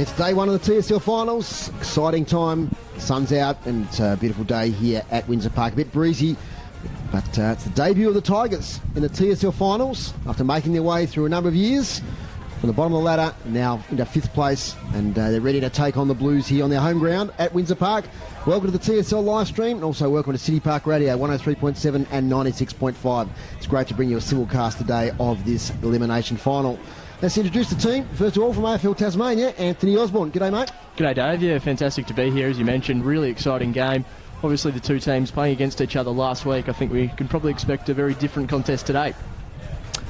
It's day one of the TSL finals. Exciting time. Sun's out and it's a beautiful day here at Windsor Park. A bit breezy, but it's the debut of the Tigers in the TSL finals after making their way through a number of years. From the bottom of the ladder, now into fifth place, and they're ready to take on the Blues here on their home ground at Windsor Park. Welcome to the TSL live stream, and also welcome to City Park Radio 103.7 and 96.5. It's great to bring you a simulcast today of this elimination final. Let's introduce the team. First of all, from AFL Tasmania, Anthony Osborne. G'day, mate. G'day, Dave. Yeah, fantastic to be here. As you mentioned, really exciting game. Obviously, the two teams playing against each other last week. I think we can probably expect a very different contest today.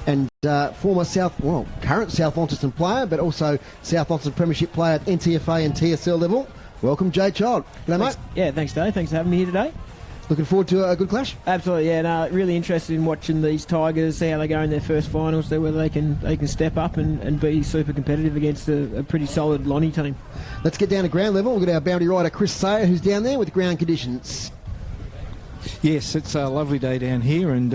And current South Launceston player, but also South Launceston Premiership player at NTFA and TSL level. Welcome, Jay Child. G'day, mate. Yeah, thanks, Dave. Thanks for having me here today. Looking forward to a good clash? Absolutely, yeah. No, really interested in watching these Tigers, see how they go in their first finals, see whether they can step up and be super competitive against a pretty solid Lonnie team. Let's get down to ground level. We've got our boundary rider, Chris Sayer, who's down there with ground conditions. Yes, it's a lovely day down here, and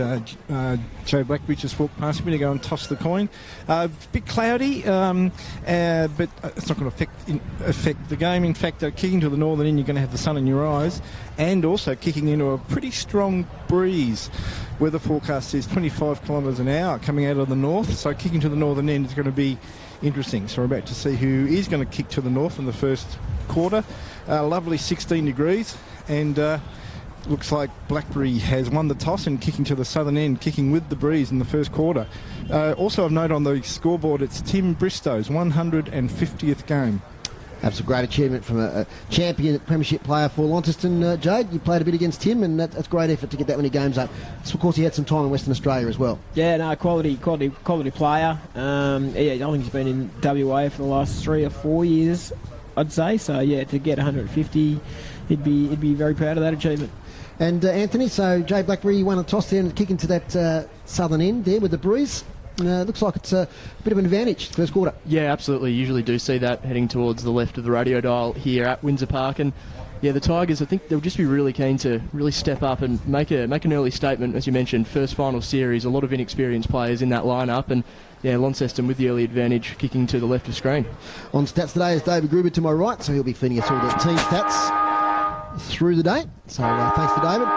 Joe Blackbridge just walked past me to go and toss the coin. A bit cloudy, but it's not going to affect the game. In fact, kicking to the northern end, you're going to have the sun in your eyes, and also kicking into a pretty strong breeze. Weather forecast says 25 kilometres an hour coming out of the north, so kicking to the northern end is going to be interesting. So we're about to see who is going to kick to the north in the first quarter. Lovely 16 degrees, and looks like Blackberry has won the toss and kicking to the southern end, kicking with the breeze in the first quarter. Also of note on the scoreboard, it's Tim Bristow's 150th game. That's a great achievement from a champion premiership player for Launceston. Jade, you played a bit against him, and that's a great effort to get that many games up. So, of course, he had some time in Western Australia as well. Yeah, no, quality player. I think he's been in WA for the last 3 or 4 years, I'd say. So, yeah, to get 150, he'd be very proud of that achievement. And Anthony, so Jay Blackberry won a toss there and kick into that southern end there with the breeze. Looks like it's a bit of an advantage first quarter. Yeah, absolutely. Usually do see that heading towards the left of the radio dial here at Windsor Park. And yeah, the Tigers, I think they'll just be really keen to really step up and make an early statement. As you mentioned, first final series, a lot of inexperienced players in that lineup, and yeah, Launceston with the early advantage, kicking to the left of screen. On stats today is David Gruber to my right, so he'll be feeding us all the team stats through the day. So thanks to David.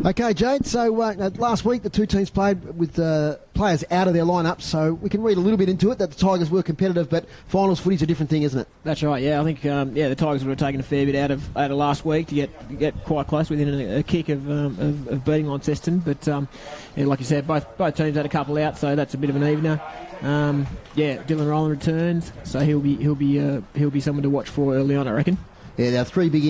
Okay, Jade, so last week the two teams played with players out of their lineup, so we can read a little bit into it that the Tigers were competitive, but finals footy's a different thing, isn't it? That's right, yeah. I think the Tigers would have taken a fair bit out of last week to get quite close within a kick of beating Launceston, but like you said, both teams had a couple out, so that's a bit of an evener. Dylan Rowland returns, so he'll be someone to watch for early on, I reckon. Yeah, there are 4 big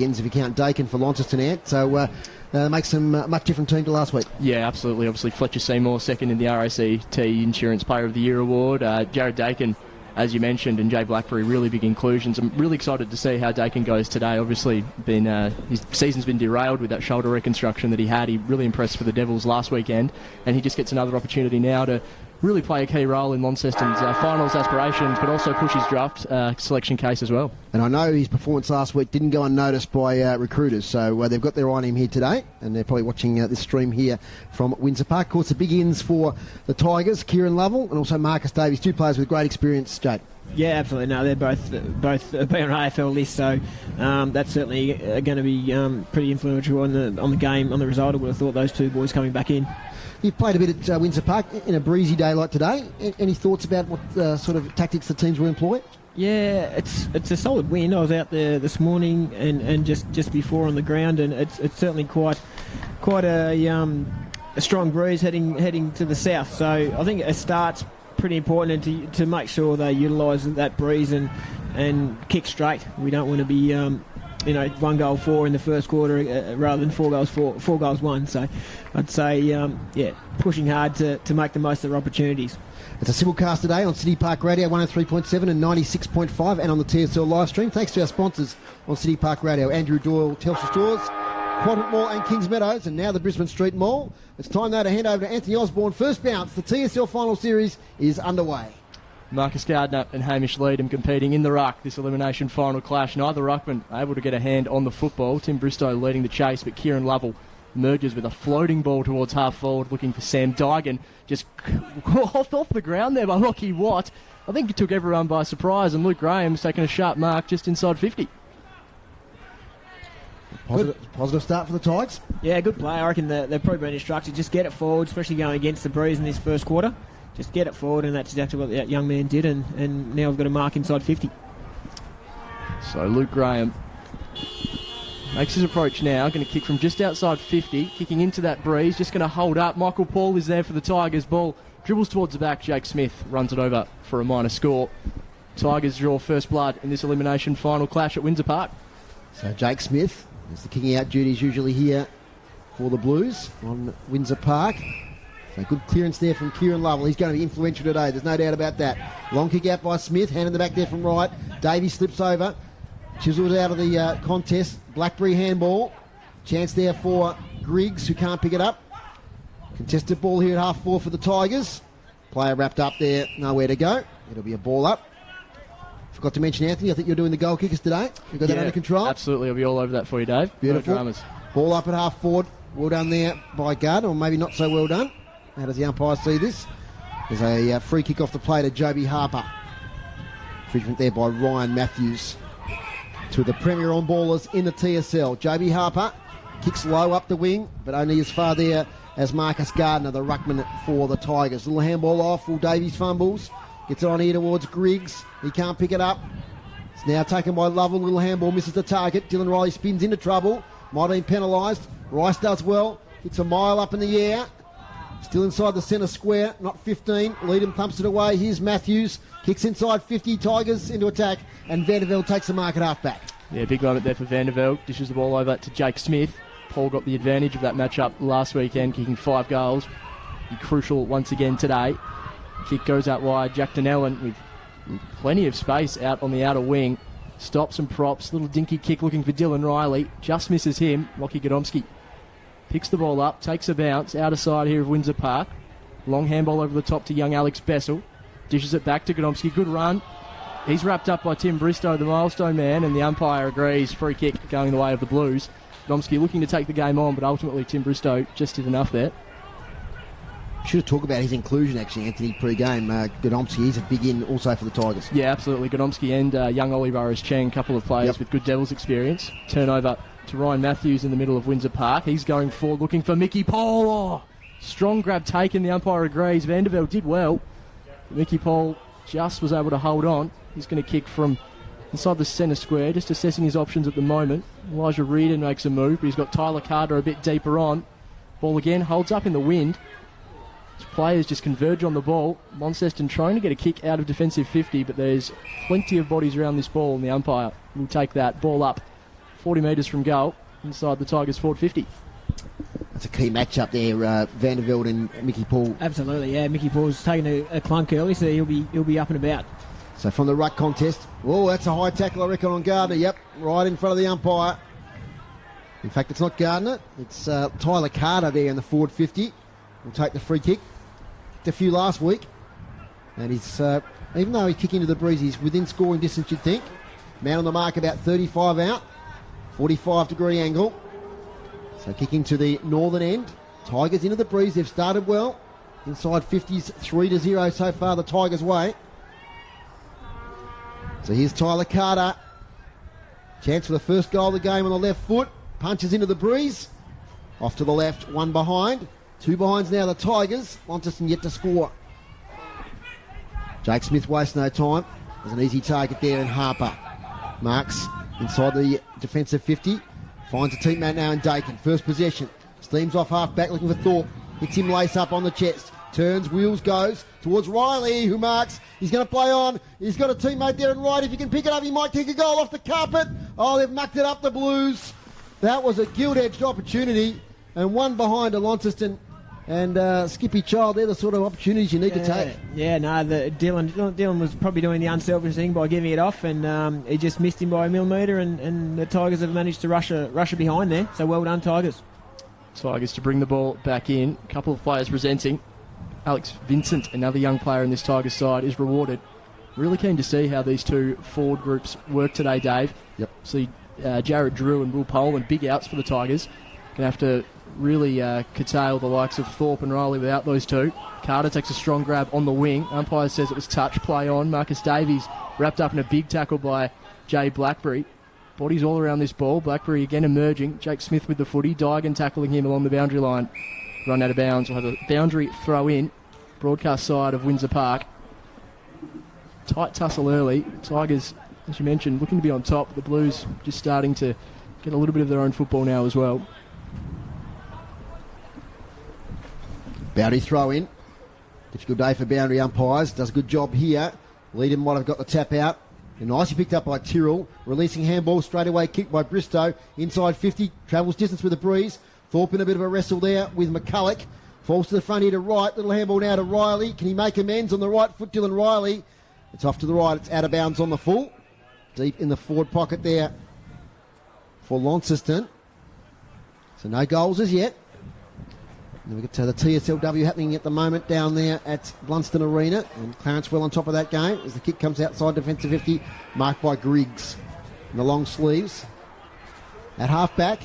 ins if you count Dakin for Launceston Ant, so makes them a much different team to last week. Yeah, absolutely. Obviously, Fletcher Seymour, second in the RACT Insurance Player of the Year award. Jared Dakin, as you mentioned, and Jay Blackberry, really big inclusions. I'm really excited to see how Dakin goes today. Obviously, his season's been derailed with that shoulder reconstruction that he had. He really impressed for the Devils last weekend, and he just gets another opportunity now to really play a key role in Launceston's finals aspirations, but also push his draft selection case as well. And I know his performance last week didn't go unnoticed by recruiters, so they've got their eye on him here today, and they're probably watching this stream here from Windsor Park. Of course, the big ins for the Tigers, Kieran Lovell and also Marcus Davies, 2 players with great experience, Jade. Yeah, absolutely. No, they're both been on AFL list, so that's certainly going to be pretty influential on the game, on the result. I would have thought those 2 boys coming back in. You've played a bit at Windsor Park in a breezy day like today. Any thoughts about what sort of tactics the teams will employ? Yeah, it's a solid win. I was out there this morning and just before on the ground, and it's certainly quite a strong breeze heading to the south. So I think a start's pretty important, and to make sure they utilise that breeze and kick straight. We don't want to be 1 goal 4 in the first quarter rather than 4 goals 4 goals 1. So I'd say pushing hard to make the most of their opportunities. It's a simulcast today on City Park Radio 103.7 and 96.5 and on the TSL live stream. Thanks to our sponsors on City Park Radio, Andrew Doyle, Telstra Stores, Quadrant Mall and Kings Meadows, and now the Brisbane Street Mall. It's time now to hand over to Anthony Osborne. First bounce, the TSL final series is underway. Marcus Gardner and Hamish Leadham competing in the ruck, this elimination final clash. Neither ruckman able to get a hand on the football. Tim Bristow leading the chase, but Kieran Lovell merges with a floating ball towards half forward, looking for Sam Dygan. Just off the ground there by Lockie Watt. I think it took everyone by surprise, and Luke Graham's taken a sharp mark just inside 50. Positive start for the Tigers. Yeah, good play. I reckon they've probably been instructed, just get it forward, especially going against the Breeze in this first quarter. Just get it forward, and that's exactly what that young man did, and now we've got a mark inside 50. So Luke Graham makes his approach now, going to kick from just outside 50, kicking into that Breeze, just going to hold up. Michael Paul is there for the Tigers. Ball dribbles towards the back. Jake Smith runs it over for a minor score. Tigers draw first blood in this elimination final clash at Windsor Park. So Jake Smith is the kicking out duties usually here for the Blues on Windsor Park. So good clearance there from Kieran Lovell. He's going to be influential today, there's no doubt about that. Long kick out by Smith, hand in the back there from right. Davey slips over, chisels out of the contest. Blackberry handball. Chance there for Griggs, who can't pick it up. Contested ball here at half forward for the Tigers. Player wrapped up there, nowhere to go. It'll be a ball up. Forgot to mention, Anthony, I think you're doing the goal kickers today. You've got that under control. Absolutely, I'll be all over that for you, Dave. Beautiful. No dramas. Ball up at half forward. Well done there by Gardner, or maybe not so well done. How does the umpire see this? There's a free kick off the play to Joby Harper. Infringement there by Ryan Matthews. To the premier on ballers in the TSL. Joby Harper kicks low up the wing, but only as far there as Marcus Gardner, the ruckman for the Tigers. Little handball off. Will Davies fumbles. Gets it on here towards Griggs. He can't pick it up. It's now taken by Lovell. Little handball misses the target. Dylan Riley spins into trouble. Might have been penalised. Rice does well. Hits a mile up in the air. Still inside the centre square. Not 15. Leadham thumps it away. Here's Matthews. Kicks inside 50. Tigers into attack. And Vandervelde takes the mark at half back. Yeah, big moment there for Vandervelde. Dishes the ball over to Jake Smith. Paul got the advantage of that matchup last weekend, kicking 5 goals. Be crucial once again today. Kick goes out wide. Jack Donnellan with plenty of space out on the outer wing. Stops and props. Little dinky kick looking for Dylan Riley. Just misses him. Lockie Godomski picks the ball up, takes a bounce. Outer side here of Windsor Park. Long handball over the top to young Alex Bessel. Dishes it back to Godomski. Good run. He's wrapped up by Tim Bristow, the milestone man, and the umpire agrees. Free kick going the way of the Blues. Godomski looking to take the game on, but ultimately Tim Bristow just did enough there. Should have talked about his inclusion, actually, Anthony, pre-game. Godomski, he's a big in also for the Tigers. Yeah, absolutely. Godomski and young Ollie Burrows-Cheng, couple of players with good Devils experience. Turnover to Ryan Matthews in the middle of Windsor Park. He's going forward looking for Mickey Paul. Oh, strong grab taken. The umpire agrees. Vandervelde did well. Mickey Paul just was able to hold on. He's going to kick from inside the centre square, just assessing his options at the moment. Elijah Reardon makes a move, but he's got Tyler Carter a bit deeper on. Ball again, holds up in the wind. His players just converge on the ball. Launceston trying to get a kick out of defensive 50, but there's plenty of bodies around this ball, and the umpire will take that ball up 40 metres from goal inside the Tigers' forward 50. That's a key matchup there, Vandervelde and Mickey Paul. Absolutely, yeah. Mickey Paul's taken a clunk early, so he'll be up and about. So from the ruck contest, oh, that's a high tackle, I reckon, on Gardner. Yep, right in front of the umpire. In fact, it's not Gardner, it's Tyler Carter there in the forward 50. Will take the free kick. Kicked a few last week, and he's even though he's kicking to the breeze, he's within scoring distance, you'd think. Man on the mark about 35 out, 45-degree angle. So kicking to the northern end. Tigers into the breeze. They've started well. Inside 50s, 3-0 so far the Tigers' way. So here's Tyler Carter. Chance for the first goal of the game on the left foot. Punches into the breeze. Off to the left, one behind. 2 behinds now the Tigers. Launceston yet to score. Jake Smith wastes no time. There's an easy target there in Harper. Marks inside the defensive 50. Finds a teammate now in Dakin. First possession. Steams off half back looking for Thorpe. Hits him lace up on the chest. Turns, wheels, goes towards Riley, who marks. He's going to play on. He's got a teammate there in right. If he can pick it up, he might kick a goal off the carpet. Oh, they've mucked it up, the Blues. That was a gilt-edged opportunity. And one behind to Launceston and Skippy Child. They're the sort of opportunities you need to take. Yeah, no, Dylan was probably doing the unselfish thing by giving it off, and he just missed him by a millimetre, and the Tigers have managed to rush her behind there. So well done, Tigers. Tigers to bring the ball back in. A couple of players presenting. Alex Vincent, another young player in this Tigers side, is rewarded. Really keen to see how these two forward groups work today, Dave. Yep. See Jared Drew and Will Poland, big outs for the Tigers. Going to have to really curtail the likes of Thorpe and Riley without those two. Carter takes a strong grab on the wing. Umpire says it was touch, play on. Marcus Davies wrapped up in a big tackle by Jay Blackberry. Bodies all around this ball. Blackberry again emerging. Jake Smith with the footy. Digan tackling him along the boundary line. Run out of bounds. We'll have a boundary throw in. Broadcast side of Windsor Park. Tight tussle early. Tigers, as you mentioned, looking to be on top. The Blues just starting to get a little bit of their own football now as well. Boundary throw in. Difficult day for boundary umpires. Does a good job here. Leadham might have got the tap out. And nicely picked up by Tyrrell. Releasing handball straight away. Kicked by Bristow. Inside 50. Travels distance with a breeze. Thorpe in a bit of a wrestle there with McCulloch. Falls to the front here to right. Little handball now to Riley. Can he make amends on the right foot? Dylan Riley. It's off to the right. It's out of bounds on the full. Deep in the forward pocket there for Launceston. So no goals as yet. And we get to the TSLW happening at the moment down there at Blunston Arena. And Clarence well on top of that game as the kick comes outside defensive 50, marked by Griggs in the long sleeves. At half-back,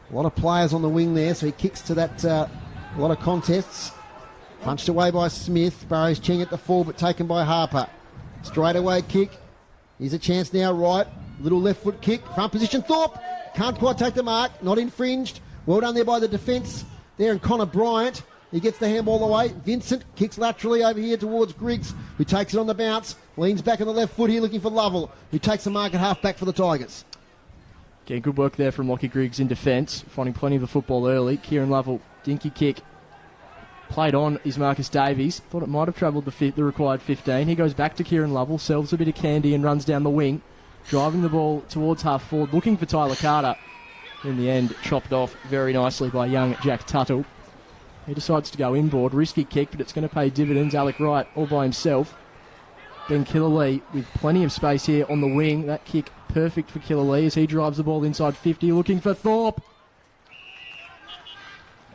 a lot of players on the wing there, so he kicks to that, a lot of contests. Punched away by Smith. Burrows Ching at the full, but taken by Harper. Straight away kick. Here's a chance now, right. Little left foot kick. Front position, Thorpe. Can't quite take the mark. Not infringed. Well done there by the defence. There and Connor Bryant. He gets the handball away. Vincent kicks laterally over here towards Griggs, who takes it on the bounce. Leans back on the left foot here looking for Lovell, who takes the mark at half-back for the Tigers. Again, good work there from Lockie Griggs in defence, finding plenty of the football early. Kieran Lovell, dinky kick. Played on is Marcus Davies. Thought it might have travelled the required 15. He goes back to Kieran Lovell, sells a bit of candy and runs down the wing, driving the ball towards half forward, looking for Tyler Carter. In the end, chopped off very nicely by young Jack Tuttle. He decides to go inboard. Risky kick, but it's going to pay dividends. Alec Wright all by himself. Ben Killalea with plenty of space here on the wing. That kick perfect for Killalea as he drives the ball inside 50, looking for Thorpe.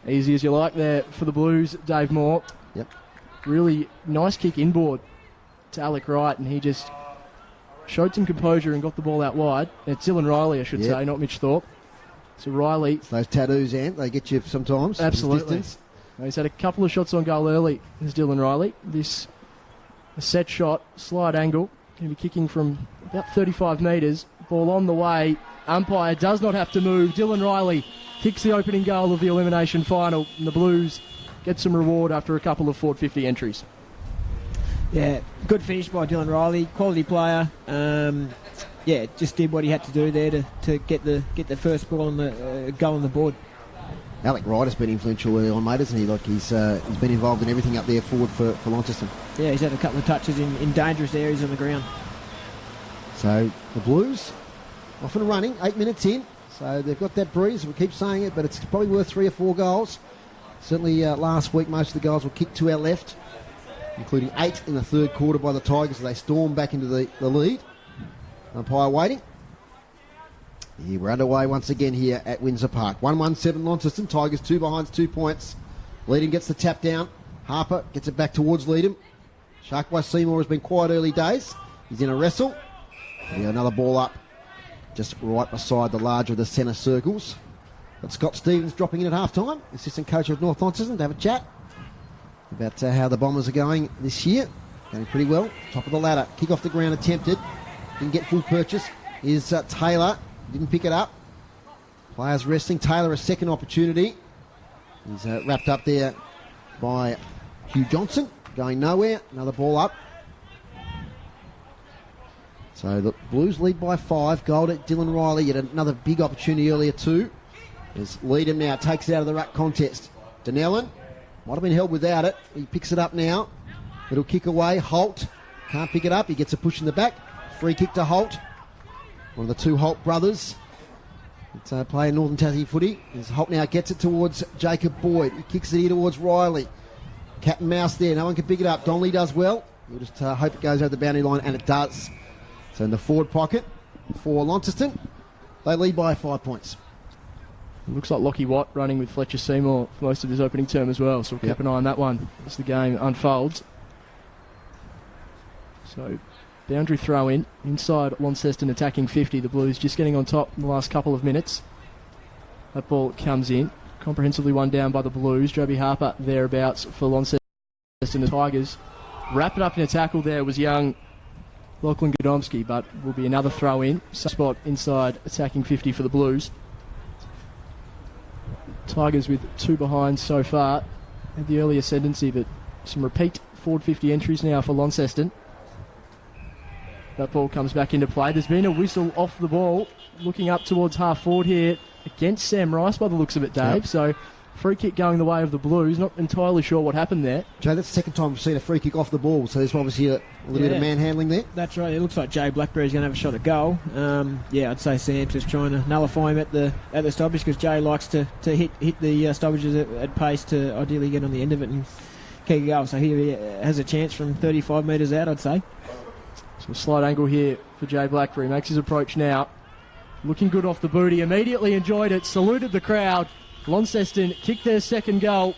Easy as you like there for the Blues, Dave Moore. Yep. Really nice kick inboard to Alec Wright, and he just showed some composure and got the ball out wide. It's Dylan Riley, I should say, not Mitch Thorpe. So Riley... It's those tattoos, Ant, they get you sometimes. Absolutely. He's had a couple of shots on goal early, is Dylan Riley. This a set shot, slide angle, going to be kicking from about 35 metres. Ball on the way. Umpire does not have to move. Dylan Riley kicks the opening goal of the elimination final, and the Blues get some reward after a couple of Ford 50 entries. Yeah, good finish by Dylan Riley, quality player. Just did what he had to do there to get the first ball on the goal on the board. Alec Wright has been influential early on, mate, hasn't he? Like he's been involved in everything up there forward for Launceston. Yeah, he's had a couple of touches in dangerous areas on the ground. So the Blues off and running, 8 minutes in. So they've got that breeze. We keep saying it, but it's probably worth 3 or 4 goals. Certainly last week most of the goals were kicked to our left, including 8 in the third quarter by the Tigers as they storm back into the lead. Umpire waiting. Yeah, we're underway once again here at Windsor Park. 1-1-7 Launceston. Tigers 2 behind 2 points. Leadham gets the tap down. Harper gets it back towards Leadham. Shark by Seymour has been quiet early days. He's in a wrestle. Yeah, another ball up just right beside the larger of the centre circles. Got Scott Stevens dropping in at half-time, assistant coach of North Launceston, to have a chat about how the Bombers are going this year. Going pretty well. Top of the ladder. Kick off the ground attempted. Didn't get full purchase. Is Taylor. Didn't pick it up. Players resting. Taylor a second opportunity. He's wrapped up there by Hugh Johnson. Going nowhere. Another ball up. So the Blues lead by 5. Goal to Dylan Riley. Yet another big opportunity earlier too. As Leadham now takes it out of the ruck contest. Denellen might have been held without it. He picks it up now. It'll kick away. Holt can't pick it up. He gets a push in the back. Free kick to Holt. One of the 2 Holt brothers. It's playing Northern Tassie footy. As Holt now gets it towards Jacob Boyd. He kicks it here towards Riley. Cat and mouse there. No one can pick it up. Donnelly does well. We'll just hope it goes over the boundary line, and it does. So in the forward pocket for Launceston, they lead by 5 points. It looks like Lockie Watt running with Fletcher Seymour for most of his opening term as well, so we'll keep an eye on that one as the game unfolds. So, boundary throw in, inside Launceston attacking 50. The Blues just getting on top in the last couple of minutes. That ball comes in. comprehensively one down by the Blues. Joby Harper thereabouts for Launceston. The Tigers wrap it up in a tackle there was young Lachlan Godomski, but will be another throw in. Spot inside attacking 50 for the Blues. Tigers with 2 behind so far. Had the early ascendancy, but some repeat forward 50 entries now for Launceston. That ball comes back into play. There's been a whistle off the ball, looking up towards half forward here against Sam Rice by the looks of it, Dave. Yep. So free kick going the way of the Blues. Not entirely sure what happened there. Joe, that's the second time we've seen a free kick off the ball, so there's obviously a little bit of manhandling there. That's right. It looks like Jay Blackberry's going to have a shot at goal. I'd say Sam's just trying to nullify him at the stoppage, because Jay likes to hit the stoppages at pace to ideally get on the end of it and kick a goal. So he has a chance from 35 metres out, I'd say. Some slight angle here for Jay Blackberry. Makes his approach now. Looking good off the booty. Immediately enjoyed it. Saluted the crowd. Launceston kicked their second goal,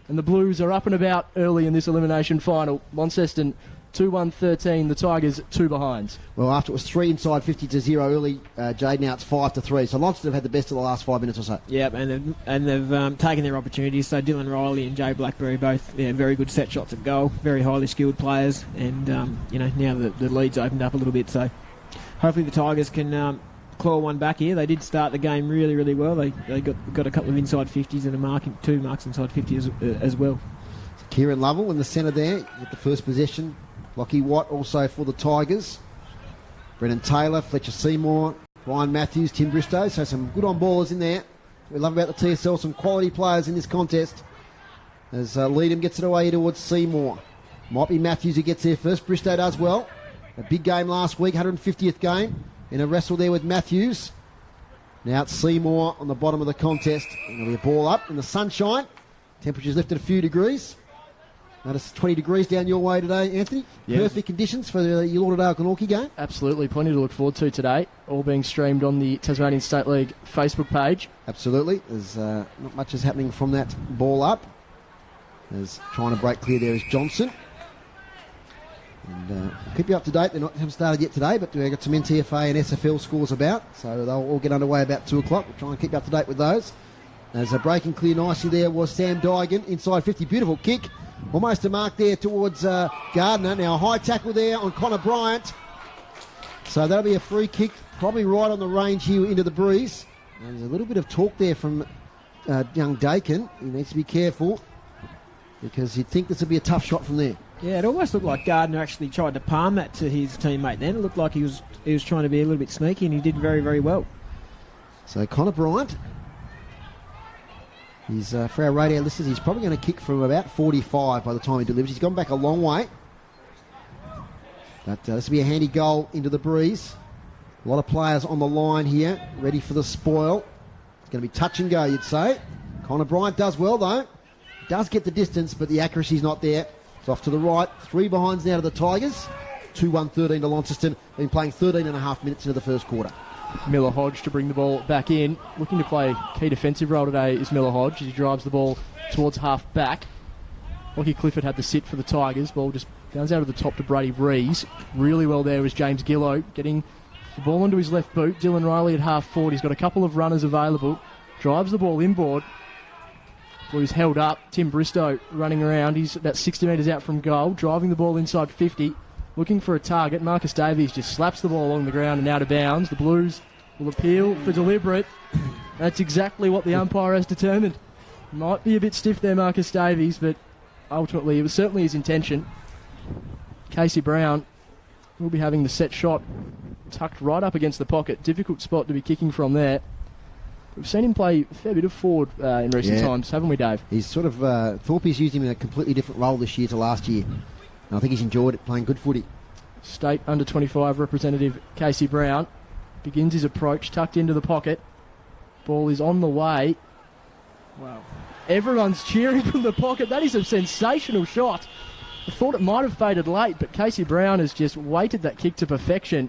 and the Blues are up and about early in this elimination final. Launceston 2-1-13, the Tigers 2 behinds. Well, after it was 3 inside 50 to 0 early, Jade, now it's 5-3. So Launceston have had the best of the last 5 minutes or so. Yep, and they've taken their opportunities. So Dylan Riley and Jay Blackberry both very good set shots at goal, very highly skilled players, and now the lead's opened up a little bit. So hopefully the Tigers can claw one back here. They did start the game really, really well. They got a couple of inside 50s and 2 marks inside 50 as well. Kieran Lovell in the centre there with the first possession. Lockie Watt also for the Tigers. Brennan Taylor, Fletcher Seymour, Ryan Matthews, Tim Bristow. So some good on-ballers in there. We love about the TSL, some quality players in this contest. As Leadham gets it away towards Seymour. Might be Matthews who gets there first. Bristow does well. A big game last week, 150th game. In a wrestle there with Matthews. Now it's Seymour on the bottom of the contest. And there'll be a ball up in the sunshine. Temperature's lifted a few degrees. Notice 20 degrees down your way today, Anthony. Yes. Perfect conditions for the Lauderdale-Glenorchy game. Absolutely, plenty to look forward to today. All being streamed on the Tasmanian State League Facebook page. Absolutely. There's not much is happening from that ball up. As trying to break clear there is Johnson. And we'll keep you up to date. They haven't started yet today, but we've got some NTFA and SFL scores about, so they'll all get underway about 2 o'clock. We'll try and keep you up to date with those. As a breaking clear nicely there was Sam Dygan, inside 50, beautiful kick. Almost a mark there towards Gardner. Now a high tackle there on Connor Bryant. So that'll be a free kick, probably right on the range here into the breeze. And there's a little bit of talk there from young Dakin. He needs to be careful, because you'd think this would be a tough shot from there. Yeah, it almost looked like Gardner actually tried to palm that to his teammate then. It looked like he was trying to be a little bit sneaky, and he did very, very well. So Connor Bryant, he's for our radio listeners, he's probably going to kick from about 45 by the time he delivers. He's gone back a long way. But this will be a handy goal into the breeze. A lot of players on the line here, ready for the spoil. It's going to be touch and go, you'd say. Connor Bryant does well, though. Does get the distance, but the accuracy's not there. It's off to the right. 3 behinds now to the Tigers. 2-1-13 to Launceston. Been playing 13 and a half minutes into the first quarter. Miller Hodge to bring the ball back in. Looking to play a key defensive role today is Miller Hodge as he drives the ball towards half back. Lockie Clifford had the sit for the Tigers. Ball just bounces out of the top to Brady Rees. Really well there was James Gillow getting the ball onto his left boot. Dylan Riley at half forward. He's got a couple of runners available. Drives the ball inboard. Well, he's held up. Tim Bristow running around. He's about 60 metres out from goal, driving the ball inside 50, looking for a target. Marcus Davies just slaps the ball along the ground and out of bounds. The Blues will appeal for deliberate. That's exactly what the umpire has determined. Might be a bit stiff there, Marcus Davies, but ultimately it was certainly his intention. Casey Brown will be having the set shot tucked right up against the pocket. Difficult spot to be kicking from there. We've seen him play a fair bit of forward in recent times, haven't we, Dave? He's sort of, Thorpe's used him in a completely different role this year to last year. And I think he's enjoyed it, playing good footy. State under-25 representative Casey Brown begins his approach, tucked into the pocket. Ball is on the way. Wow. Everyone's cheering from the pocket. That is a sensational shot. I thought it might have faded late, but Casey Brown has just weighted that kick to perfection.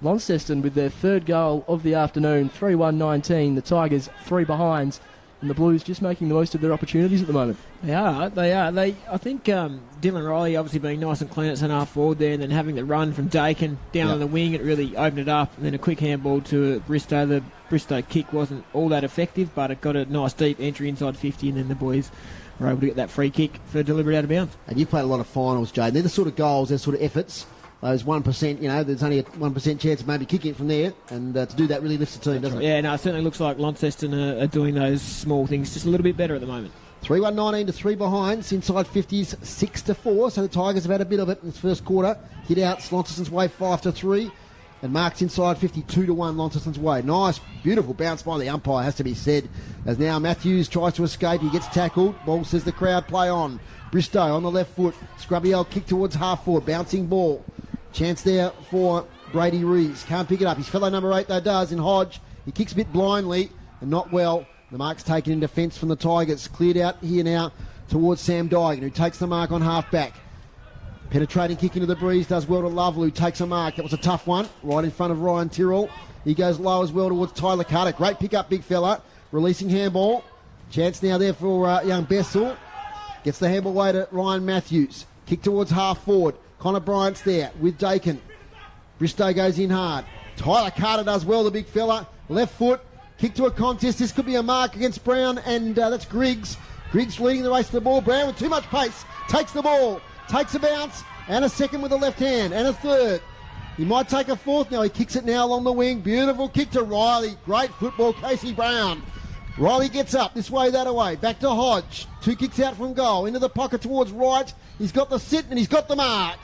Launceston with their third goal of the afternoon, 3-1-19. The Tigers 3 behinds and the Blues just making the most of their opportunities at the moment. They are. I think Dylan Riley obviously being nice and clean at centre half forward there, and then having the run from Dakin down on the wing, it really opened it up. And then a quick handball to Bristow. The Bristow kick wasn't all that effective, but it got a nice deep entry inside 50, and then the boys were able to get that free kick for deliberate out of bounds. And you've played a lot of finals, Jade. They're the sort of goals, they're sort of efforts. Those 1%, there's only a 1% chance of maybe kicking it from there, and to do that really lifts the team, doesn't it? Yeah, no, it certainly looks like Launceston are doing those small things just a little bit better at the moment. 3-1-19 to 3 behind. It's inside 50s, 6-4. So the Tigers have had a bit of it in this first quarter. Hit out Launceston's way 5-3. And marks inside 50, 2-1 Launceston's way. Nice, beautiful bounce by the umpire, has to be said. As now Matthews tries to escape, he gets tackled. Ball says the crowd play on. Bristow on the left foot. Scrubby old kick towards half forward. Bouncing ball. Chance there for Brady Rees. Can't pick it up. His fellow number 8 though does in Hodge. He kicks a bit blindly and not well. The mark's taken in defence from the Tigers. Cleared out here now towards Sam Dygan, who takes the mark on half-back. Penetrating kick into the breeze, does well to Lovell, who takes a mark. That was a tough one, right in front of Ryan Tyrrell. He goes low as well towards Tyler Carter. Great pick-up, big fella. Releasing handball. Chance now there for young Bessel. Gets the handball away to Ryan Matthews. Kick towards half-forward. Connor Bryant's there with Dakin. Bristow goes in hard. Tyler Carter does well, the big fella. Left foot. Kick to a contest. This could be a mark against Brown, and that's Griggs. Griggs leading the race to the ball. Brown with too much pace. Takes the ball. Takes a bounce. And a second with the left hand. And a third. He might take a fourth now. He kicks it now along the wing. Beautiful kick to Riley. Great football, Casey Brown. Riley gets up. This way, that away. Back to Hodge. 2 kicks out from goal. Into the pocket towards right. He's got the sit and he's got the mark.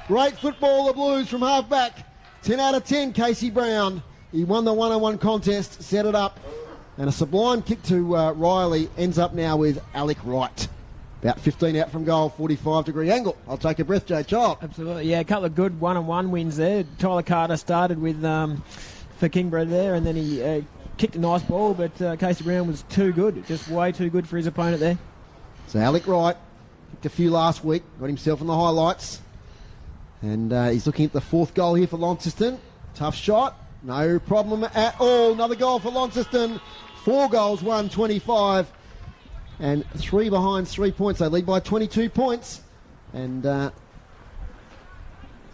Great football, the Blues from half-back. 10 out of 10, Casey Brown. He won the one-on-one contest, set it up. And a sublime kick to Riley ends up now with Alec Wright. About 15 out from goal, 45-degree angle. I'll take a breath, Jay Child. Absolutely, yeah, a couple of good one-on-one wins there. Tyler Carter started with for Kingborough there, and then he kicked a nice ball, but Casey Brown was too good, just way too good for his opponent there. So Alec Wright kicked a few last week, got himself in the highlights. And he's looking at the 4th goal here for Launceston. Tough shot. No problem at all. Another goal for Launceston. 4 goals, 125. And 3 behind, 3 points. They lead by 22 points. And, of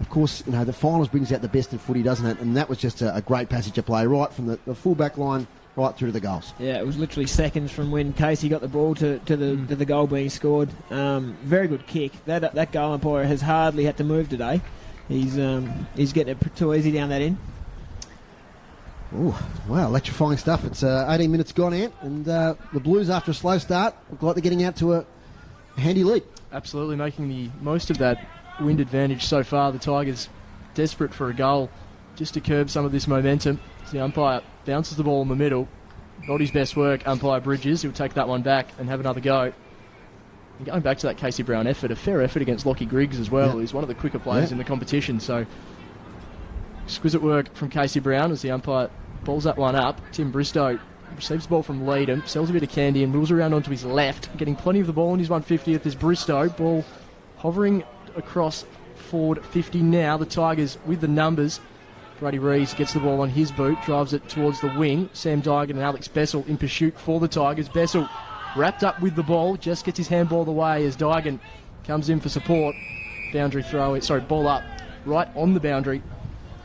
course, the finals brings out the best in footy, doesn't it? And that was just a great passage of play right from the full-back line right through to the goals. Yeah, it was literally seconds from when Casey got the ball to the goal being scored. Very good kick. That goal umpire has hardly had to move today. He's getting it too easy down that end. Oh, wow, electrifying stuff. It's 18 minutes gone, Ant, and the Blues, after a slow start, look like they're getting out to a handy lead. Absolutely making the most of that wind advantage so far. The Tigers desperate for a goal just to curb some of this momentum. The umpire bounces the ball in the middle. Not his best work, umpire Bridges. He'll take that one back and have another go. And going back to that Casey Brown effort, a fair effort against Lockie Griggs as well. He's one of the quicker players in the competition. So exquisite work from Casey Brown as the umpire balls that one up. Tim Bristow receives the ball from Leedham, sells a bit of candy and wheels around onto his left, getting plenty of the ball in his 150th as Bristow. Ball hovering across forward 50 now. The Tigers with the numbers. Brady Rees gets the ball on his boot, drives it towards the wing. Sam Dygan and Alex Bessel in pursuit for the Tigers. Bessel wrapped up with the ball, just gets his handball away as Dygan comes in for support. Boundary throw, ball up right on the boundary,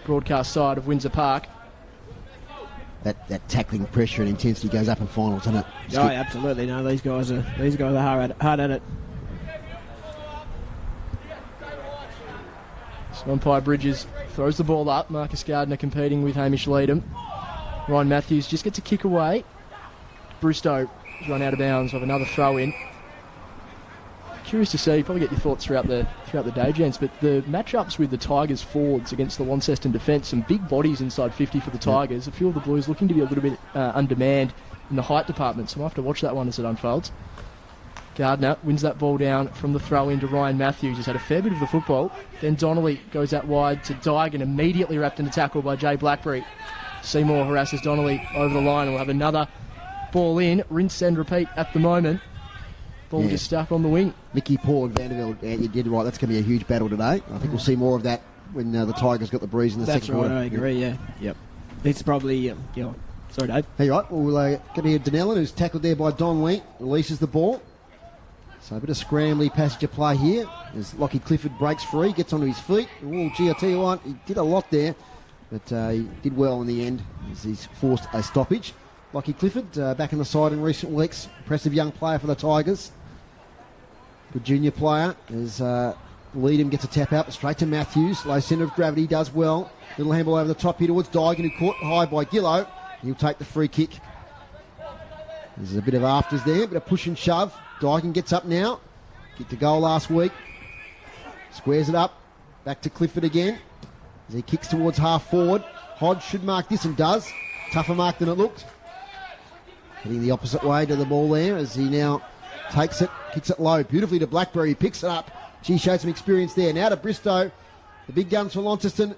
broadcast side of Windsor Park. That tackling pressure and intensity goes up in finals, doesn't it? Oh, absolutely. No, these guys are hard at it. So umpire Bridges throws the ball up. Marcus Gardner competing with Hamish Leedham. Ryan Matthews just gets a kick away. Bristow run out of bounds of another throw in. Curious to see, probably get your thoughts throughout the day, gents, but the matchups with the Tigers forwards against the Launceston defence, some big bodies inside 50 for the Tigers. A few of the Blues looking to be a little bit undemand in the height department, so we'll have to watch that one as it unfolds. Gardner wins that ball down from the throw in to Ryan Matthews. He's had a fair bit of the football. Then Donnelly goes out wide to Dygan, immediately wrapped in a tackle by Jay Blackberry. Seymour harasses Donnelly over the line and we'll have another ball in. Rinse and repeat at the moment. Ball just stuck on the wing. Mickey, Paul and Vanderbilt, you did right. That's going to be a huge battle today. I think we'll see more of that when the Tigers got the breeze in the second quarter. That's right, I agree, yeah. Yep. It's probably Sorry, Dave. Hey, right. We'll get here Denellen, who's tackled there by Don Lee, releases the ball. So a bit of scrambly passage of play here as Lockie Clifford breaks free, gets onto his feet. Oh, gee, I tell you what, he did a lot there, but he did well in the end as he's forced a stoppage. Lockie Clifford back in the side in recent weeks. Impressive young player for the Tigers. Good junior player as Leadham gets a tap out straight to Matthews. Low centre of gravity, does well. Little handball over the top here towards Dygan, who caught high by Gillow. He'll take the free kick. There's a bit of afters there, a bit of push and shove. Dygan gets up now. Get the goal last week. Squares it up. Back to Clifford again as he kicks towards half forward. Hodge should mark this and does. Tougher mark than it looked. Heading the opposite way to the ball there as he now takes it, kicks it low. Beautifully to Blackberry. He picks it up. She showed some experience there. Now to Bristow. The big guns for Launceston.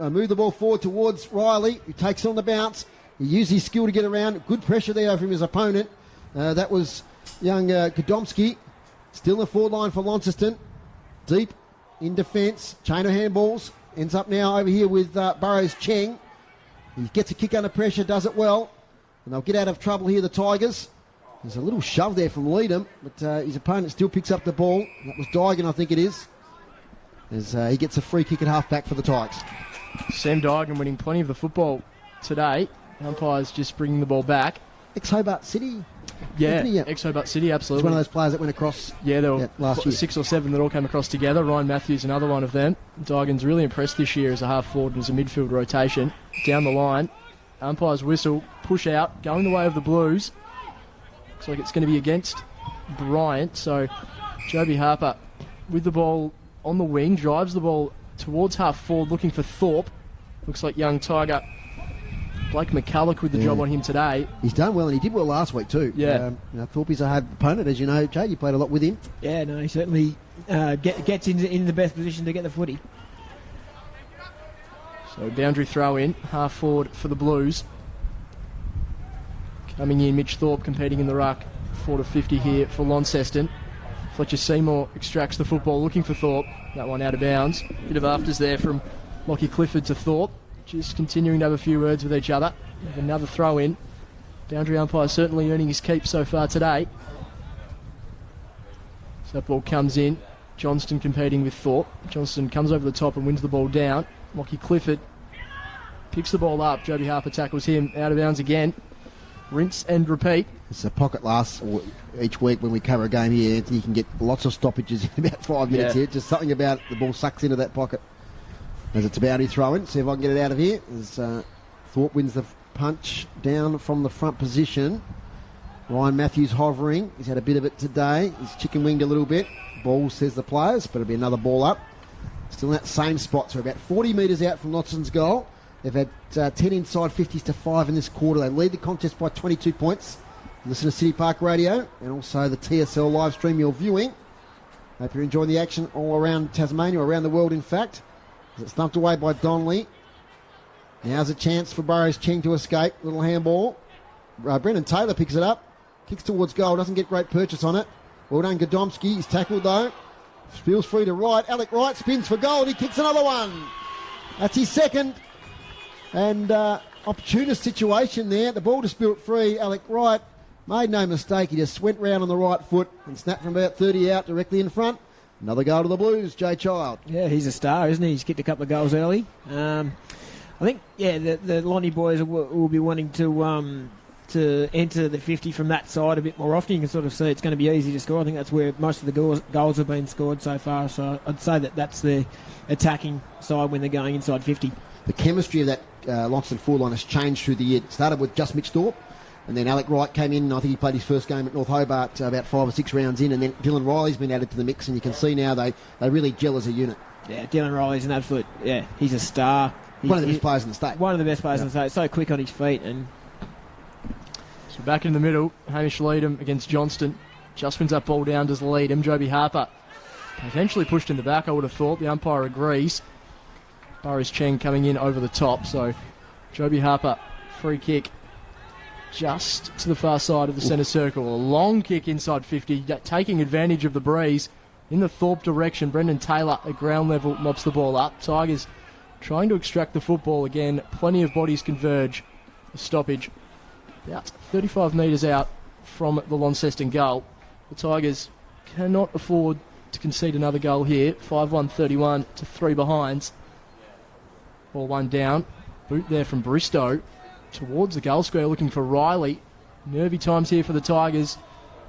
Move the ball forward towards Riley, who takes it on the bounce. He used his skill to get around. Good pressure there from his opponent. That was young Godomski. Still in the forward line for Launceston. Deep in defence. Chain of handballs. Ends up now over here with Burrows Cheng. He gets a kick under pressure, does it well. And they'll get out of trouble here, the Tigers. There's a little shove there from Leadham, but his opponent still picks up the ball. That was Dygan, I think it is. As he gets a free kick at half-back for the Tigers. Sam Dygan winning plenty of the football today. Umpires just bringing the ball back. Ex-Hobart City. Yeah, ex-Hobart City, absolutely. He's one of those players that went across there were last year. 6 or 7 that all came across together. Ryan Matthews, another one of them. Dygan's really impressed this year as a half-forward and as a midfield rotation. Down the line, umpires whistle, push out, going the way of the Blues. Looks like it's going to be against Bryant. So Joby Harper with the ball on the wing, drives the ball towards half-forward, looking for Thorpe. Looks like young Tiger Blake McCulloch with the job on him today. He's done well, and he did well last week too. Yeah. Thorpe is a hard opponent, as you know, Jay. You played a lot with him. Yeah, no, he certainly gets in the best position to get the footy. So boundary throw in, half forward for the Blues. Coming in, Mitch Thorpe competing in the ruck. 4-50 here for Launceston. Fletcher Seymour extracts the football, looking for Thorpe. That one out of bounds. Bit of afters there from Lockie Clifford to Thorpe. Just continuing to have a few words with each other. Another throw in. Boundary umpire certainly earning his keep so far today. So that ball comes in. Johnston competing with Thorpe. Johnston comes over the top and wins the ball down. Lockie Clifford picks the ball up. Joby Harper tackles him out of bounds again. Rinse and repeat. It's a pocket last each week when we cover a game here. Anthony, you can get lots of stoppages in about 5 minutes here. Just something about it, the ball sucks into that pocket. As it's a boundary throw in. See if I can get it out of here. As Thorpe wins the punch down from the front position. Ryan Matthews hovering. He's had a bit of it today. He's chicken winged a little bit. Ball says the players, but it'll be another ball up. Still in that same spot. So about 40 metres out from Launceston's goal. They've had 10 inside 50s to 5 in this quarter. They lead the contest by 22 points. Listen to City Park Radio and also the TSL live stream you're viewing. Hope you're enjoying the action all around Tasmania, around the world in fact. As it's thumped away by Donnelly. Now's a chance for Burrows Cheng to escape. Little handball. Brendan Taylor picks it up. Kicks towards goal. Doesn't get great purchase on it. Well done, Godomski. He's tackled though. Spills free to right. Alec Wright spins for goal. He kicks another one. That's his second. And opportunist situation there. The ball just spilled free. Alec Wright made no mistake. He just went round on the right foot and snapped from about 30 out directly in front. Another goal to the Blues, Jay Child. Yeah, he's a star, isn't he? He's kicked a couple of goals early. I think, the Lonnie boys will be wanting to enter the 50 from that side a bit more often. You can sort of see it's going to be easy to score. I think that's where most of the goals have been scored so far. So I'd say that's the attacking side when they're going inside 50. The chemistry of that Launceston forward line has changed through the year. It started with just Mitch Thorpe, and then Alec Wright came in. I think he played his first game at North Hobart about 5 or 6 rounds in, and then Dylan Riley's been added to the mix, and you can see now they really gel as a unit. Yeah, Dylan Riley's an absolute, he's a star. One of the best players in the state. One of the best players in the state. So quick on his feet. And so back in the middle, Hamish Leadham against Johnston. Just wins that ball down, does Leadham. Joby Harper potentially pushed in the back, I would have thought. The umpire agrees. Burrows Cheng coming in over the top. So Joby Harper, free kick just to the far side of the centre circle. A long kick inside 50, taking advantage of the breeze in the Thorpe direction. Brendan Taylor at ground level mops the ball up. Tigers trying to extract the football again. Plenty of bodies converge. The stoppage about 35 metres out from the Launceston goal. The Tigers cannot afford to concede another goal here. 5-1-31 to 3 behinds. Ball one down. Boot there from Bristow towards the goal square looking for Riley. Nervy times here for the Tigers.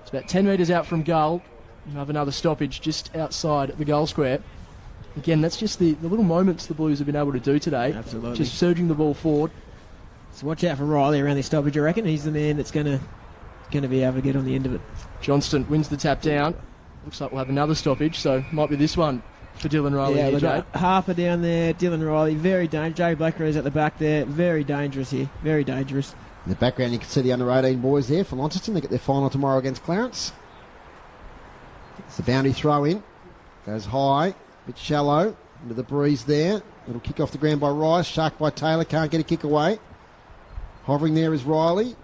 It's about 10 metres out from goal. You have another stoppage just outside the goal square. Again, that's just the little moments the Blues have been able to do today. Absolutely. Just surging the ball forward. So watch out for Riley around this stoppage, I reckon. He's the man that's going to be able to get on the end of it. Johnston wins the tap down. Looks like we'll have another stoppage, so might be this one for Dylan Riley. Yeah, here, we've Jay. got Harper down there, Dylan Riley, very dangerous. Jay Blackrose at the back there, very dangerous here, very dangerous. In the background, you can see the under-18 boys there for Launceston. They get their final tomorrow against Clarence. It's the boundary throw in. Goes high, a bit shallow, into the breeze there. Little kick off the ground by Rice, shark by Taylor, can't get a kick away. Hovering there is Riley.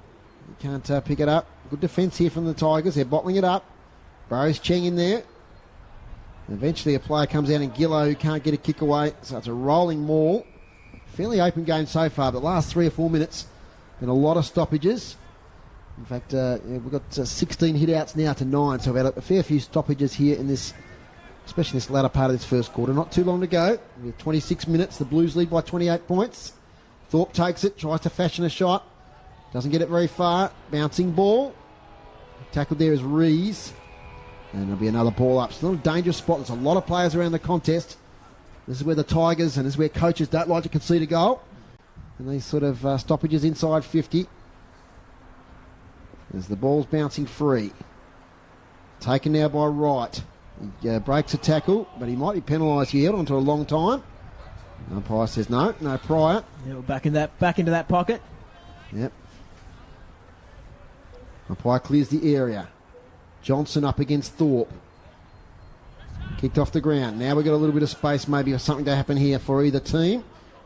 He can't pick it up. Good defence here from the Tigers. They're bottling it up. Burrows Cheng in there. Eventually a player comes out in Gillow who can't get a kick away. So it's a rolling maul. Fairly open game so far, but the last 3 or 4 minutes, been a lot of stoppages. In fact, we've got 16 hit-outs now to 9, so we've had a fair few stoppages here in this, especially this latter part of this first quarter. Not too long to go. We have 26 minutes. The Blues lead by 28 points. Thorpe takes it, tries to fashion a shot. Doesn't get it very far. Bouncing ball. Tackled there is Rees. And there'll be another ball up. It's not a dangerous spot. There's a lot of players around the contest. This is where the Tigers and this is where coaches don't like to concede a goal. And these sort of stoppages inside 50. As the ball's bouncing free. Taken now by Wright. He breaks a tackle, but he might be penalised here onto a long time. Umpire says no prior. Yeah, we're back into that pocket. Yep. Umpire clears the area. Johnson up against Thorpe. Kicked off the ground. Now we've got a little bit of space maybe for something to happen here for either team.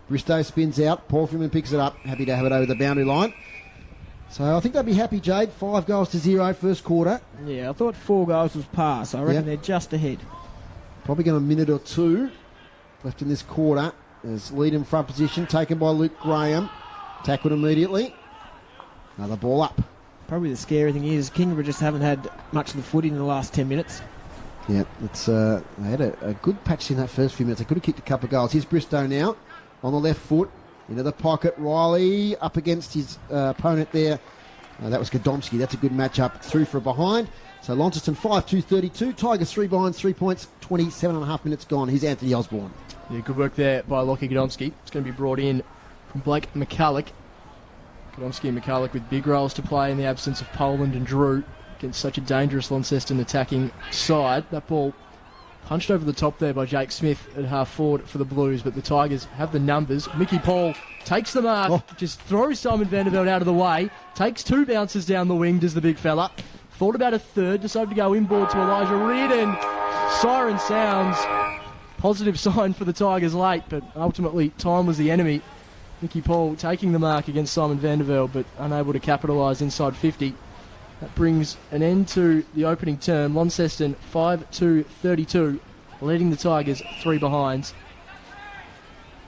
Bristow spins out. Paul Freeman picks it up. Happy to have it over the boundary line. So I think they'll be happy, Jade. 5-0 first quarter. Yeah, I thought 4 goals was pass. I reckon they're just ahead. Probably got a minute or two left in this quarter. There's lead in front position taken by Luke Graham. Tackled immediately. Another ball up. Probably the scary thing is Kingborough just haven't had much of the footy in the last 10 minutes. Yeah, it's they had a good patch in that first few minutes. They could have kicked a couple of goals. Here's Bristow now on the left foot. Into the pocket. Riley up against his opponent there. That was Godomski. That's a good matchup. Through for a behind. So Launceston 5-2-32. Tigers 3 behind, 3 points, 27.5 minutes gone. Here's Anthony Osborne. Yeah, good work there by Lockie Godomski. It's going to be brought in from Blake McCulloch. Godomski and McCulloch with big roles to play in the absence of Poland and Drew against such a dangerous Launceston attacking side. That ball punched over the top there by Jake Smith at half forward for the Blues, but the Tigers have the numbers. Mickey Paul takes the mark, just throws Simon Vanderveld out of the way, takes 2 bounces down the wing, does the big fella. Thought about a third, decided to go inboard to Elijah Reardon. Siren sounds. Positive sign for the Tigers late, but ultimately time was the enemy. Mickey Paul taking the mark against Simon Vanderveld, but unable to capitalise inside 50. That brings an end to the opening term. Launceston 5-2-32, leading the Tigers 3 behinds.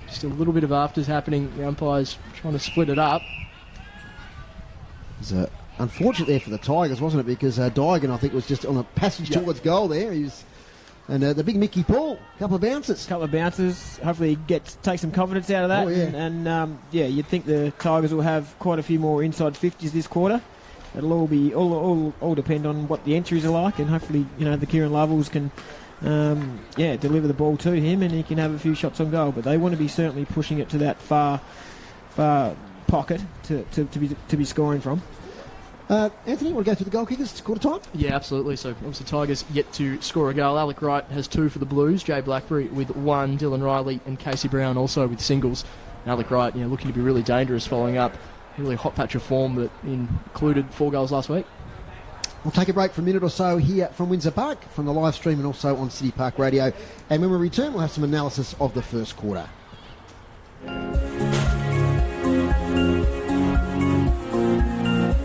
Just a little bit of afters happening. The umpire's trying to split it up. It was unfortunate there for the Tigers, wasn't it? Because Digan, I think, was just on a passage towards goal there. And the big Mickey Paul, couple of bounces. Hopefully he takes some confidence out of that. Oh, yeah. And you'd think the Tigers will have quite a few more inside 50s this quarter. It'll all be all depend on what the entries are like, and hopefully the Kieran Lovels can deliver the ball to him and he can have a few shots on goal. But they want to be certainly pushing it to that far pocket to be scoring from. Anthony, you want to go through the goal kickers? It's quarter time? Yeah, absolutely. So obviously Tigers yet to score a goal. Alec Wright has 2 for the Blues. Jay Blackberry with 1. Dylan Riley and Casey Brown also with singles. Alec Wright, looking to be really dangerous following up a really hot patch of form that included 4 goals last week. We'll take a break for a minute or so here from Windsor Park, from the live stream and also on City Park Radio. And when we return, we'll have some analysis of the first quarter.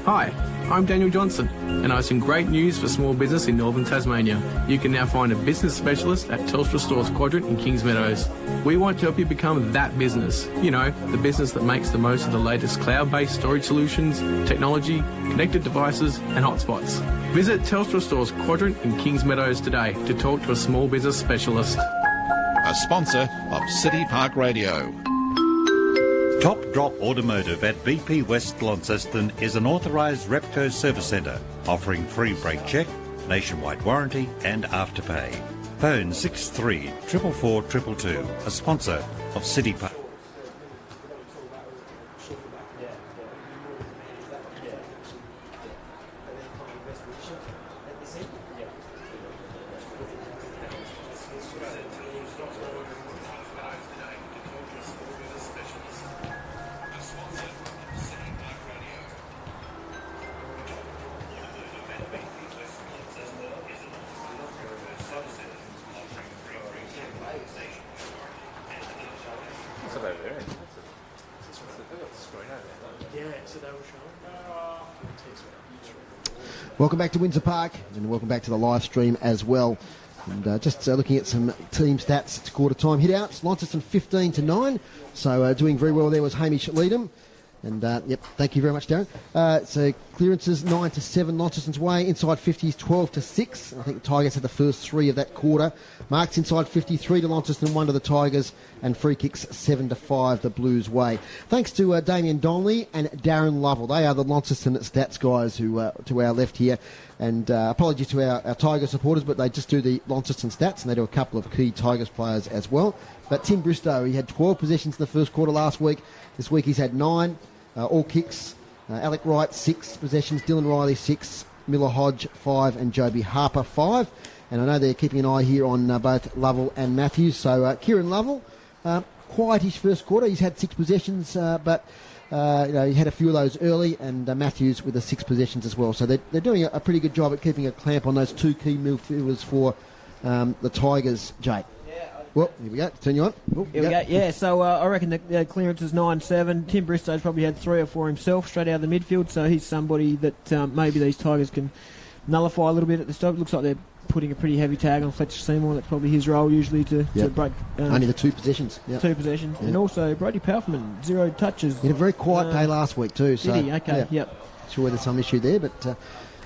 Hi, I'm Daniel Johnson, And I have some great news for small business in northern Tasmania. You can now find a business specialist at Telstra Stores Quadrant in Kings Meadows. We want to help you become that business. You know, the business that makes the most of the latest cloud-based storage solutions, technology, connected devices and hotspots. Visit Telstra Stores Quadrant in Kings Meadows today to talk to a small business specialist. A sponsor of City Park Radio. Top Drop Automotive at BP West Launceston is an authorised Repco service centre, offering free brake check, nationwide warranty and afterpay. Phone 63 444 222, a sponsor of City Park. Welcome back to Windsor Park, and welcome back to the live stream as well. And just looking at some team stats, it's quarter time hit-outs. Launceston 15-9, so doing very well there was Hamish Leadham. And, yep, thank you very much, Darren. So clearances 9-7, Launceston's way. Inside 50s 12-6. I think the Tigers had the first three of that quarter. Marks inside 53 to Launceston, 1 to the Tigers. And free kicks 7-5 the Blues way. Thanks to Damien Donnelly and Darren Lovell. They are the Launceston stats guys who to our left here. And apologies to our Tiger supporters, but they just do the Launceston stats, and they do a couple of key Tigers players as well. But Tim Bristow, he had 12 possessions in the first quarter last week. This week he's had 9. All kicks. Alec Wright, 6 possessions. Dylan Riley, 6. Miller Hodge, 5. And Joby Harper, 5. And I know they're keeping an eye here on both Lovell and Matthews. So Kieran Lovell, quiet his first quarter. He's had 6 possessions, but he had a few of those early. And Matthews with the 6 possessions as well. So they're doing a pretty good job at keeping a clamp on those 2 key midfielders for the Tigers, Jake. Well, here we go. Turn you on. Oh, here we go. Yeah, so I reckon the clearance is 9-7. Tim Bristow's probably had 3 or 4 himself straight out of the midfield, so he's somebody that maybe these Tigers can nullify a little bit at the stop. It looks like they're putting a pretty heavy tag on Fletcher Seymour. That's probably his role usually to break. Only the 2 possessions. Yep. 2 possessions. Yep. And also Brody Palferman, 0 touches. He had a very quiet day last week too. So, did he? Okay, yep. Sure there's some issue there, but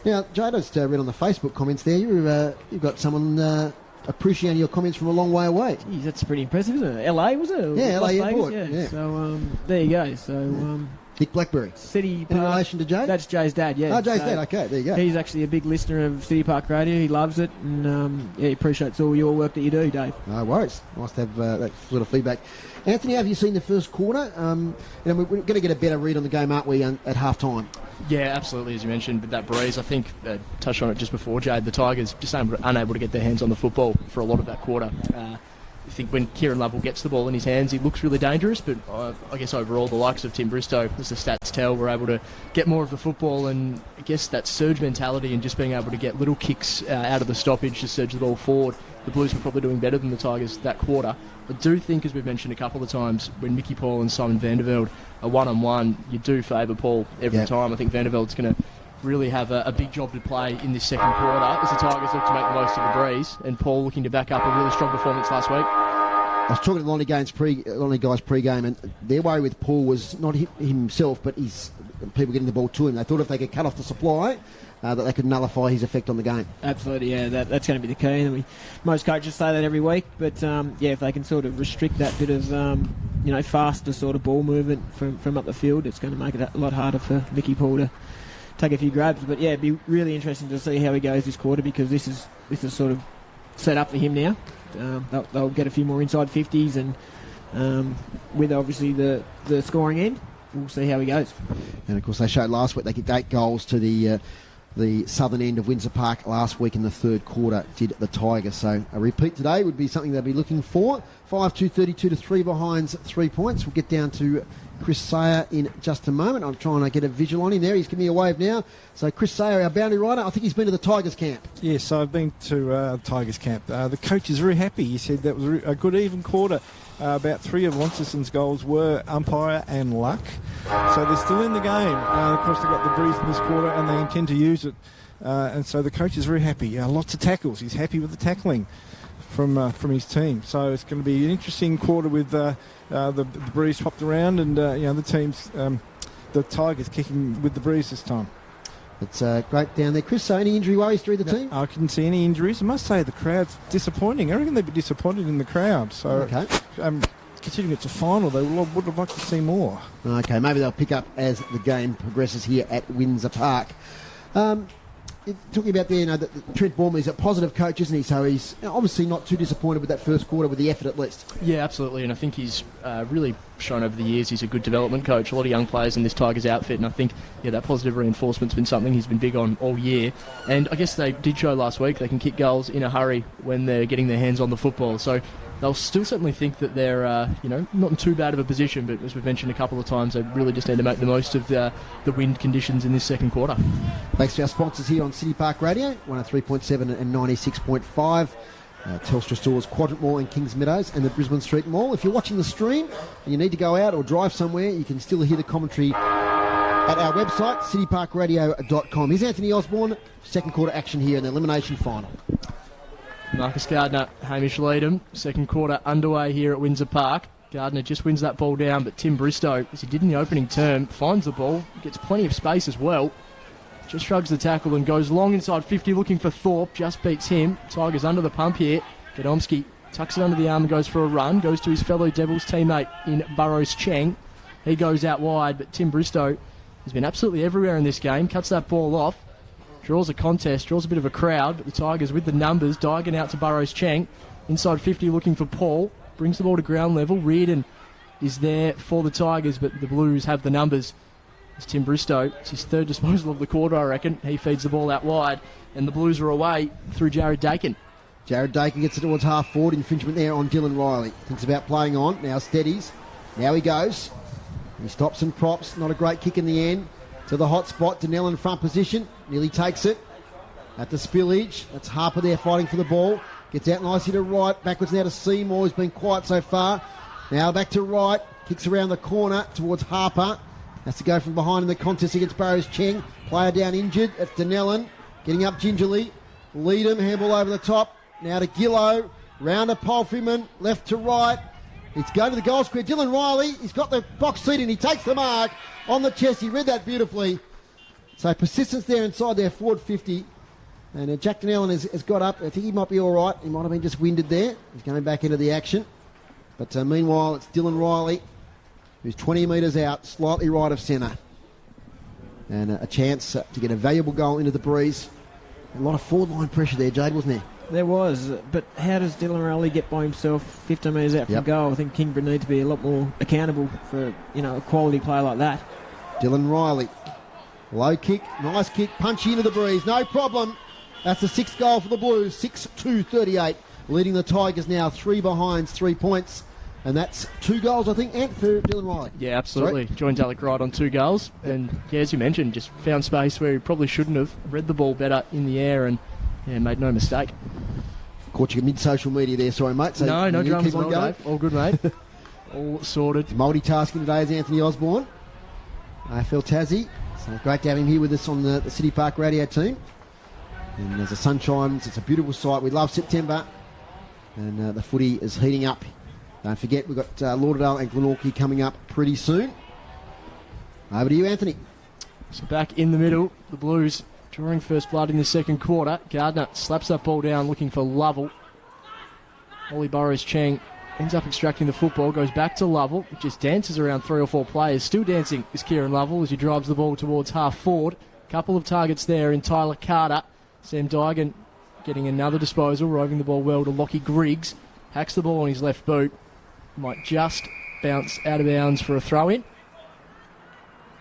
now Jade, I just read on the Facebook comments there, you've got someone appreciating your comments from a long way away. Geez, that's pretty impressive, isn't it? LA, was it? Yeah, Las LA Vegas? Airport. Yeah. So there you go. So Dick Blackberry. City In Park. relation to Jay? That's Jay's dad, yeah. Oh, Jay's dad, okay, there you go. He's actually a big listener of City Park Radio. He loves it, and he appreciates all your work that you do, Dave. No worries. Nice to have that sort of feedback. Anthony, have you seen the first quarter? We're going to get a better read on the game, aren't we, at half-time? Yeah, absolutely, as you mentioned, with that breeze. I think, touched on it just before, Jade, the Tigers just unable to get their hands on the football for a lot of that quarter. I think when Kieran Lovell gets the ball in his hands, he looks really dangerous, but I guess overall the likes of Tim Bristow, as the stats tell, were able to get more of the football, and I guess that surge mentality and just being able to get little kicks out of the stoppage to surge the ball forward. The Blues were probably doing better than the Tigers that quarter. I do think, as we've mentioned a couple of times, when Mickey Paul and Simon Vandervelde are one-on-one, you do favour Paul every time. I think Vandervelde's going to really have a big job to play in this second quarter as the Tigers look to make the most of the breeze, and Paul looking to back up a really strong performance last week. I was talking to Lonnie guys pre-game, and their worry with Paul was not himself, but his people getting the ball to him. They thought if they could cut off the supply, that they could nullify his effect on the game. Absolutely, yeah, that's going to be the key. And most coaches say that every week, but if they can sort of restrict that bit of faster sort of ball movement from up the field, it's going to make it a lot harder for Mickey Paul to take a few grabs. But yeah, it'd be really interesting to see how he goes this quarter, because this is sort of set up for him now. They'll get a few more inside 50s, and with obviously the scoring end, we'll see how he goes. And of course, they showed last week they kicked 8 goals to the southern end of Windsor Park last week in the third quarter, did the Tigers. So a repeat today would be something they'll be looking for. 5-2, 32 to 3 behind 3 points. We'll get down to Chris Sayer in just a moment. I'm trying to get a visual on him there. He's giving me a wave now. So Chris Sayer, our boundary rider, I think he's been to the Tigers camp. Yes, I've been to Tigers camp. The coach is very happy. He said that was a good even quarter. About 3 of Launceston's goals were umpire and luck. So they're still in the game. Of course, they've got the breeze in this quarter and they intend to use it. And so the coach is very happy. Lots of tackles. He's happy with the tackling from his team. So it's going to be an interesting quarter with the breeze swapped around and the teams, the Tigers kicking with the breeze this time. It's great down there. Chris, so any injury worries through the team? I couldn't see any injuries. I must say the crowd's disappointing. I reckon they'd be disappointed in the crowd. So, okay. Considering it's a final, they would have liked to see more. Okay, maybe they'll pick up as the game progresses here at Windsor Park. Talking about the Trent Borman, he's a positive coach, isn't he? So he's obviously not too disappointed with that first quarter, with the effort at least. Yeah, absolutely, and I think he's really shown over the years he's a good development coach. A lot of young players in this Tigers outfit, and I think that positive reinforcement's been something he's been big on all year. And I guess they did show last week they can kick goals in a hurry when they're getting their hands on the football. So they'll still certainly think that they're not in too bad of a position, but as we've mentioned a couple of times, they really just need to make the most of the wind conditions in this second quarter. Thanks to our sponsors here on City Park Radio, 103.7 and 96.5. Telstra Stores, Quadrant Mall and Kings Meadows, and the Brisbane Street Mall. If you're watching the stream and you need to go out or drive somewhere, you can still hear the commentary at our website, cityparkradio.com. Here's Anthony Osborne, second quarter action here in the elimination final. Marcus Gardner, Hamish Leadham, second quarter underway here at Windsor Park. Gardner just wins that ball down, but Tim Bristow, as he did in the opening term, finds the ball, gets plenty of space as well. Just shrugs the tackle and goes long inside 50 looking for Thorpe, just beats him. Tigers under the pump here. Gadomski tucks it under the arm and goes for a run, goes to his fellow Devils teammate in Burrows Cheng. He goes out wide, but Tim Bristow has been absolutely everywhere in this game, cuts that ball off, draws a contest, draws a bit of a crowd, but the Tigers with the numbers, Digan out to Burrows Cheng, inside 50 looking for Paul, brings the ball to ground level. Reardon is there for the Tigers, but the Blues have the numbers. It's Tim Bristow. It's his third disposal of the quarter, I reckon. He feeds the ball out wide, and the Blues are away through Jared Dakin. Jared Dakin gets it towards half forward. Infringement there on Dylan Riley. Thinks about playing on. Now steadies. Now he goes. He stops and props. Not a great kick in the end. To the hot spot. Donnell in front position. Nearly takes it. At the spillage. That's Harper there fighting for the ball. Gets out nicely to right. Backwards now to Seymour, who's been quiet so far. Now back to right. Kicks around the corner towards Harper. Has to go from behind in the contest against Burrows Cheng. Player down injured. That's Donnellan. Getting up gingerly. Leadham, handball over the top. Now to Gillow. Round to Palfreyman. Left to right. It's going to the goal square. Dylan Riley. He's got the box seat and he takes the mark on the chest. He read that beautifully. So persistence there inside their forward 50. And Jack Donnellan has got up. I think he might be all right. He might have been just winded there. He's going back into the action. But meanwhile, it's Dylan Riley, who's 20 metres out, slightly right of centre. And a chance to get a valuable goal into the breeze. A lot of forward-line pressure there, Jade, wasn't there? There was, but how does Dylan Riley get by himself 15 metres out from goal? I think Kingborough need to be a lot more accountable for a quality player like that. Dylan Riley, low kick, nice kick, punchy into the breeze, no problem. That's the sixth goal for the Blues, 6-2-38, leading the Tigers now 3 behinds, 3 points. And that's 2 goals, I think, Ant, for Dylan Riley. Yeah, absolutely. Joins Alec Wright on 2 goals. And, as you mentioned, just found space where he probably shouldn't have. Read the ball better in the air and made no mistake. Caught you mid-social media there, sorry, mate. So no dramas at all, Dave. All good, mate. All sorted. Multitasking today is Anthony Osborne. AFL Tassie. So great to have him here with us on the City Park Radio team. And as the sun shines, it's a beautiful sight. We love September. And the footy is heating up. Don't forget, we've got Lauderdale and Glenorchy coming up pretty soon. Over to you, Anthony. So back in the middle, the Blues drawing first blood in the second quarter. Gardner slaps that ball down looking for Lovell. Ollie Burrows Cheng ends up extracting the football, goes back to Lovell, just dances around 3 or 4 players. Still dancing is Kieran Lovell as he drives the ball towards half forward. Couple of targets there in Tyler Carter. Sam Digan getting another disposal, roving the ball well to Lockie Griggs. Hacks the ball on his left boot. Might just bounce out of bounds for a throw-in.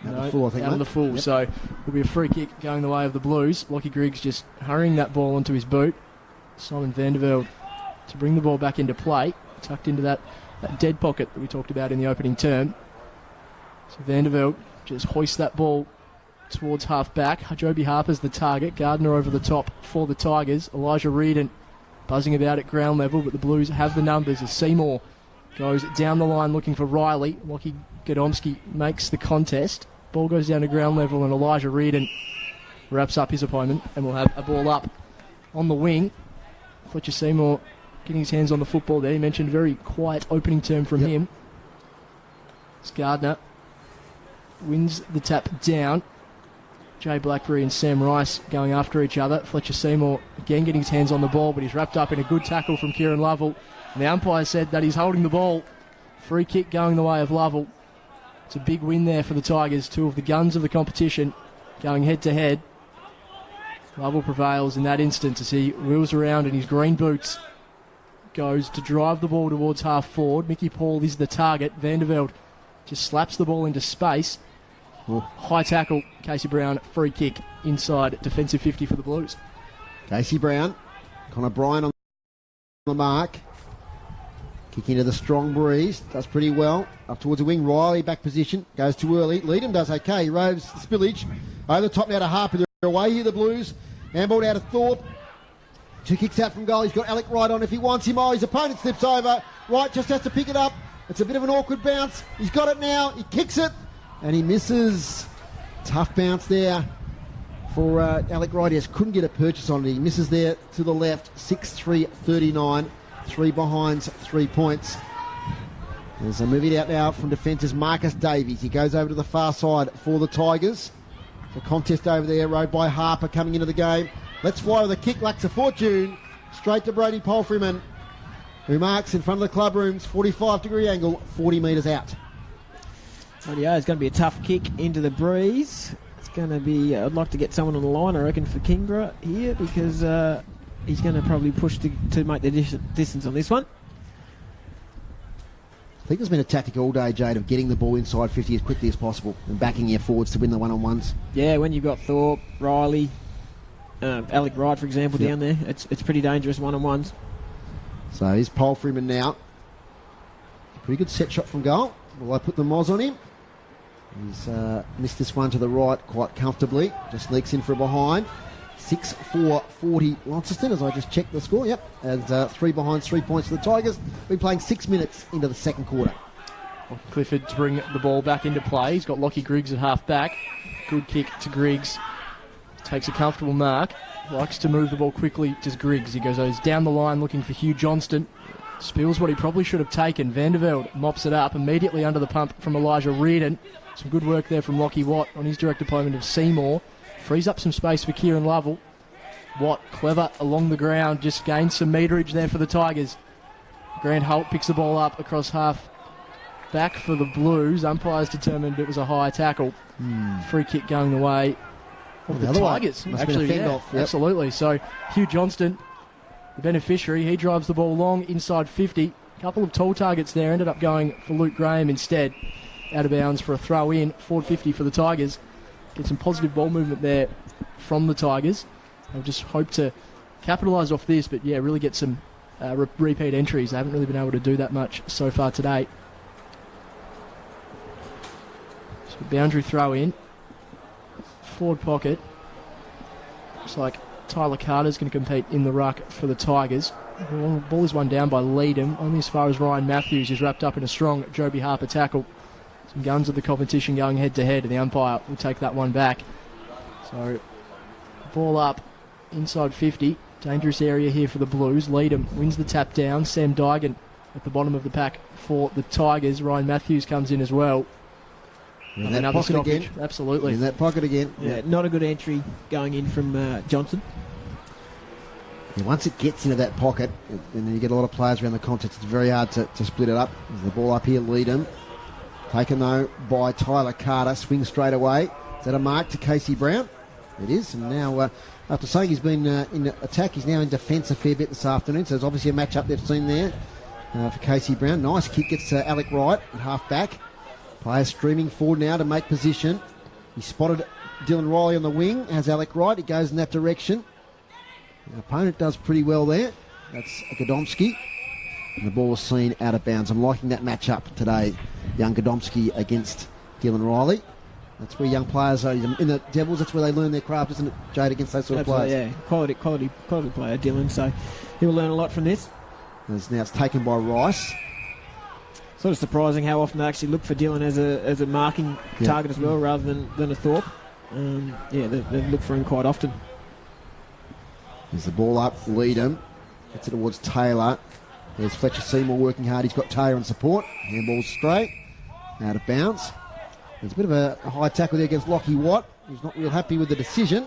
Out of the full, I think. Out of the full, so it'll be a free kick going the way of the Blues. Lockie Griggs just hurrying that ball onto his boot. Simon Vandervelde to bring the ball back into play, tucked into that dead pocket that we talked about in the opening term. So Vanderveld just hoists that ball towards half-back. Joby Harper's the target. Gardner over the top for the Tigers. Elijah Reardon buzzing about at ground level, but the Blues have the numbers as Seymour goes down the line looking for Riley. Lockie Godomski makes the contest. Ball goes down to ground level and Elijah Reardon wraps up his opponent, and we'll have a ball up on the wing. Fletcher Seymour getting his hands on the football there. He mentioned very quiet opening term from him. It's Gardner wins the tap down. Jay Blackberry and Sam Rice going after each other. Fletcher Seymour again getting his hands on the ball, but he's wrapped up in a good tackle from Kieran Lovell. And the umpire said that he's holding the ball. Free kick going the way of Lovell. It's a big win there for the Tigers. Two of the guns of the competition going head to head. Lovell prevails in that instance as he wheels around in his green boots. Goes to drive the ball towards half forward. Mickey Paul is the target. Vanderveld just slaps the ball into space. High tackle, Casey Brown, free kick inside defensive 50 for the Blues. Casey Brown, Connor Bryan on the mark. Kick into the strong breeze, does pretty well. Up towards the wing, Riley back position, goes too early. Leadham does okay, he roves the spillage. Over the top now to Harper, they're away here, the Blues. Handballed out of Thorpe. 2 kicks out from goal, he's got Alec Wright on if he wants him. Oh, his opponent slips over. Wright just has to pick it up. It's a bit of an awkward bounce. He's got it now, he kicks it. And he misses. Tough bounce there for Alec Wright. He just couldn't get a purchase on it. He misses there to the left. 6-3-39. 3 behinds, 3 points. There's a move it out now from defences Marcus Davies. He goes over to the far side for the Tigers. The contest over there, rowed by Harper coming into the game. Let's fly with a kick, lacks a fortune. Straight to Brady Palfreyman, who marks in front of the club rooms. 45-degree angle, 40 metres out. Yeah, it's going to be a tough kick into the breeze. It's going to be, I'd like to get someone on the line, I reckon, for Kingra here, because he's going to probably push to make the distance on this one. I think there's been a tactic all day, Jade, of getting the ball inside 50 as quickly as possible and backing your forwards to win the one-on-ones. Yeah, when you've got Thorpe, Riley, Alec Wright, for example, down there, it's pretty dangerous one-on-ones. So here's Palfreyman now. Pretty good set shot from goal. Will I put the Moz on him? He's missed this one to the right quite comfortably. Just sneaks in for a behind. 6-4-40 Launceston, as I just checked the score. Yep, and 3 behinds, 3 points for the Tigers. Been playing 6 minutes into the second quarter. Clifford to bring the ball back into play. He's got Lockie Griggs at half back. Good kick to Griggs. Takes a comfortable mark. Likes to move the ball quickly to Griggs. He goes down the line looking for Hugh Johnston. Spills what he probably should have taken. Vanderveld mops it up immediately under the pump from Elijah Reardon. Some good work there from Lockie Watt on his direct opponent of Seymour. Frees up some space for Kieran Lovell. Watt, clever along the ground, just gains some meterage there for the Tigers. Grant Holt picks the ball up across half back for the Blues. Umpires determined it was a high tackle. Free kick going the way of the Tigers. Actually, absolutely. So Hugh Johnston, the beneficiary, he drives the ball long inside 50. A couple of tall targets there, ended up going for Luke Graham instead. Out of bounds for a throw in, forward 50 for the Tigers. Get some positive ball movement there from the Tigers. They'll just hope to capitalise off this, but yeah, really get some repeat entries. They haven't really been able to do that much so far today. So boundary throw in. Forward pocket. Looks like Tyler Carter's going to compete in the ruck for the Tigers. The ball is won down by Leadham, only as far as Ryan Matthews is wrapped up in a strong Joby Harper tackle. Some guns of the competition going head to head, and the umpire will take that one back. So, ball up inside 50. Dangerous area here for the Blues. Leadham wins the tap down. Sam Dygan at the bottom of the pack for the Tigers. Ryan Matthews comes in as well. In that pocket again. Absolutely. In that pocket again. Yeah, not a good entry going in from Johnson. Yeah, once it gets into that pocket, and then you get a lot of players around the contest, it's very hard to split it up. There's the ball up here, Leadham. Taken, though, by Tyler Carter. Swing straight away. Is that a mark to Casey Brown? It is. And now, after saying he's been in attack, he's now in defence a fair bit this afternoon. So there's obviously a match-up they've seen there for Casey Brown. Nice kick. Gets Alec Wright at half-back. Players streaming forward now to make position. He spotted Dylan Riley on the wing. Has Alec Wright. He goes in that direction. The opponent does pretty well there. That's Godomski. And the ball was seen out of bounds. I'm liking that match-up today. Young Godomski against Dylan Riley. That's where young players are. In the Devils, that's where they learn their craft, isn't it, Jade, against those sort of players? Yeah, quality player, Dylan. So he'll learn a lot from this. Now it's taken by Rice. Sort of surprising how often they actually look for Dylan as a marking target as well, rather than a Thorpe. They look for him quite often. There's the ball up, lead him. Gets it towards Taylor. There's Fletcher Seymour working hard. He's got Taylor in support. Handball straight. Out of bounds. There's a bit of a high tackle there against Lockie Watt. He's not real happy with the decision.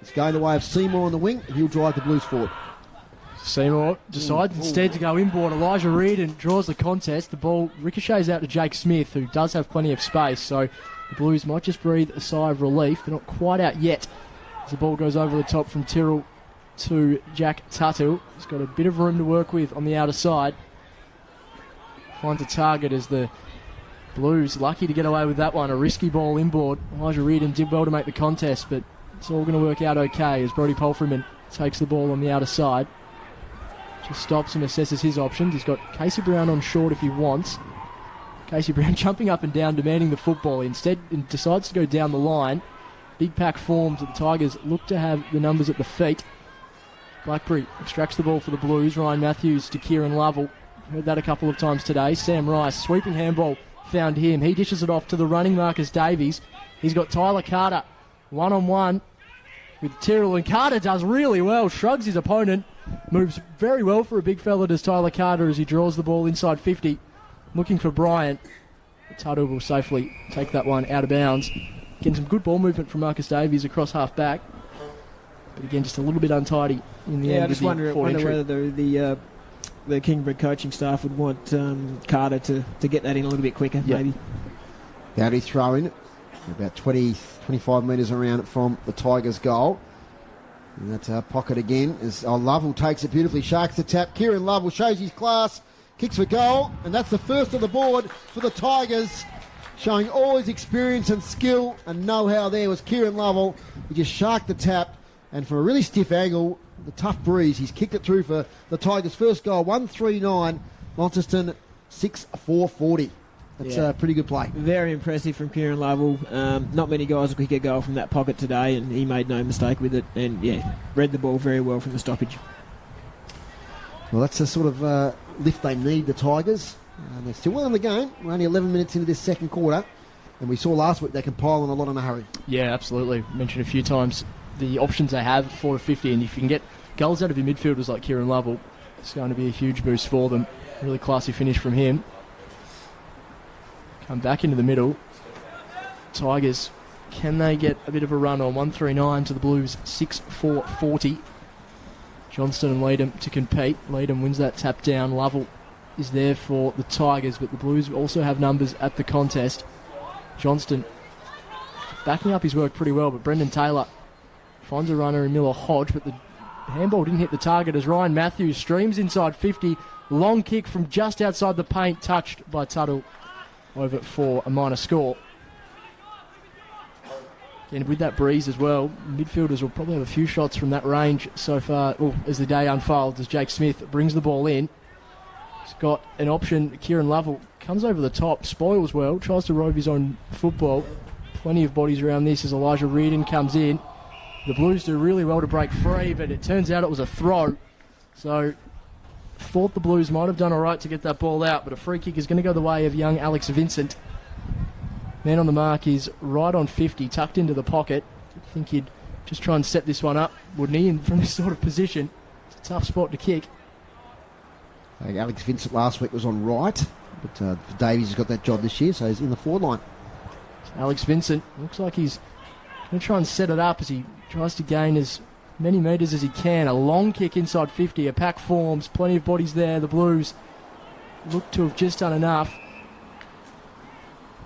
It's going the way of Seymour on the wing, and he'll drive the Blues forward. Seymour decides instead to go inboard. Elijah Reardon draws the contest. The ball ricochets out to Jake Smith, who does have plenty of space. So the Blues might just breathe a sigh of relief. They're not quite out yet. As the ball goes over the top from Tyrrell to Jack Tuttle. He's got a bit of room to work with on the outer side. Finds a target as the Blues lucky to get away with that one. A risky ball inboard. Elijah Reardon did well to make the contest, but it's all going to work out okay as Brodie Palfreyman takes the ball on the outer side. Just stops and assesses his options. He's got Casey Brown on short if he wants. Casey Brown jumping up and down, demanding the football. Instead, decides to go down the line. Big pack forms that the Tigers look to have the numbers at the feet. Blackberry extracts the ball for the Blues. Ryan Matthews to Kieran Lovell. Heard that a couple of times today. Sam Rice, sweeping handball, found him. He dishes it off to the running Marcus Davies. He's got Tyler Carter one-on-one with Tyrrell, and Carter does really well. Shrugs his opponent. Moves very well for a big fella, does Tyler Carter, as he draws the ball inside 50. Looking for Bryant. Tuttle will safely take that one out of bounds. Getting some good ball movement from Marcus Davies across half back. But again, just a little bit untidy in the end. I just wonder whether the Kingbrook coaching staff would want Carter to get that in a little bit quicker, maybe. Boundary throw in about 25 metres around from the Tigers' goal. And that pocket again as Lovell takes it beautifully. Sharks the tap. Kieran Lovell shows his class. Kicks for goal. And that's the first of the board for the Tigers. Showing all his experience and skill and know-how there was Kieran Lovell. He just sharked the tap. And from a really stiff angle, the tough breeze, he's kicked it through for the Tigers' first goal. 139. Launceston 6-4-40. That's a pretty good play. Very impressive from Kieran Lovell. Not many guys will kick a goal from that pocket today, and he made no mistake with it. And read the ball very well from the stoppage. Well, that's the sort of lift they need, the Tigers. They're still well in the game. We're only 11 minutes into this second quarter, and we saw last week they can pile on a lot in a hurry. Yeah, absolutely. Mentioned a few times the options they have at 4-50, and if you can get goals out of your midfielders like Kieran Lovell, it's going to be a huge boost for them. Really classy finish from him. Come back into the middle. Tigers, can they get a bit of a run on? 139 to the Blues, 6-4-40. Johnston and Leadham to compete. Leadham wins that tap down. Lovell is there for the Tigers, but the Blues also have numbers at the contest. Johnston backing up his work pretty well, but Brendan Taylor finds a runner in Miller Hodge, but the handball didn't hit the target as Ryan Matthews streams inside 50. Long kick from just outside the paint, touched by Tuttle. Over for a minor score. And with that breeze as well, midfielders will probably have a few shots from that range so far as the day unfolds, as Jake Smith brings the ball in. He's got an option. Kieran Lovell comes over the top, spoils well, tries to rove his own football. Plenty of bodies around this as Elijah Reardon comes in. The Blues do really well to break free, but it turns out it was a throw. So thought the Blues might have done all right to get that ball out, but a free kick is going to go the way of young Alex Vincent. Man on the mark is right on 50, tucked into the pocket. I think he'd just try and set this one up, wouldn't he, from this sort of position. It's a tough spot to kick. Alex Vincent last week was on right, but Davies has got that job this year, so he's in the forward line. Alex Vincent looks like he's going to try and set it up as he tries to gain as many metres as he can. A long kick inside 50. A pack forms. Plenty of bodies there. The Blues look to have just done enough.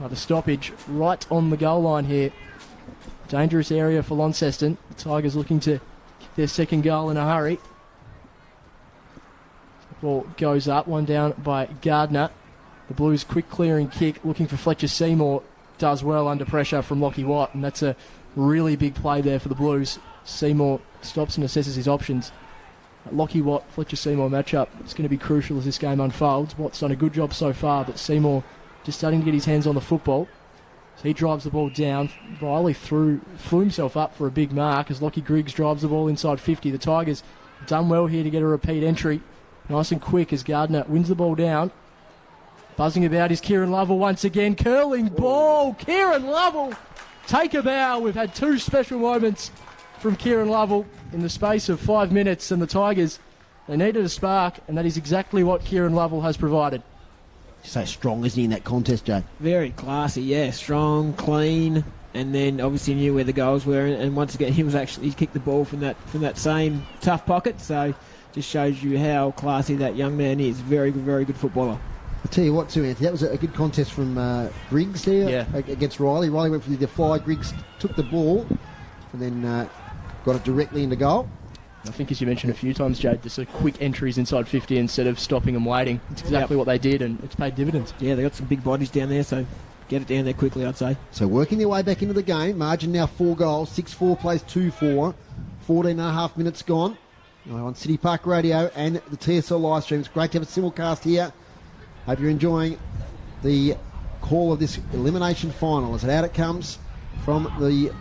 The stoppage right on the goal line here. Dangerous area for Launceston. The Tigers looking to kick their second goal in a hurry. The ball goes up. One down by Gardner. The Blues quick clearing kick. Looking for Fletcher Seymour. Does well under pressure from Lockie Watt. And that's a really big play there for the Blues. Seymour stops and assesses his options. Lockie Watt, Fletcher Seymour matchup is going to be crucial as this game unfolds. Watt's done a good job so far, but Seymour just starting to get his hands on the football. So he drives the ball down. Riley flew himself up for a big mark as Lockie Griggs drives the ball inside 50. The Tigers done well here to get a repeat entry. Nice and quick as Gardner wins the ball down. Buzzing about is Kieran Lovell once again. Curling ball. Kieran Lovell. Take a bow. We've had two special moments from Kieran Lovell in the space of 5 minutes, and the Tigers, they needed a spark, and that is exactly what Kieran Lovell has provided. So strong, isn't he, in that contest, Jay? Very classy, yeah. Strong, clean, and then obviously knew where the goals were. And once again, he kicked the ball from that same tough pocket. So just shows you how classy that young man is. Very good, very good footballer. I'll tell you what, too, Anthony, that was a good contest from Griggs there against Riley. Riley went for the fly. Griggs took the ball and then got it directly into goal. I think, as you mentioned a few times, Jade, just a quick entries inside 50 instead of stopping and waiting. It's exactly what they did, and it's paid dividends. Yeah, they got some big bodies down there, so get it down there quickly, I'd say. So working their way back into the game. Margin now 4 goals. 6-4 plays 2-4. 14 and a half minutes gone. On City Park Radio and the TSL live stream. It's great to have a simulcast here. Hope you're enjoying the call of this elimination final. As out it comes from the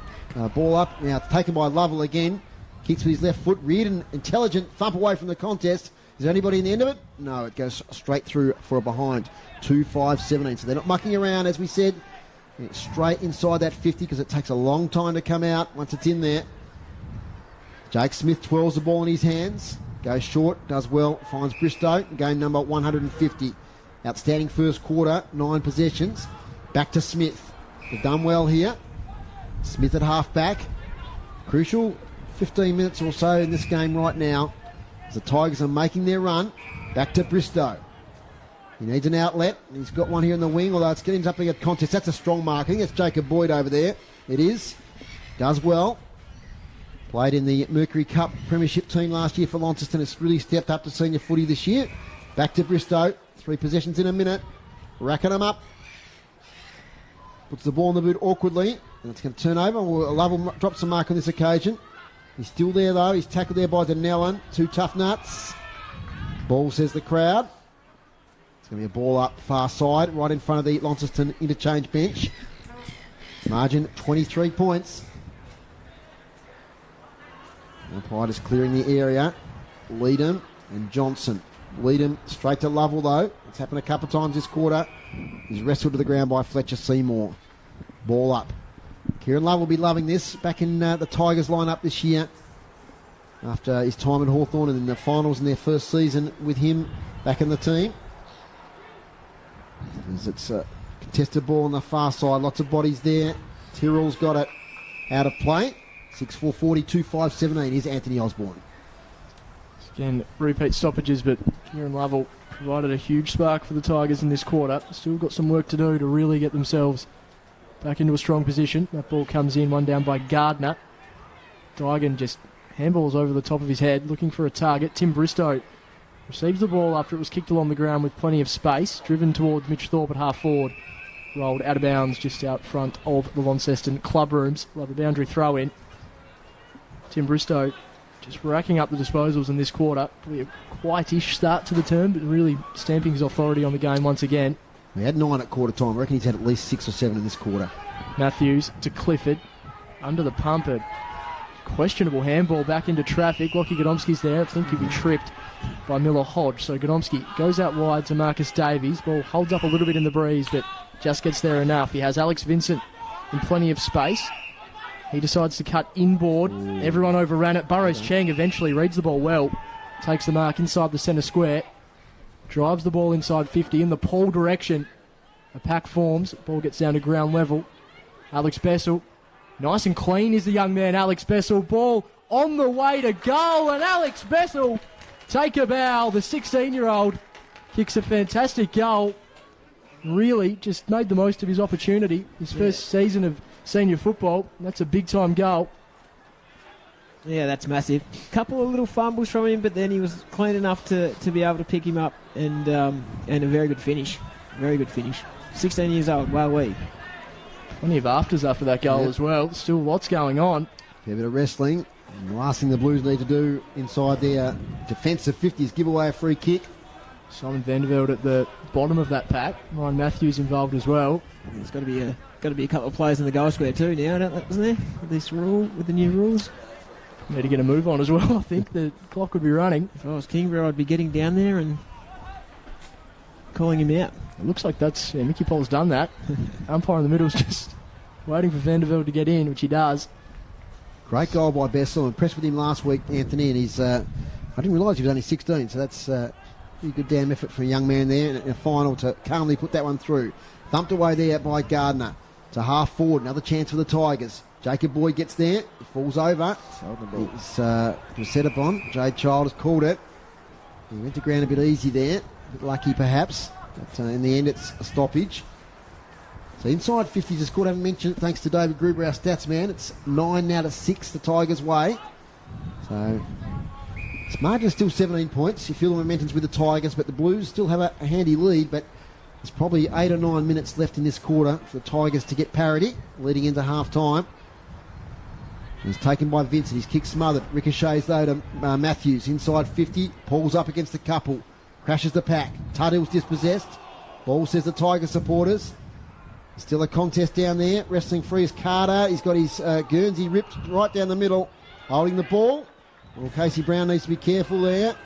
ball up. Now it's taken by Lovell again. Kicks with his left foot. Reardon, intelligent, thump away from the contest. Is there anybody in the end of it? No, it goes straight through for a behind. 2-5-17. So they're not mucking around, as we said. It's straight inside that 50 because it takes a long time to come out once it's in there. Jake Smith twirls the ball in his hands. Goes short, does well, finds Bristow. Game number 150. Outstanding first quarter, 9 possessions. Back to Smith. They've done well here. Smith at half back. Crucial 15 minutes or so in this game right now as the Tigers are making their run. Back to Bristow. He needs an outlet. He's got one here in the wing, although it's getting up to a contest. That's a strong mark. I think it's Jacob Boyd over there. It is. Does well. Played in the Mercury Cup Premiership team last year for Launceston. It's really stepped up to senior footy this year. Back to Bristow. 3 possessions in a minute. Racking them up. Puts the ball in the boot awkwardly. And it's going to turn over. Lovell drops a mark on this occasion. He's still there, though. He's tackled there by Denellen. 2 tough nuts. Ball, says the crowd. It's going to be a ball up far side, right in front of the Launceston interchange bench. Margin 23 points. Umpire is clearing the area. Leadham and Johnson. Leadham straight to Lovell, though. It's happened a couple of times this quarter. He's wrestled to the ground by Fletcher Seymour. Ball up. Kieran Lovell will be loving this. Back in the Tigers lineup this year after his time at Hawthorn and in the finals in their first season with him back in the team. As it's a contested ball on the far side. Lots of bodies there. Tyrrell's got it out of play. 6-4-40, 2-5-17. Here's Anthony Osborne. Again, repeat stoppages, but Kieran Lovell provided a huge spark for the Tigers in this quarter. Still got some work to do to really get themselves back into a strong position. That ball comes in, one down by Gardner. Dygan just handballs over the top of his head, looking for a target. Tim Bristow receives the ball after it was kicked along the ground with plenty of space, driven towards Mitch Thorpe at half forward. Rolled out of bounds just out front of the Launceston club rooms. Love a boundary throw in. Tim Bristow just racking up the disposals in this quarter. Probably a quietish start to the term, but really stamping his authority on the game once again. He had 9 at quarter time. I reckon he's had at least 6 or 7 in this quarter. Matthews to Clifford. Under the pump, a questionable handball back into traffic. Lockie Godomski's there. I think he'll be tripped by Miller Hodge. So Godomski goes out wide to Marcus Davies. Ball holds up a little bit in the breeze, but just gets there enough. He has Alex Vincent in plenty of space. He decides to cut inboard. Everyone overran it. Burrows Chang eventually reads the ball well. Takes the mark inside the centre square. Drives the ball inside 50 in the pole direction. A pack forms. Ball gets down to ground level. Alex Bessel. Nice and clean is the young man, Alex Bessel. Ball on the way to goal. And Alex Bessel, take a bow. The 16-year-old kicks a fantastic goal. Really just made the most of his opportunity. His first season of senior football. That's a big-time goal. Yeah, that's massive. Couple of little fumbles from him, but then he was clean enough to be able to pick him up, and a very good finish. Very good finish. 16 years old, wowee. Plenty of afters after that goal as well. Still lots going on. Fair bit of wrestling. And the last thing the Blues need to do inside their defensive 50 is give away a free kick. Simon Vandervelde at the bottom of that pack. Ryan Matthews involved as well. It's got to be got to be a couple of players in the goal square too now, isn't there? With the new rules. Need to get a move on as well. I think the clock would be running. If I was Kingborough, I'd be getting down there and calling him out. It looks like that's Mickey Paul's done that. Umpire in the middle is just waiting for Vandervelde to get in, which he does. Great goal by Bessel. Impressed with him last week, Anthony, and he's. I didn't realise he was only 16, so that's a good damn effort for a young man there in a final to calmly put that one through. Thumped away there by Gardner to half forward. Another chance for the Tigers. Jacob Boyd gets there. He falls over. He was set upon. Jade Child has called it. He went to ground a bit easy there. A bit lucky perhaps. But in the end it's a stoppage. So inside 50s is scored. I haven't mentioned it thanks to David Gruber, our stats man. It's 9 now to 6 the Tigers' way. So it's margin is still 17 points. You feel the momentum's with the Tigers, but the Blues still have a handy lead. But there's probably 8 or 9 minutes left in this quarter for the Tigers to get parity, leading into half time. He's taken by Vincent. His kick smothered. Ricochets though to Matthews. Inside 50. Paul's up against the couple. Crashes the pack. Tuddle's dispossessed. Ball says the Tiger supporters. Still a contest down there. Wrestling free is Carter. He's got his Guernsey ripped right down the middle. Holding the ball. Well, Casey Brown needs to be careful there.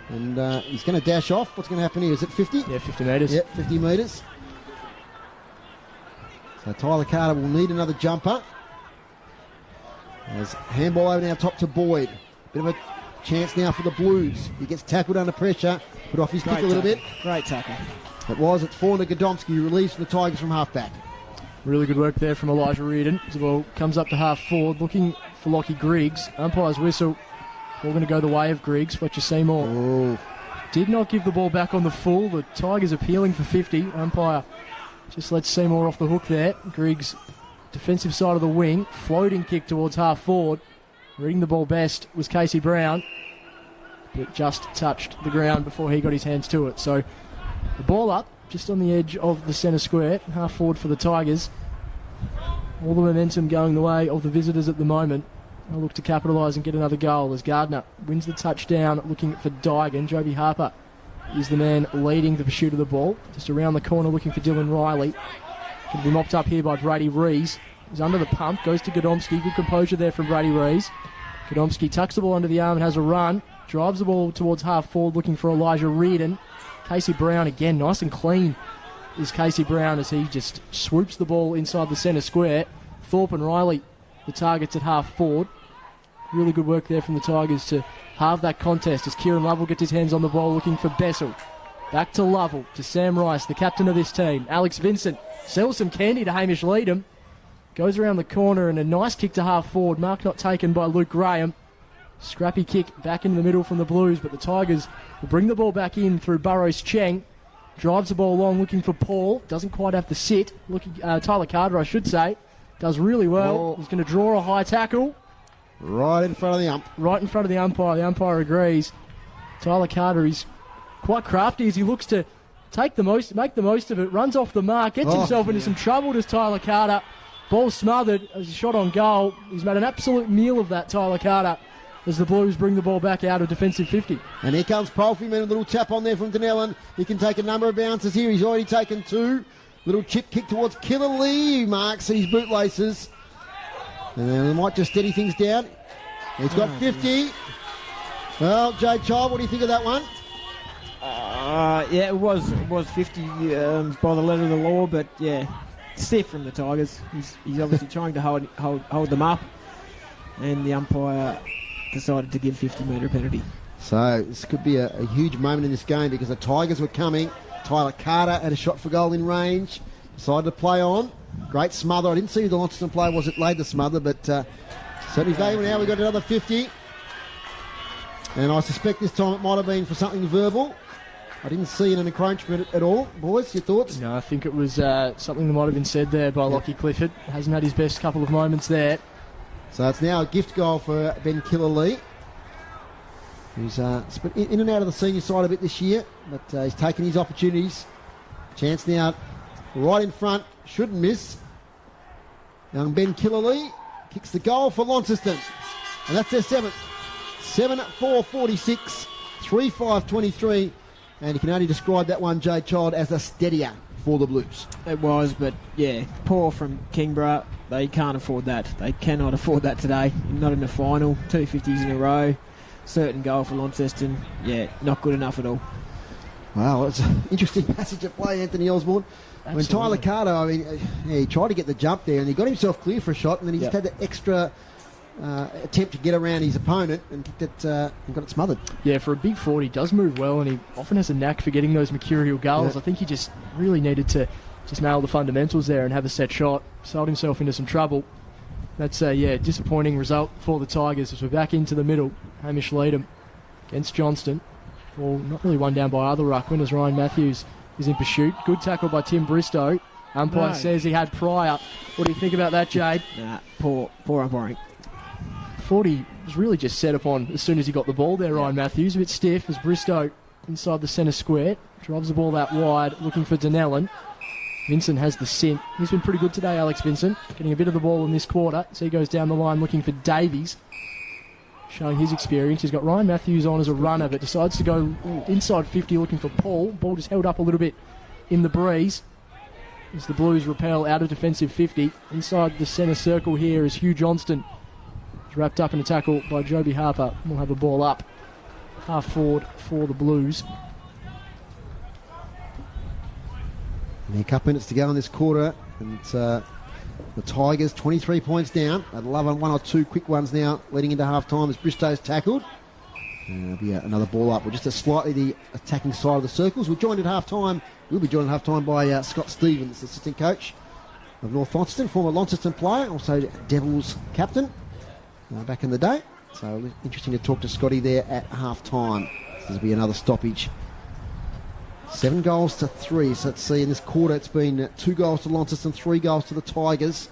And he's going to dash off. What's going to happen here? Is it 50? Yeah, 50 metres. Yep, 50 metres. So Tyler Carter will need another jumper. As handball over now top to Boyd. Bit of a chance now for the Blues. He gets tackled under pressure. Put off his kick a little bit. Great tackle. It was. It's Fauna Godomski who released the Tigers from half-back. Really good work there from Elijah Reardon. The ball comes up to half forward, looking for Lockie Griggs. Umpire's whistle. Ball going to go the way of Griggs. Fletcher Seymour did not give the ball back on the full. The Tigers appealing for 50. Umpire just lets Seymour off the hook there. Griggs, defensive side of the wing, floating kick towards half forward. Reading the ball best was Casey Brown, but just touched the ground before he got his hands to it. So the ball up, just on the edge of the centre square, half forward for the Tigers. All the momentum going the way of the visitors at the moment. They'll look to capitalise and get another goal as Gardner wins the touchdown, looking for Dygan. Joby Harper is the man leading the pursuit of the ball. Just around the corner looking for Dylan Riley. Going to be mopped up here by Brady Rees. He's under the pump, goes to Godomski. Good composure there from Brady Rees. Godomski tucks the ball under the arm and has a run. Drives the ball towards half forward looking for Elijah Reardon. Casey Brown again, nice and clean is Casey Brown as he just swoops the ball inside the centre square. Thorpe and Riley, the targets at half forward. Really good work there from the Tigers to halve that contest as Kieran Lovell gets his hands on the ball looking for Bessel. Back to Lovell, to Sam Rice, the captain of this team. Alex Vincent sells some candy to Hamish Leadham. Goes around the corner and a nice kick to half forward. Mark not taken by Luke Graham. Scrappy kick back into the middle from the Blues, but the Tigers will bring the ball back in through Burrows Cheng. Drives the ball along looking for Paul. Doesn't quite have to sit. Tyler Carter, I should say. Does really well. He's going to draw a high tackle. Right in front of the ump. Right in front of the umpire. The umpire agrees. Tyler Carter is quite crafty as he looks to make the most of it. Runs off the mark. Gets himself into some trouble, does Tyler Carter. Ball smothered as he shot on goal. He's made an absolute meal of that, Tyler Carter, as the Blues bring the ball back out of defensive 50. And here comes Palfreyman, a little tap on there from Dunellen. He can take a number of bounces here. He's already taken 2. Little chip kick towards Killer Lee, who marks his bootlaces. And then they might just steady things down. He's got 50. Well, Jade Child, what do you think of that one? Yeah, it was 50 by the letter of the law, but yeah, stiff from the Tigers. He's obviously trying to hold them up, and the umpire decided to give 50-metre penalty. So this could be a huge moment in this game because the Tigers were coming. Tyler Carter had a shot for goal in range. Decided to play on. Great smother. I didn't see who the Launceston player was that laid the smother, but certainly valuable. Now we've got another 50. And I suspect this time it might have been for something verbal. I didn't see an encroachment at all. Boys, your thoughts? No, I think it was something that might have been said there by Lockie Clifford. Hasn't had his best couple of moments there. So it's now a gift goal for Ben Killerlee, who's been in and out of the senior side a bit this year, but he's taken his opportunities. Chance now right in front, shouldn't miss. Young Ben Killerlee kicks the goal for Launceston, and that's their 7th. 7-4-46, 3-5-23, and you can only describe that one, Jade Child, as a steadier. for the Blues. It was, but yeah, poor from Kingborough. They can't afford that. They cannot afford that today. Not in the final. 250s in a row. Certain goal for Launceston. Yeah, not good enough at all. Wow, it's an interesting passage of play, Anthony Osborne. When Absolutely. Tyler Carter, I mean, he tried to get the jump there and he got himself clear for a shot, and then he just had the extra attempt to get around his opponent and kicked it, and got it smothered. Yeah, for a big forward, he does move well, and he often has a knack for getting those mercurial goals. Yeah. I think he just really needed to just nail the fundamentals there and have a set shot. Sold himself into some trouble. That's a disappointing result for the Tigers as we're back into the middle. Hamish Leadham against Johnston. Well, not really one down by either ruckman as Ryan Matthews is in pursuit. Good tackle by Tim Bristow. Umpire says he had prior. What do you think about that, Jade? Nah, poor umpiring. 40 was really just set upon as soon as he got the ball there, Ryan Matthews. A bit stiff as Bristow inside the centre square. Drives the ball that wide, looking for Dunellen. Vincent has the scent. He's been pretty good today, Alex Vincent. Getting a bit of the ball in this quarter. So he goes down the line looking for Davies. Showing his experience. He's got Ryan Matthews on as a runner, but decides to go inside 50 looking for Paul. Ball just held up a little bit in the breeze as the Blues repel out of defensive 50. Inside the centre circle here is Hugh Johnston. He's wrapped up in a tackle by Joby Harper. We'll have the ball up. Half forward for the Blues. And a couple minutes to go in this quarter, and the Tigers 23 points down. I'd love one or two quick ones now leading into half time as Bristow's tackled. And there'll be another ball up. We're just slightly the attacking side of the circles. We'll be joined at half time by Scott Stevens, assistant coach of North Launceston, former Launceston player, also Devils captain back in the day. So interesting to talk to Scotty there at half time. There'll be another stoppage. 7 goals to 3. So let's see, in this quarter it's been 2 goals to Launceston, 3 goals to the Tigers.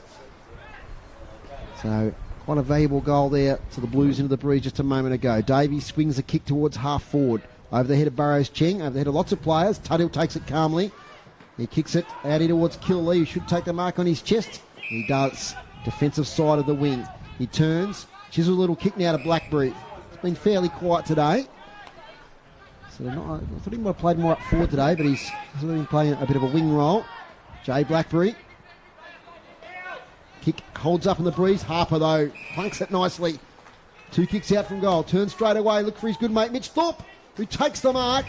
So quite a valuable goal there to the Blues into the breeze just a moment ago. Davies swings a kick towards half forward. Over the head of Burrows Cheng, over the head of lots of players. Tuthill takes it calmly. He kicks it out here towards Killee, who should take the mark on his chest. He does. Defensive side of the wing. He turns, chisels a little kick now to Blackberry. It's been fairly quiet today. So I thought he might have played more up forward today, but he's been playing a bit of a wing role. Jay Blackberry. Kick holds up in the breeze. Harper, though, plunks it nicely. 2 kicks out from goal. Turns straight away. Look for his good mate, Mitch Thorpe, who takes the mark.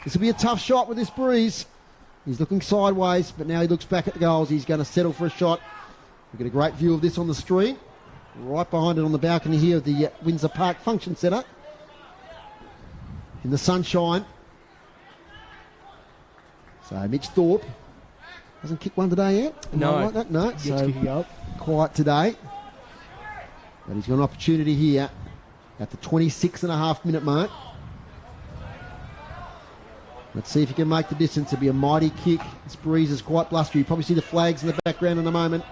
This will be a tough shot with this breeze. He's looking sideways, but now he looks back at the goals. He's going to settle for a shot. We've got a great view of this on the stream. Right behind it on the balcony here of the Windsor Park Function Centre. In the sunshine. So Mitch Thorpe hasn't kicked one today yet. No. Like that? No. Gets So kicking up. quiet today. But he's got an opportunity here at the 26.5 minute mark. Let's see if he can make the distance. It'll be a mighty kick. This breeze is quite blustery. You probably see the flags in the background in a moment.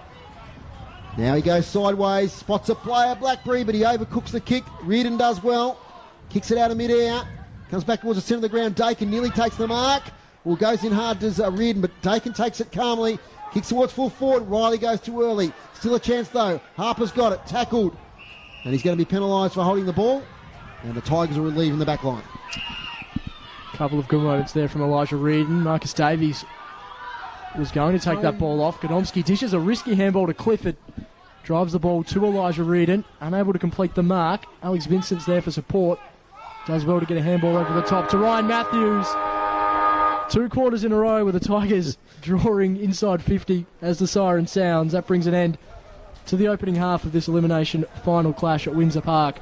Now he goes sideways, spots a player, Blackberry, but he overcooks the kick. Reardon does well. Kicks it out of mid-air. Comes back towards the centre of the ground. Dakin nearly takes the mark. Well, goes in hard, does Reardon, but Dakin takes it calmly. Kicks towards full forward. Riley goes too early. Still a chance, though. Harper's got it. Tackled. And he's going to be penalised for holding the ball. And the Tigers will relieve in the back line. Couple of good moments there from Elijah Reardon. Marcus Davies was going to take that ball off. Godomski dishes a risky handball to Clifford. Drives the ball to Elijah Reardon. Unable to complete the mark. Alex Vincent's there for support. Does well to get a handball over the top to Ryan Matthews. 2 quarters in a row with the Tigers drawing inside 50 as the siren sounds. That brings an end to the opening half of this elimination final clash at Windsor Park.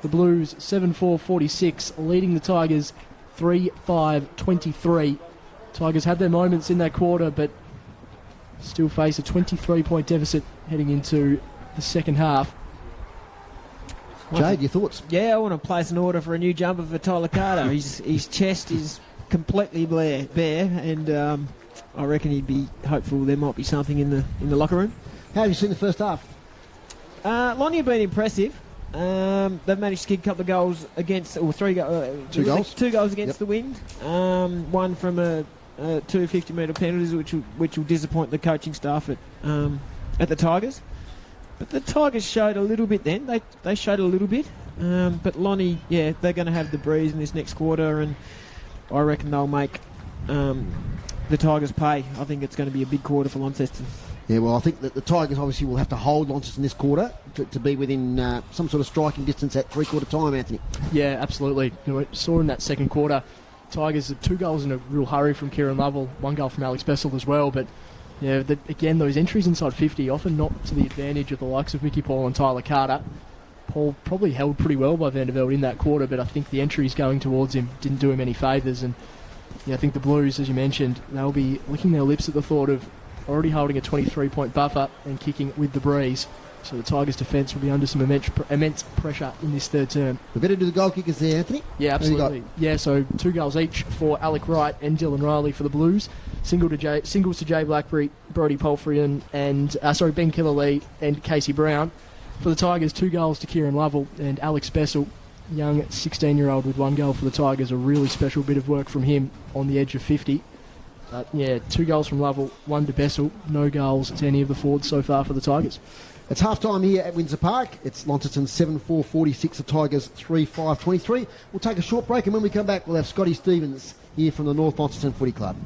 The Blues 7-4-46 leading the Tigers 3-5-23. Tigers had their moments in that quarter, but still face a 23-point deficit heading into the second half. Jade, your thoughts? Yeah, I want to place an order for a new jumper for Tyler Carter. His chest is completely bare, and I reckon he'd be hopeful there might be something in the locker room. How have you seen the first half? Lonnie have been impressive. They've managed to kick a couple of goals against, or 2 goals. 2 goals against the wind. One from a 2 50-metre penalties, which will disappoint the coaching staff at the Tigers. But the Tigers showed a little bit then. They showed a little bit. But Lonnie, they're going to have the breeze in this next quarter, and I reckon they'll make the the Tigers pay. I think it's going to be a big quarter for Launceston. Yeah, well, I think that the Tigers obviously will have to hold Launceston this quarter to be within some sort of striking distance at three-quarter time, Anthony. Yeah, absolutely. Saw in that second quarter, Tigers had 2 goals in a real hurry from Kieran Lovell, 1 goal from Alex Bessel as well, but yeah, again, those entries inside 50, often not to the advantage of the likes of Mickey Paul and Tyler Carter. Paul probably held pretty well by Vandervelde in that quarter, but I think the entries going towards him didn't do him any favours, and yeah, I think the Blues, as you mentioned, they'll be licking their lips at the thought of already holding a 23-point buffer and kicking with the breeze. So the Tigers' defence will be under some immense pressure in this third term. We better do the goal kickers there, Anthony. Yeah, absolutely. Yeah, so 2 goals each for Alec Wright and Dylan Riley for the Blues. Singles to Jay Blackberry, Brodie Palfrey and Ben Killerlee and Casey Brown. For the Tigers, 2 goals to Kieran Lovell and Alex Bessel, young 16-year-old with 1 goal for the Tigers. A really special bit of work from him on the edge of 50. 2 goals from Lovell, 1 to Bessel. No goals to any of the forwards so far for the Tigers. It's half-time here at Windsor Park. It's Launceston 7-4-46, the Tigers 3-5-23. We'll take a short break, and when we come back, we'll have Scotty Stevens here from the North Launceston Footy Club.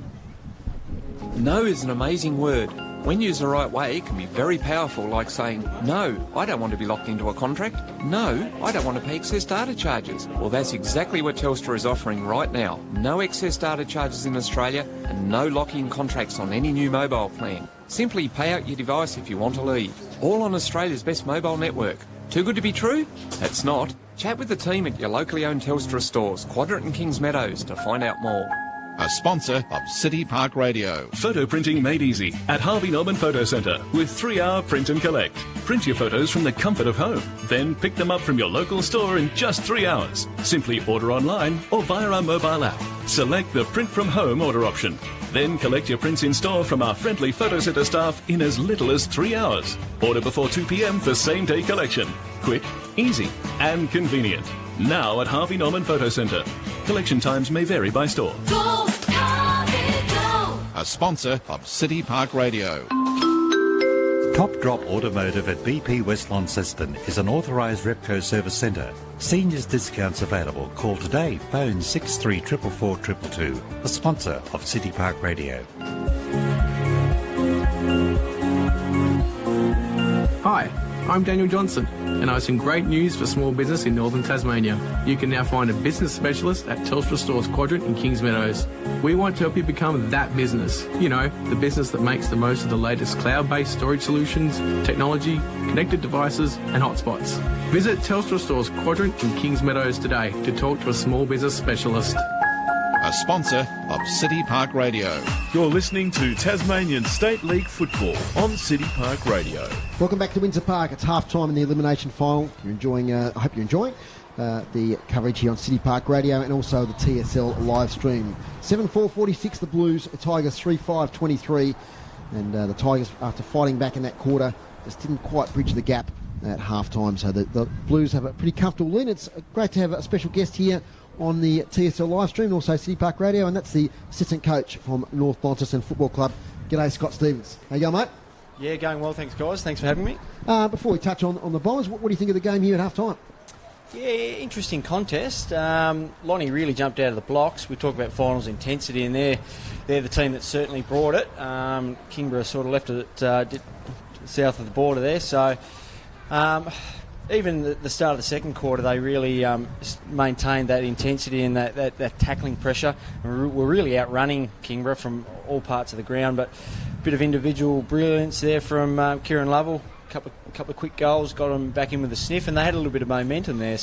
No is an amazing word. When used the right way, it can be very powerful, like saying, no, I don't want to be locked into a contract. No, I don't want to pay excess data charges. Well, that's exactly what Telstra is offering right now. No excess data charges in Australia and no lock-in contracts on any new mobile plan. Simply pay out your device if you want to leave. All on Australia's best mobile network. Too good to be true? It's not. Chat with the team at your locally owned Telstra stores, Quadrant and Kings Meadows, to find out more. A sponsor of City Park Radio. Photo printing made easy at Harvey Norman Photo Centre with 3-hour print and collect. Print your photos from the comfort of home, then pick them up from your local store in just 3 hours. Simply order online or via our mobile app. Select the print from home order option. Then collect your prints in store from our friendly Photo Centre staff in as little as 3 hours. Order before 2 p.m. for same-day collection. Quick, easy and convenient. Now at Harvey Norman Photo Centre. Collection times may vary by store. A sponsor of City Park Radio. Top Drop Automotive at BP West Launceston is an authorised Repco service centre. Seniors discounts available. Call today. Phone 634422. A sponsor of City Park Radio. Hi, I'm Daniel Johnson, and I have some great news for small business in northern Tasmania. You can now find a business specialist at Telstra Stores Quadrant in Kings Meadows. We want to help you become that business. You know, the business that makes the most of the latest cloud-based storage solutions, technology, connected devices, and hotspots. Visit Telstra Stores Quadrant in Kings Meadows today to talk to a small business specialist. A sponsor of City Park Radio. You're listening to Tasmanian State League football on City Park Radio. Welcome back to Windsor Park. It's half-time in the elimination final. You're enjoying, I hope you're enjoying the coverage here on City Park Radio and also the TSL live stream. 7-4-46, the Blues, the Tigers 3-5-23. And the Tigers, after fighting back in that quarter, just didn't quite bridge the gap at half-time. So the Blues have a pretty comfortable win. It's great to have a special guest here on the TSL live stream and also City Park Radio, and that's the assistant coach from North Launceston Football Club. G'day, Scott Stevens. How you going, mate? Yeah, going well, thanks, guys. Thanks for having me. Before we touch on the Bombers, what do you think of the game here at half-time? Yeah, interesting contest. Lonnie really jumped out of the blocks. We talk about finals intensity, and they're the team that certainly brought it. Kingborough sort of left it south of the border there, so... even the start of the second quarter, they really maintained that intensity and that tackling pressure. We're really outrunning Kingborough from all parts of the ground, but a bit of individual brilliance there from Kieran Lovell. A couple of quick goals, got them back in with a sniff, and they had a little bit of momentum there,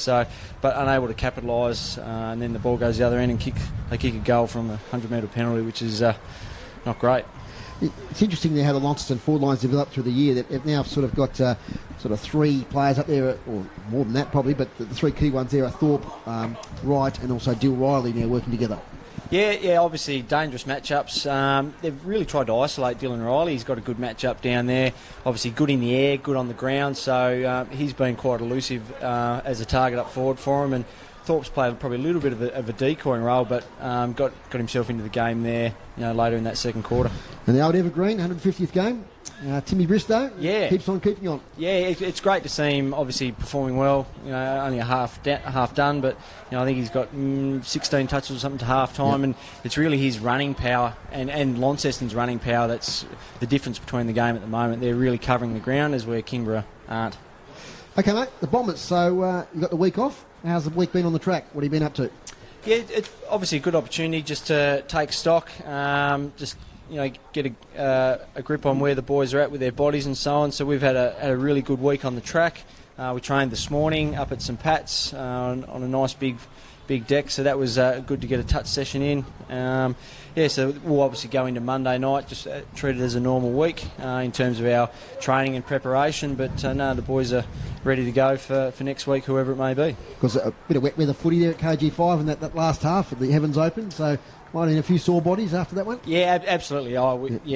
but unable to capitalise, and then the ball goes the other end and they kick a goal from a 100-metre penalty, which is not great. It's interesting how the Launceston forward lines developed through the year. They've now sort of got sort of 3 players up there, or more than that probably, but the 3 key ones there are Thorpe, Wright and also Dill Riley now working together. Yeah, obviously dangerous matchups. They've really tried to isolate Dylan Riley. He's got a good matchup down there. Obviously good in the air, good on the ground, so he's been quite elusive as a target up forward for him. And Thorpe's played probably a little bit of a decoying role, but got himself into the game there, later in that second quarter. And the old evergreen, 150th game, Timmy Bristow, keeps on keeping on. Yeah, it's great to see him obviously performing well. Only a half done, but I think he's got 16 touches or something to half time, and it's really his running power and Launceston's running power that's the difference between the game at the moment. They're really covering the ground, as where Kingborough aren't. Okay, mate, the Bombers. So you got the week off. How's the week been on the track? What have you been up to? Yeah, it's obviously a good opportunity just to take stock, get a grip on where the boys are at with their bodies and so on. So we've had a really good week on the track. We trained this morning up at St Pat's on a nice big deck, so that was good to get a touch session in. So we'll obviously go into Monday night, just treat it as a normal week in terms of our training and preparation, but the boys are ready to go for next week, whoever it may be. Because a bit of wet weather footy there at KG5 in that last half of the Heavens Open, so might have been a few sore bodies after that one? Yeah, absolutely.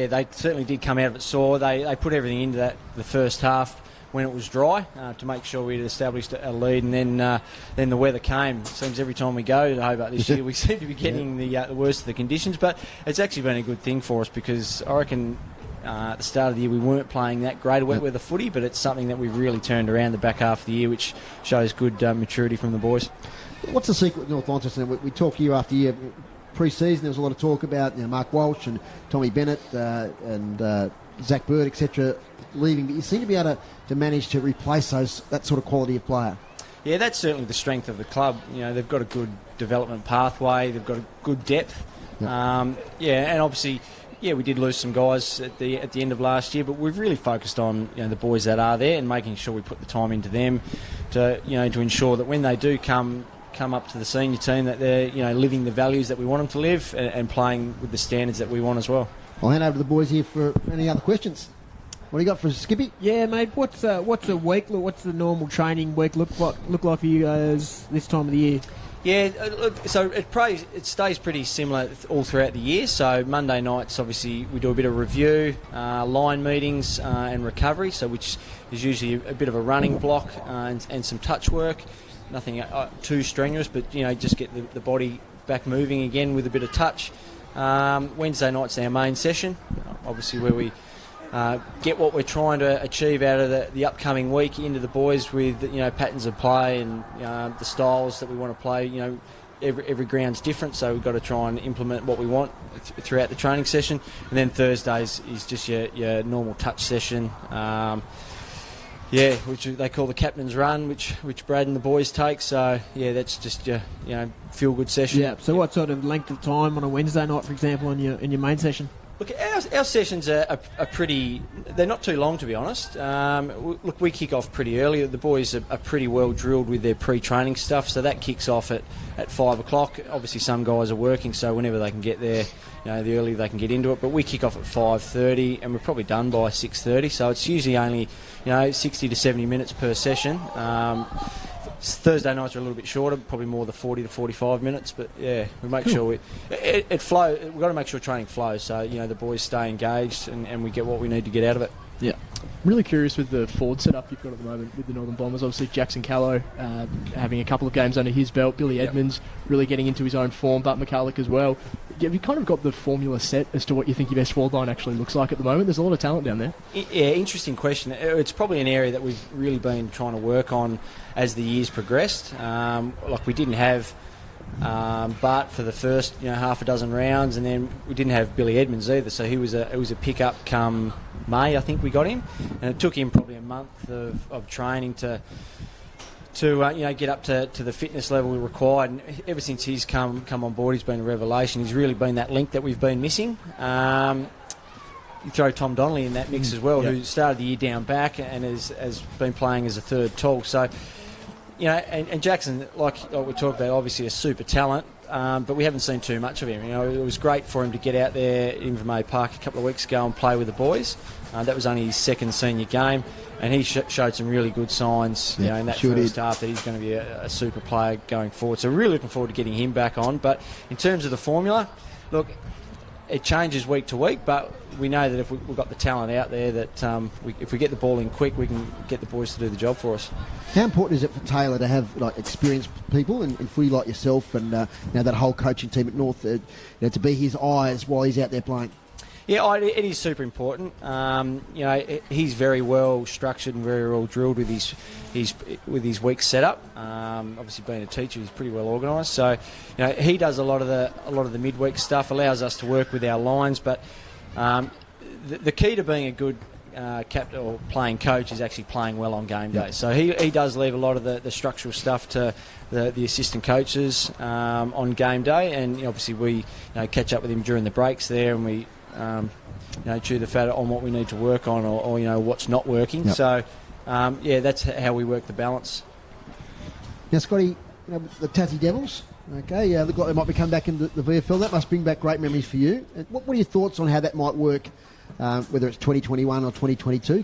They certainly did come out of it sore. They put everything into the first half when it was dry to make sure we'd established a lead, and then the weather came. It seems every time we go to Hobart this year we seem to be getting the worst of the conditions, but it's actually been a good thing for us, because I reckon at the start of the year we weren't playing that great wet weather footy, but it's something that we've really turned around the back half of the year, which shows good maturity from the boys. What's the secret with North Launceston? We talk year after year. Pre-season there was a lot of talk about Mark Walsh and Tommy Bennett and Zach Bird, etc., leaving, but you seem to be able to manage to replace that sort of quality of player. Yeah, that's certainly the strength of the club. They've got a good development pathway, they've got a good depth. Yep. And obviously, we did lose some guys at the end of last year, but we've really focused on the boys that are there and making sure we put the time into them to ensure that when they do come up to the senior team, that they're living the values that we want them to live and playing with the standards that we want as well. I'll hand over to the boys here for any other questions. What do you got for Skippy? Yeah, mate. What's a week? What's the normal training week look like for you guys this time of the year? Yeah, so it stays pretty similar all throughout the year. So Monday nights, obviously, we do a bit of review, line meetings, and recovery. So which is usually a bit of a running block and some touch work. Nothing too strenuous, but just get the body back moving again with a bit of touch. Wednesday night's our main session, obviously, where we get what we're trying to achieve out of the upcoming week into the boys with patterns of play and the styles that we want to play. Every ground's different, so we've got to try and implement what we want throughout the training session. And then Thursdays is just your normal touch session. Which they call the captain's run, which Brad and the boys take. So that's just your feel good session. Yeah. So what sort of length of time on a Wednesday night, for example, in your main session? Look, our sessions are pretty... They're not too long, to be honest. Look, we kick off pretty early. The boys are pretty well drilled with their pre-training stuff, so that kicks off at 5 o'clock. Obviously, some guys are working, so whenever they can get there, the earlier they can get into it. But we kick off at 5:30, and we're probably done by 6:30, so it's usually only 60 to 70 minutes per session. Thursday nights are a little bit shorter, probably more the 40 to 45 minutes, but we make sure it flows. We've got to make sure training flows, so the boys stay engaged and we get what we need to get out of it. Yeah. I'm really curious with the forward setup you've got at the moment with the Northern Bombers. Obviously, Jackson Callow having a couple of games under his belt. Billy Edmonds really getting into his own form, but McCulloch as well. Have you kind of got the formula set as to what you think your best forward line actually looks like at the moment? There's a lot of talent down there. Yeah, interesting question. It's probably an area that we've really been trying to work on as the years progressed. We didn't have Bart for the first half a dozen rounds, and then we didn't have Billy Edmonds either, so it was a pick-up come May, I think we got him, and it took him probably a month of training to get up to the fitness level we required, and ever since he's come on board, he's been a revelation. He's really been that link that we've been missing. You throw Tom Donnelly in that mix as well, who started the year down back and has been playing as a third tall. So, and Jackson, like we talked about, obviously a super talent, but we haven't seen too much of him. It was great for him to get out there in Invermay Park a couple of weeks ago and play with the boys. That was only his second senior game, and he showed some really good signs in that first half that he's going to be a super player going forward. So really looking forward to getting him back on. But in terms of the formula, look, it changes week to week, but we know that if we've got the talent out there, that if we get the ball in quick, we can get the boys to do the job for us. How important is it for Taylor to have experienced people in footy like yourself and that whole coaching team at North, to be his eyes while he's out there playing? Yeah, it is super important. He's very well structured and very well drilled with his week setup. Obviously, being a teacher, he's pretty well organised. So, he does a lot of the midweek stuff, allows us to work with our lines. But the key to being a good captain or playing coach is actually playing well on game day. So he does leave a lot of the structural stuff to the assistant coaches on game day, and obviously we catch up with him during the breaks there, and we chew the fat on what we need to work on or what's not working. Yep. So that's how we work the balance. Now, Scotty, the Tassie Devils, okay, look like they might be coming back into the VFL. That must bring back great memories for you. What are your thoughts on how that might work, whether it's 2021 or 2022,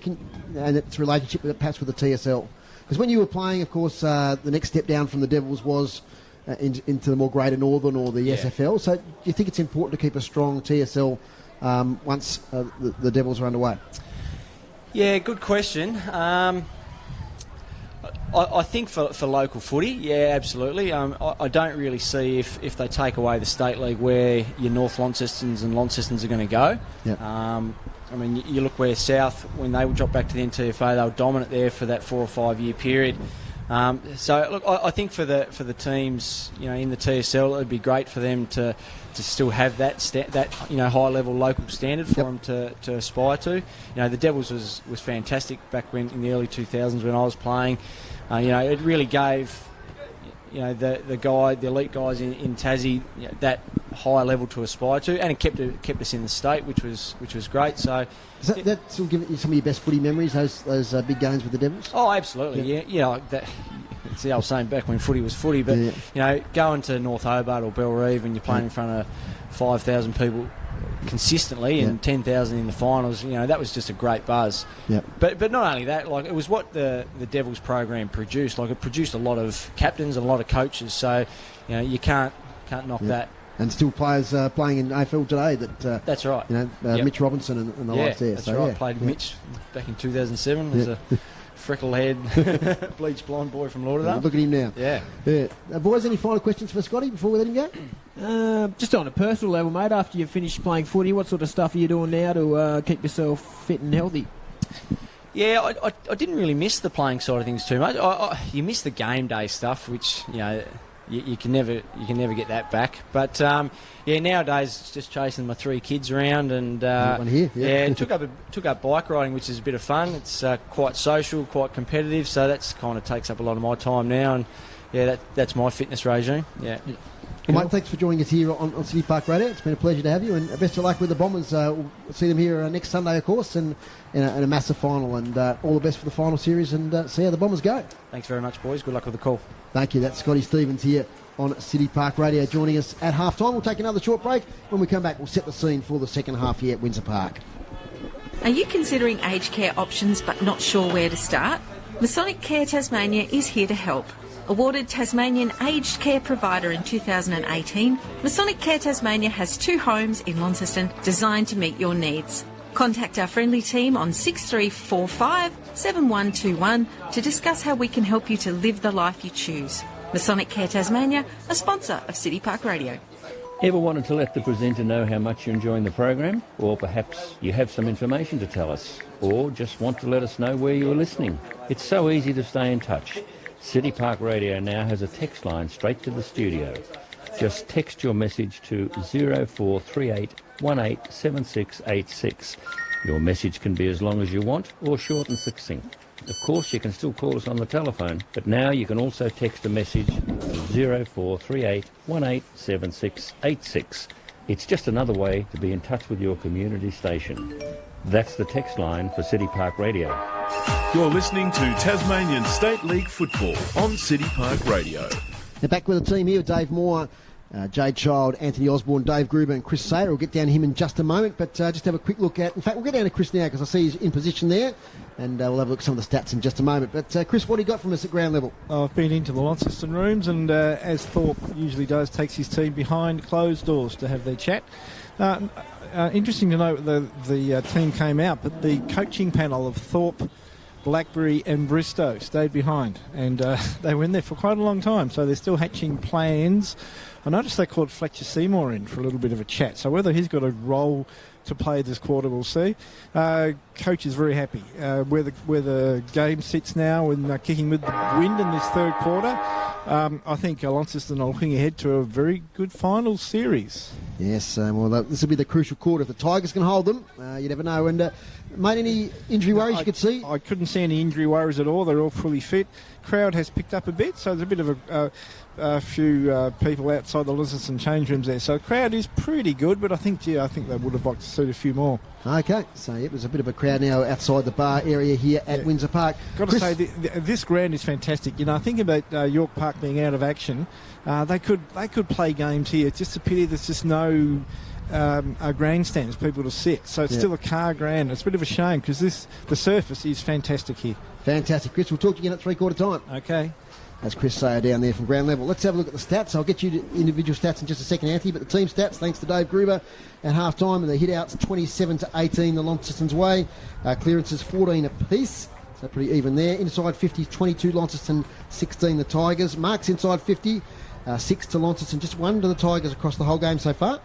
and its relationship perhaps with the TSL? Because when you were playing, of course, the next step down from the Devils was into the more Greater Northern or the SFL. So do you think it's important to keep a strong TSL once the Devils are underway? Yeah, good question. I think for local footy, yeah, absolutely. I don't really see if they take away the state league where your North Launcestons and Launcestons are going to go. Yep. I mean, you look where South, when they would drop back to the NTFA, they were dominant there for that 4 or 5 year period. So look, I think for the teams, in the TSL, it'd be great for them to still have that high level local standard for them to aspire to. The Devils was fantastic back in the early 2000s when I was playing. It really gave the elite guys in Tassie that high level to aspire to, and it kept us in the state, which was great. So that still give you some of your best footy memories, those big games with the Devils? Oh, absolutely, yeah. It's the old saying back when footy was footy, but going to North Hobart or Bellerive and you're playing in front of 5,000 people consistently and 10,000 in the finals, that was just a great buzz. Yep. But not only that, it was what the Devils program produced. It produced a lot of captains and a lot of coaches. So you can't knock that. And still players playing in AFL today. That's right. Mitch Robinson and the likes there. That's right. Played Mitch back in 2007 as a freckle-haired, bleached blonde boy from Lauderdale. Look at him now. Yeah. Boys, any final questions for Scotty before we let him go? Just on a personal level, mate, after you've finished playing footy, what sort of stuff are you doing now to keep yourself fit and healthy? Yeah, I didn't really miss the playing side of things too much. You miss the game day stuff, which you can never get that back. But nowadays it's just chasing my 3 kids around and one here, took up bike riding, which is a bit of fun. It's quite social, quite competitive, so that's kind of takes up a lot of my time now. And that's my fitness regime. Yeah. Well, mate, thanks for joining us here on City Park Radio. It's been a pleasure to have you, and best of luck with the Bombers. We'll see them here next Sunday, of course, and in a massive final. And all the best for the final series, and see how the Bombers go. Thanks very much, boys. Good luck with the call. Thank you. That's Scotty Stevens here on City Park Radio, joining us at half-time. We'll take another short break. When we come back, we'll set the scene for the second half here at Windsor Park. Are you considering aged care options but not sure where to start? Masonic Care Tasmania is here to help. Awarded Tasmanian Aged Care Provider in 2018, Masonic Care Tasmania has 2 homes in Launceston designed to meet your needs. Contact our friendly team on 6345 7121 to discuss how we can help you to live the life you choose. Masonic Care Tasmania, a sponsor of City Park Radio. Ever wanted to let the presenter know how much you're enjoying the program? Or perhaps you have some information to tell us? Or just want to let us know where you are listening? It's so easy to stay in touch. City Park Radio now has a text line straight to the studio. Just text your message to 0438 187686. Your message can be as long as you want or short and succinct. Of course, you can still call us on the telephone, but now you can also text a message to 0438 187686. It's just another way to be in touch with your community station. That's the text line for City Park Radio. You're listening to Tasmanian State League Football on City Park Radio. Now back with the team here, Dave Moore, Jade Child, Anthony Osborne, Dave Gruber and Chris Sayer. We'll get down to him in just a moment, but just have a quick look at... In fact, we'll get down to Chris now because I see he's in position there, and we'll have a look at some of the stats in just a moment. But Chris, what do you got from us at ground level? I've been into the Launceston rooms, and as Thorpe usually does, takes his team behind closed doors to have their chat. Interesting to note the team came out, but the coaching panel of Thorpe, Blackberry and Bristow stayed behind, and they were in there for quite a long time, so they're still hatching plans. I noticed they called Fletcher Seymour in for a little bit of a chat, so whether he's got a role to play this quarter, we'll see. Coach is very happy where the game sits now, and kicking with the wind in this third quarter. I think Launceston are looking ahead to a very good final series. Yes, well, this will be the crucial quarter. If the Tigers can hold them, you never know. And mate, any injury worries you could see? I couldn't see any injury worries at all. They're all fully fit. Crowd has picked up a bit, so there's a bit of a few people outside the Launceston change rooms there. So the crowd is pretty good, but I think they would have liked to see a few more. Okay, so it was a bit of a crowd now outside the bar area here at Windsor Park. Got to say, this ground is fantastic. You know, I think about York Park being out of action. They could play games here. It's just a pity there's just no grandstands, people to sit. So it's still a car ground. It's a bit of a shame because the surface is fantastic here. Fantastic, Chris. We'll talk to you again at three-quarter time. Okay. That's Chris Sayer down there from ground level. Let's have a look at the stats. I'll get you to individual stats in just a second, Anthony, but the team stats, thanks to Dave Gruber, at half-time, and the hit-outs 27-18 the Launceston's way. Clearances 14 apiece, so pretty even there. Inside 50, 22 Launceston, 16 the Tigers. Marks inside 50, 6 to Launceston, just 1 to the Tigers across the whole game so far.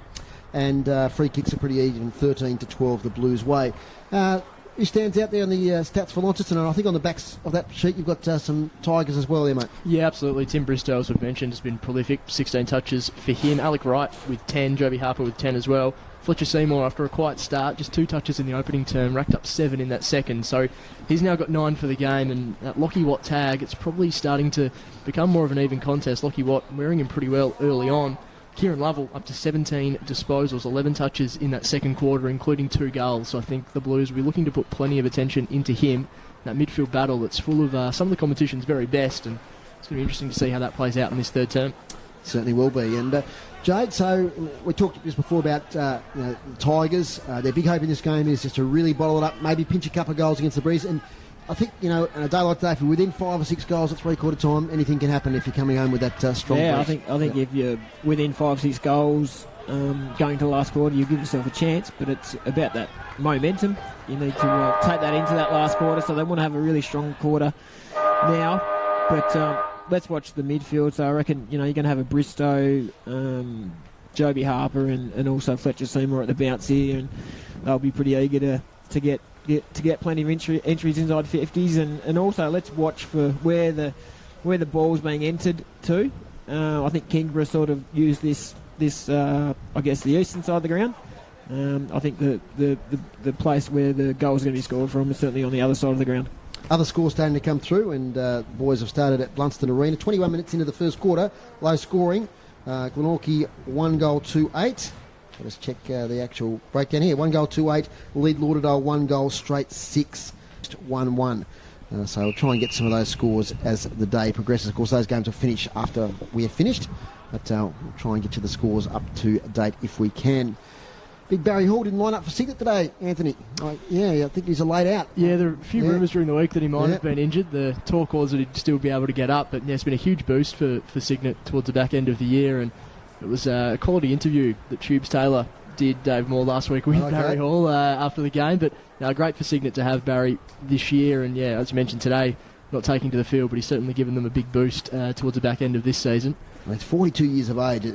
And free kicks are pretty even, 13-12 the Blues' way. Who stands out there on the stats for Launceston? And I think on the backs of that sheet you've got some Tigers as well there, mate. Yeah, absolutely. Tim Bristow, as we've mentioned, has been prolific. 16 touches for him. Alec Wright with 10. Joby Harper with 10 as well. Fletcher Seymour, after a quiet start, just 2 touches in the opening term, racked up 7 in that second. So he's now got 9 for the game. And that Lockie Watt tag, it's probably starting to become more of an even contest. Lockie Watt wearing him pretty well early on. Kieran Lovell up to 17 disposals, 11 touches in that second quarter, including 2 goals. So I think the Blues will be looking to put plenty of attention into him. That midfield battle that's full of some of the competition's very best, and it's going to be interesting to see how that plays out in this third term. Certainly will be. And Jade, so we talked just before about the Tigers. Their big hope in this game is just to really bottle it up, maybe pinch a couple of goals against the Breeze. And I think, on a day like today, if you're within 5 or 6 goals at three-quarter time, anything can happen if you're coming home with that strong breeze. I think if you're within 5 or 6 goals going to the last quarter, you give yourself a chance, but it's about that momentum. You need to take that into that last quarter, so they want to have a really strong quarter now. But let's watch the midfield. So I reckon, you're going to have a Bristow, Joby Harper, and also Fletcher Seymour at the bounce here, and they'll be pretty eager to get plenty of entries inside 50s, and also let's watch for where the ball's being entered to. I think Kingborough sort of used this I guess the eastern side of the ground. I think the place where the goal's going to be scored from is certainly on the other side of the ground. Other scores starting to come through, and the boys have started at Launceston Arena. 21 minutes into the first quarter, low scoring. Glenorchy 1 goal 2-8. Let's check the actual breakdown here. 1 goal 2-8. Lead Lauderdale 1 goal straight 6 1-1. So we'll try and get some of those scores as the day progresses. Of course, those games will finish after we have finished, but we'll try and get you the scores up to date if we can. Big Barry Hall didn't line up for Signet today, Anthony. I think he's a laid out. Yeah, there are a few rumours during the week that he might have been injured. The talk was that he'd still be able to get up, but it's been a huge boost for Signet towards the back end of the year, and it was a quality interview that Tubes Taylor did, Dave Moore, last week with Barry Hall after the game. But great for Signet to have Barry this year, and as you mentioned today, not taking to the field, but he's certainly given them a big boost towards the back end of this season. Well, he's 42 years of age.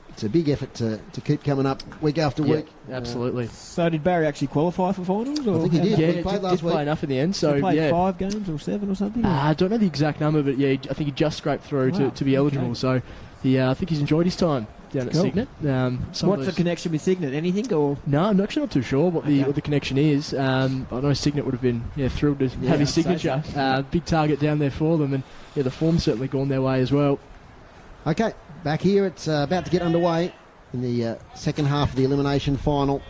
It's a big effort to keep coming up week after week. Absolutely. So did Barry actually qualify for finals? Or? I think he did. Yeah, he played last week. Play enough in the end. So he played 5 games or 7 or something? I don't know the exact number, but I think he just scraped through to be eligible. So I think he's enjoyed his time down at Signet. What's the connection with Signet? Anything? Or no, I'm actually not too sure what the connection is. I know Signet would have been thrilled to have his signature. So. Big target down there for them, and the form's certainly gone their way as well. Okay, back here, it's about to get underway in the second half of the elimination final.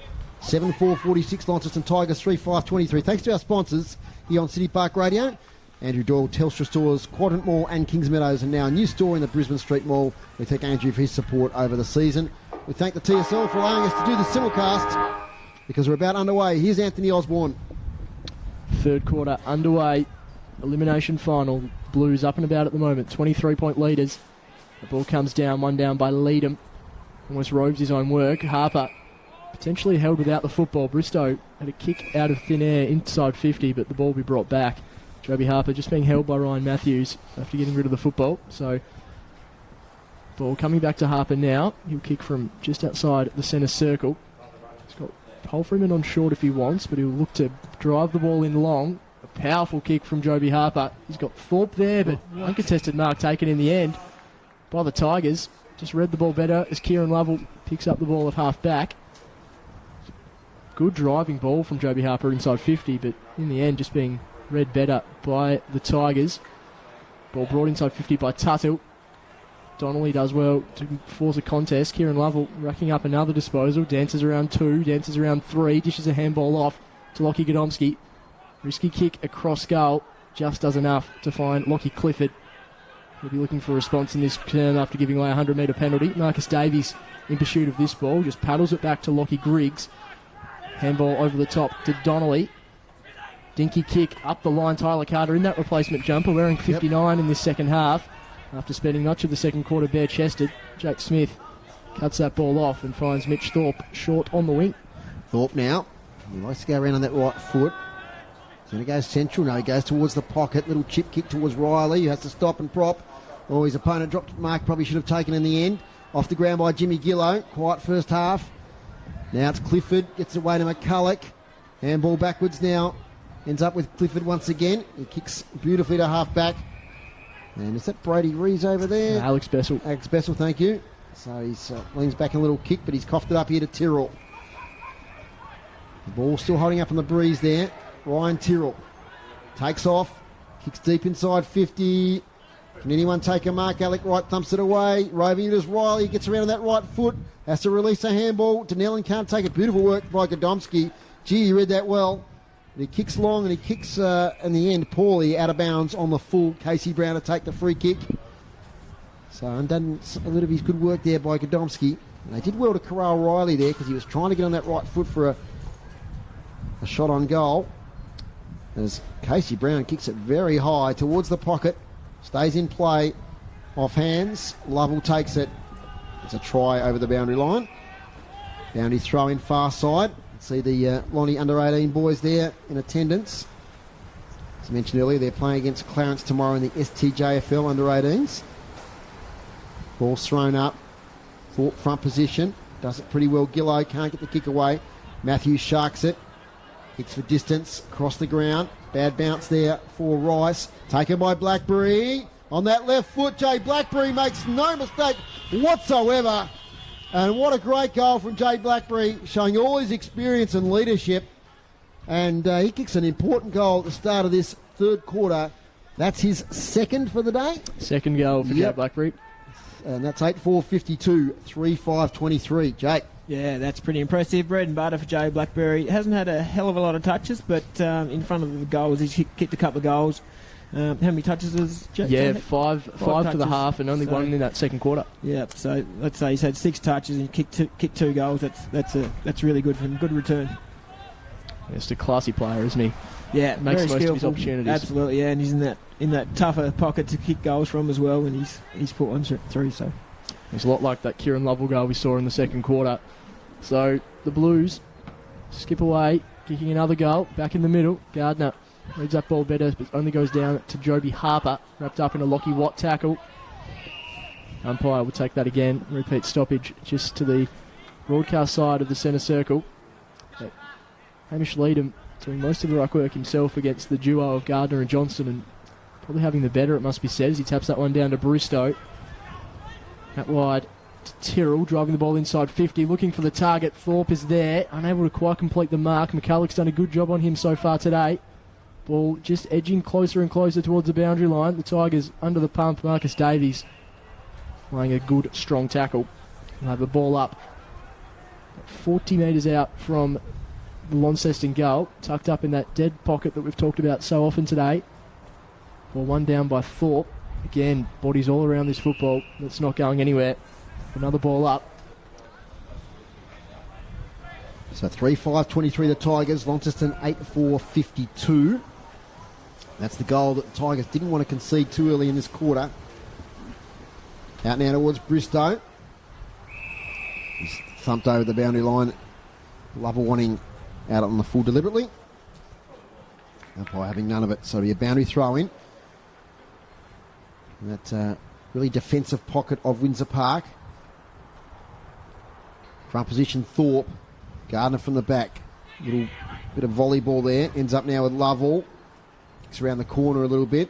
7-4-46 Launceston Tigers 3-5-23. Thanks to our sponsors here on City Park Radio. Andrew Doyle, Telstra Stores, Quadrant Mall and Kings Meadows, and now a new store in the Brisbane Street Mall. We thank Andrew for his support over the season. We thank the TSL for allowing us to do the simulcast because we're about underway. Here's Anthony Osborne. Third quarter underway. Elimination final. Blues up and about at the moment. 23-point leaders. The ball comes down, one down by Leadham. Almost roves his own work. Harper potentially held without the football. Bristow had a kick out of thin air inside 50, but the ball will be brought back. Joby Harper just being held by Ryan Matthews after getting rid of the football. So, ball coming back to Harper now. He'll kick from just outside the centre circle. He's got Paul Freeman on short if he wants, but he'll look to drive the ball in long. A powerful kick from Joby Harper. He's got Thorpe there, but uncontested mark taken in the end by the Tigers. Just read the ball better as Kieran Lovell picks up the ball at half back. Good driving ball from Joby Harper inside 50, but in the end just being read better by the Tigers. Ball brought inside 50 by Tuttle. Donnelly does well to force a contest. Kieran Lovell racking up another disposal. Dances around 2, dances around 3, dishes a handball off to Lockie Godomski. Risky kick across goal. Just does enough to find Lockie Clifford. He'll be looking for a response in this term after giving away a 100-metre penalty. Marcus Davies in pursuit of this ball. Just paddles it back to Lockie Griggs. Handball over the top to Donnelly. Dinky kick up the line. Tyler Carter in that replacement jumper, wearing 59 in this second half. After spending much of the second quarter bare-chested, Jake Smith cuts that ball off and finds Mitch Thorpe short on the wing. Thorpe now. He likes to go around on that right foot. He's going to go central. No, he goes towards the pocket. Little chip kick towards Riley, who has to stop and prop. Oh, his opponent dropped mark, probably should have taken in the end. Off the ground by Jimmy Gillow. Quiet first half. Now it's Clifford. Gets it away to McCulloch. Handball backwards now. Ends up with Clifford once again. He kicks beautifully to half back. And is that Brady Rees over there? Alex Bessel. Alex Bessel, thank you. So he leans back a little kick, but he's coughed it up here to Tyrrell. The ball still holding up on the breeze there. Ryan Tyrrell takes off. Kicks deep inside 50. Can anyone take a mark? Alec Wright thumps it away. Roving it as Riley gets around on that right foot. Has to release a handball. Denellen can't take it. Beautiful work by Godomski. Gee, he read that well. But he kicks long and he kicks in the end poorly out of bounds on the full. Casey Brown to take the free kick. So undone a little of his good work there by Godomski. And they did well to corral Riley there because he was trying to get on that right foot for a shot on goal. As Casey Brown kicks it very high towards the pocket. Stays in play. Off hands. Lovell takes it. It's a try over the boundary line. Boundary throw in far side. See the Lonnie under-18 boys there in attendance. As I mentioned earlier, they're playing against Clarence tomorrow in the STJFL under-18s. Ball's thrown up. Thorpe front position. Does it pretty well. Gillow can't get the kick away. Matthews sharks it. Kicks for distance. Across the ground. Bad bounce there for Rice. Taken by Blackberry. On that left foot, Jay Blackberry makes no mistake whatsoever. And what a great goal from Jay Blackberry, showing all his experience and leadership. And he kicks an important goal at the start of this third quarter. That's his second for the day. Second goal for Jay Blackberry. And that's 8-4-52, 3-5-23. Jake. Yeah, that's pretty impressive. Bread and butter for Jay Blackberry. Hasn't had a hell of a lot of touches, but in front of the goals, he's kicked a couple of goals. How many touches has Jake? Yeah, five for the half and only one in that second quarter. Yeah, so let's say he's had 6 touches and kicked 2 goals. That's really good for him. Good return. Just a classy player, isn't he? Yeah, makes very most skillful. of his opportunities. Absolutely, yeah, and he's in that tougher pocket to kick goals from as well, and he's put one through. So it's a lot like that Kieran Lovell goal we saw in the second quarter. So the Blues skip away, kicking another goal back in the middle. Gardner reads that ball better, but only goes down to Joby Harper, wrapped up in a Lockie Watt tackle. Umpire will take that again. Repeat stoppage just to the broadcast side of the centre circle. But Hamish Leadham doing most of the ruck work himself against the duo of Gardner and Johnson, and probably having the better, it must be said, as he taps that one down to Bristow. Out wide to Tyrrell, driving the ball inside 50, looking for the target. Thorpe is there, unable to quite complete the mark. McCulloch's done a good job on him so far today. Ball just edging closer and closer towards the boundary line. The Tigers under the pump. Marcus Davies laying a good, strong tackle. They'll have the ball up 40 metres out from the Launceston goal, tucked up in that dead pocket that we've talked about so often today. Well, one down by Thorpe. Again, bodies all around this football. That's not going anywhere. Another ball up. So 3-5-23 the Tigers. Launceston 8-4-52. That's the goal that the Tigers didn't want to concede too early in this quarter. Out now towards Bristow. He's thumped over the boundary line. Lovell wanting out on the full deliberately. Umpire having none of it, so it'll be a boundary throw in. And that really defensive pocket of Windsor Park. Front position Thorpe. Gardner from the back. Little bit of volleyball there. Ends up now with Lovell. Kicks around the corner a little bit.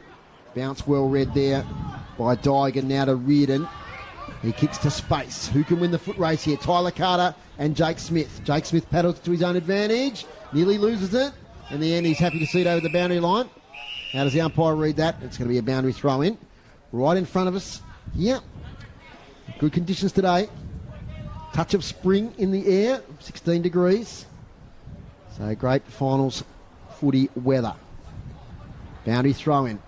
Bounce well read there by Dygan. Now to Reardon. He kicks to space. Who can win the foot race here? Tyler Carter and Jake Smith. Jake Smith paddles to his own advantage. Nearly loses it. In the end, he's happy to see it over the boundary line. How does the umpire read that? It's going to be a boundary throw in. Right in front of us. Yep. Good conditions today. Touch of spring in the air. 16 degrees. So great finals footy weather. Boundary throw in.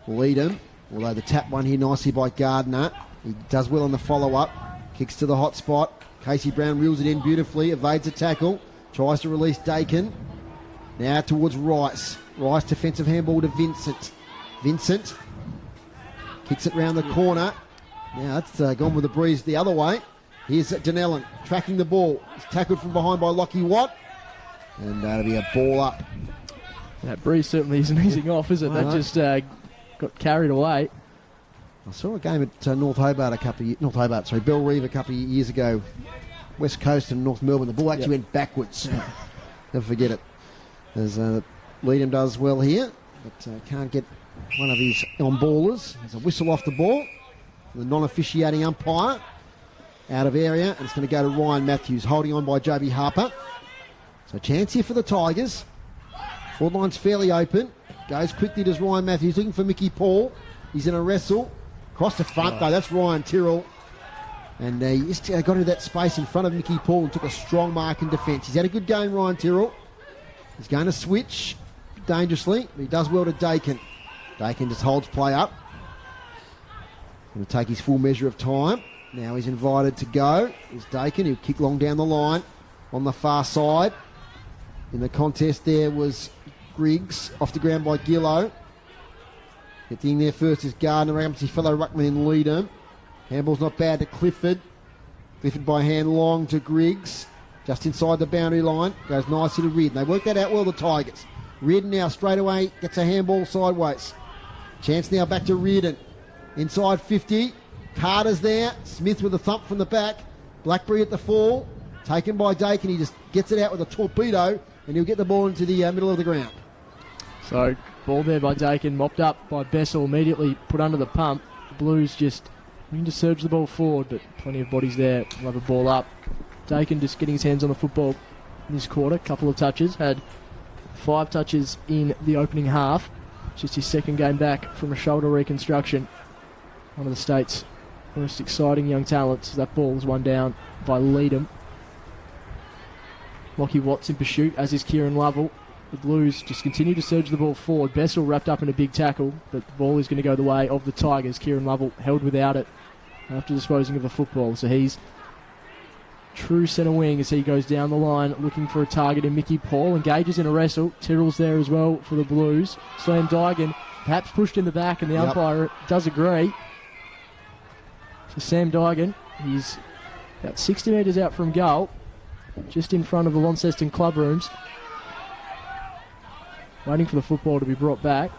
Leadham. Although the tap one here nicely by Gardner. He does well on the follow-up. Kicks to the hot spot. Casey Brown reels it in beautifully. Evades a tackle. Tries to release Dakin. Now towards Rice. Rice defensive handball to Vincent. Vincent kicks it round the corner. Now it's gone with the breeze the other way. Here's Denellen tracking the ball. He's tackled from behind by Lockie Watt. And that'll be a ball up. That breeze certainly isn't easing off, is it? No. That just got carried away. I saw a game at North Hobart Bell Reeve a couple of years ago. West Coast and North Melbourne. The ball actually went backwards. Never forget it. As Leadham does well here, but can't get one of his on-ballers. There's a whistle off the ball. The non-officiating umpire out of area, and it's going to go to Ryan Matthews, holding on by Joby Harper. So chance here for the Tigers. Forward line's fairly open. Goes quickly to Ryan Matthews, looking for Mickey Paul. He's in a wrestle. Across the front, though, that's Ryan Tyrrell. And he just got into that space in front of Mickey Paul and took a strong mark in defence. He's had a good game, Ryan Tyrrell. He's going to switch dangerously, but he does well to Dakin. Dakin just holds play up. Going to take his full measure of time. Now he's invited to go. Here's Dakin. He'll kick long down the line on the far side. In the contest there was Griggs, off the ground by Gillow. Getting there first is Gardner, around his fellow ruckman in Leadham. Handball's not bad to Clifford. Clifford by hand long to Griggs. Just inside the boundary line. Goes nicely to Reardon. They work that out well, the Tigers. Reardon now straight away gets a handball sideways. Chance now back to Reardon. Inside 50. Carter's there. Smith with a thump from the back. Blackberry at the fall. Taken by Dakin. He just gets it out with a torpedo and he'll get the ball into the middle of the ground. So, ball there by Dakin, mopped up by Bessel, immediately put under the pump. The Blues just need to surge the ball forward, but plenty of bodies there. We'll have a ball up. Dakin just getting his hands on the football in this quarter. Couple of touches. Had 5 touches in the opening half. Just his second game back from a shoulder reconstruction. One of the state's most exciting young talents. That ball is one down by Leadham. Lockie Watts in pursuit, as is Kieran Lovell. The Blues just continue to surge the ball forward. Bessel wrapped up in a big tackle, but the ball is going to go the way of the Tigers. Kieran Lovell held without it after disposing of the football. So he's true centre wing as he goes down the line looking for a target in Mickey Paul. Engages in a wrestle. Tyrrell's there as well for the Blues. Sam Dygan perhaps pushed in the back, and the umpire does agree. So Sam Dygan, he's about 60 metres out from goal, just in front of the Launceston club rooms, waiting for the football to be brought back.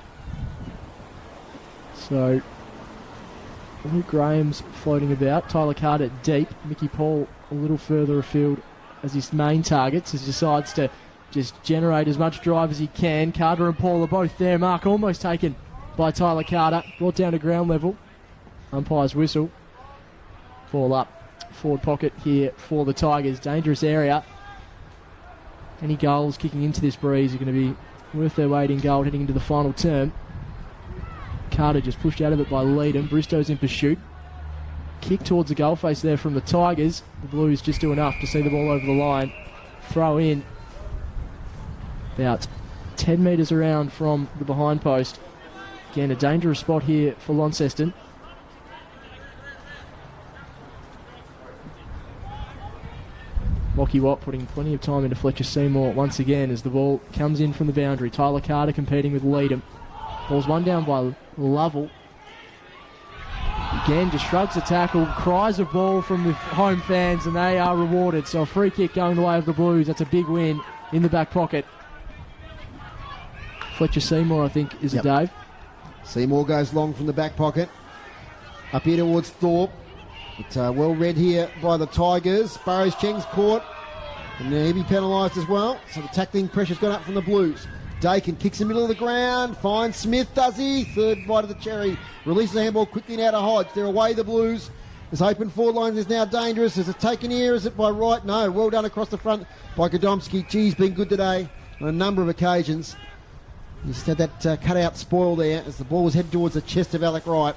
So Luke Graham's floating about. Tyler Carter deep. Mickey Paul a little further afield as his main targets, as he decides to just generate as much drive as he can. Carter and Paul are both there. Mark almost taken by Tyler Carter. Brought down to ground level. Umpire's whistle. Ball up. Forward pocket here for the Tigers. Dangerous area. Any goals kicking into this breeze are going to be worth their weight in gold heading into the final term. Carter just pushed out of it by Leadham. Bristow's in pursuit. Kick towards the goal face there from the Tigers. The Blues just do enough to see the ball over the line. Throw in about 10 metres around from the behind post. Again, a dangerous spot here for Launceston. Lockie Watt putting plenty of time into Fletcher Seymour once again as the ball comes in from the boundary. Tyler Carter competing with Leadham. Ball's one down by Lovell. Again, just shrugs the tackle, cries of ball from the home fans, and they are rewarded. So a free kick going the way of the Blues. That's a big win in the back pocket. Fletcher Seymour, I think, is it, Dave? Seymour goes long from the back pocket. Up here towards Thorpe. It's well read here by the Tigers. Burrows Cheng's caught. And he'll be penalised as well. So the tackling pressure's gone up from the Blues. Dakin kicks in the middle of the ground. Finds Smith, does he? Third bite of the cherry. Releases the handball quickly now to Hodge. They're away, the Blues. This open forward line is now dangerous. Is it taken here? Is it by Wright? No. Well done across the front by Godomski. Geez, been good today on a number of occasions. He just had that cut-out spoil there as the ball was headed towards the chest of Alec Wright.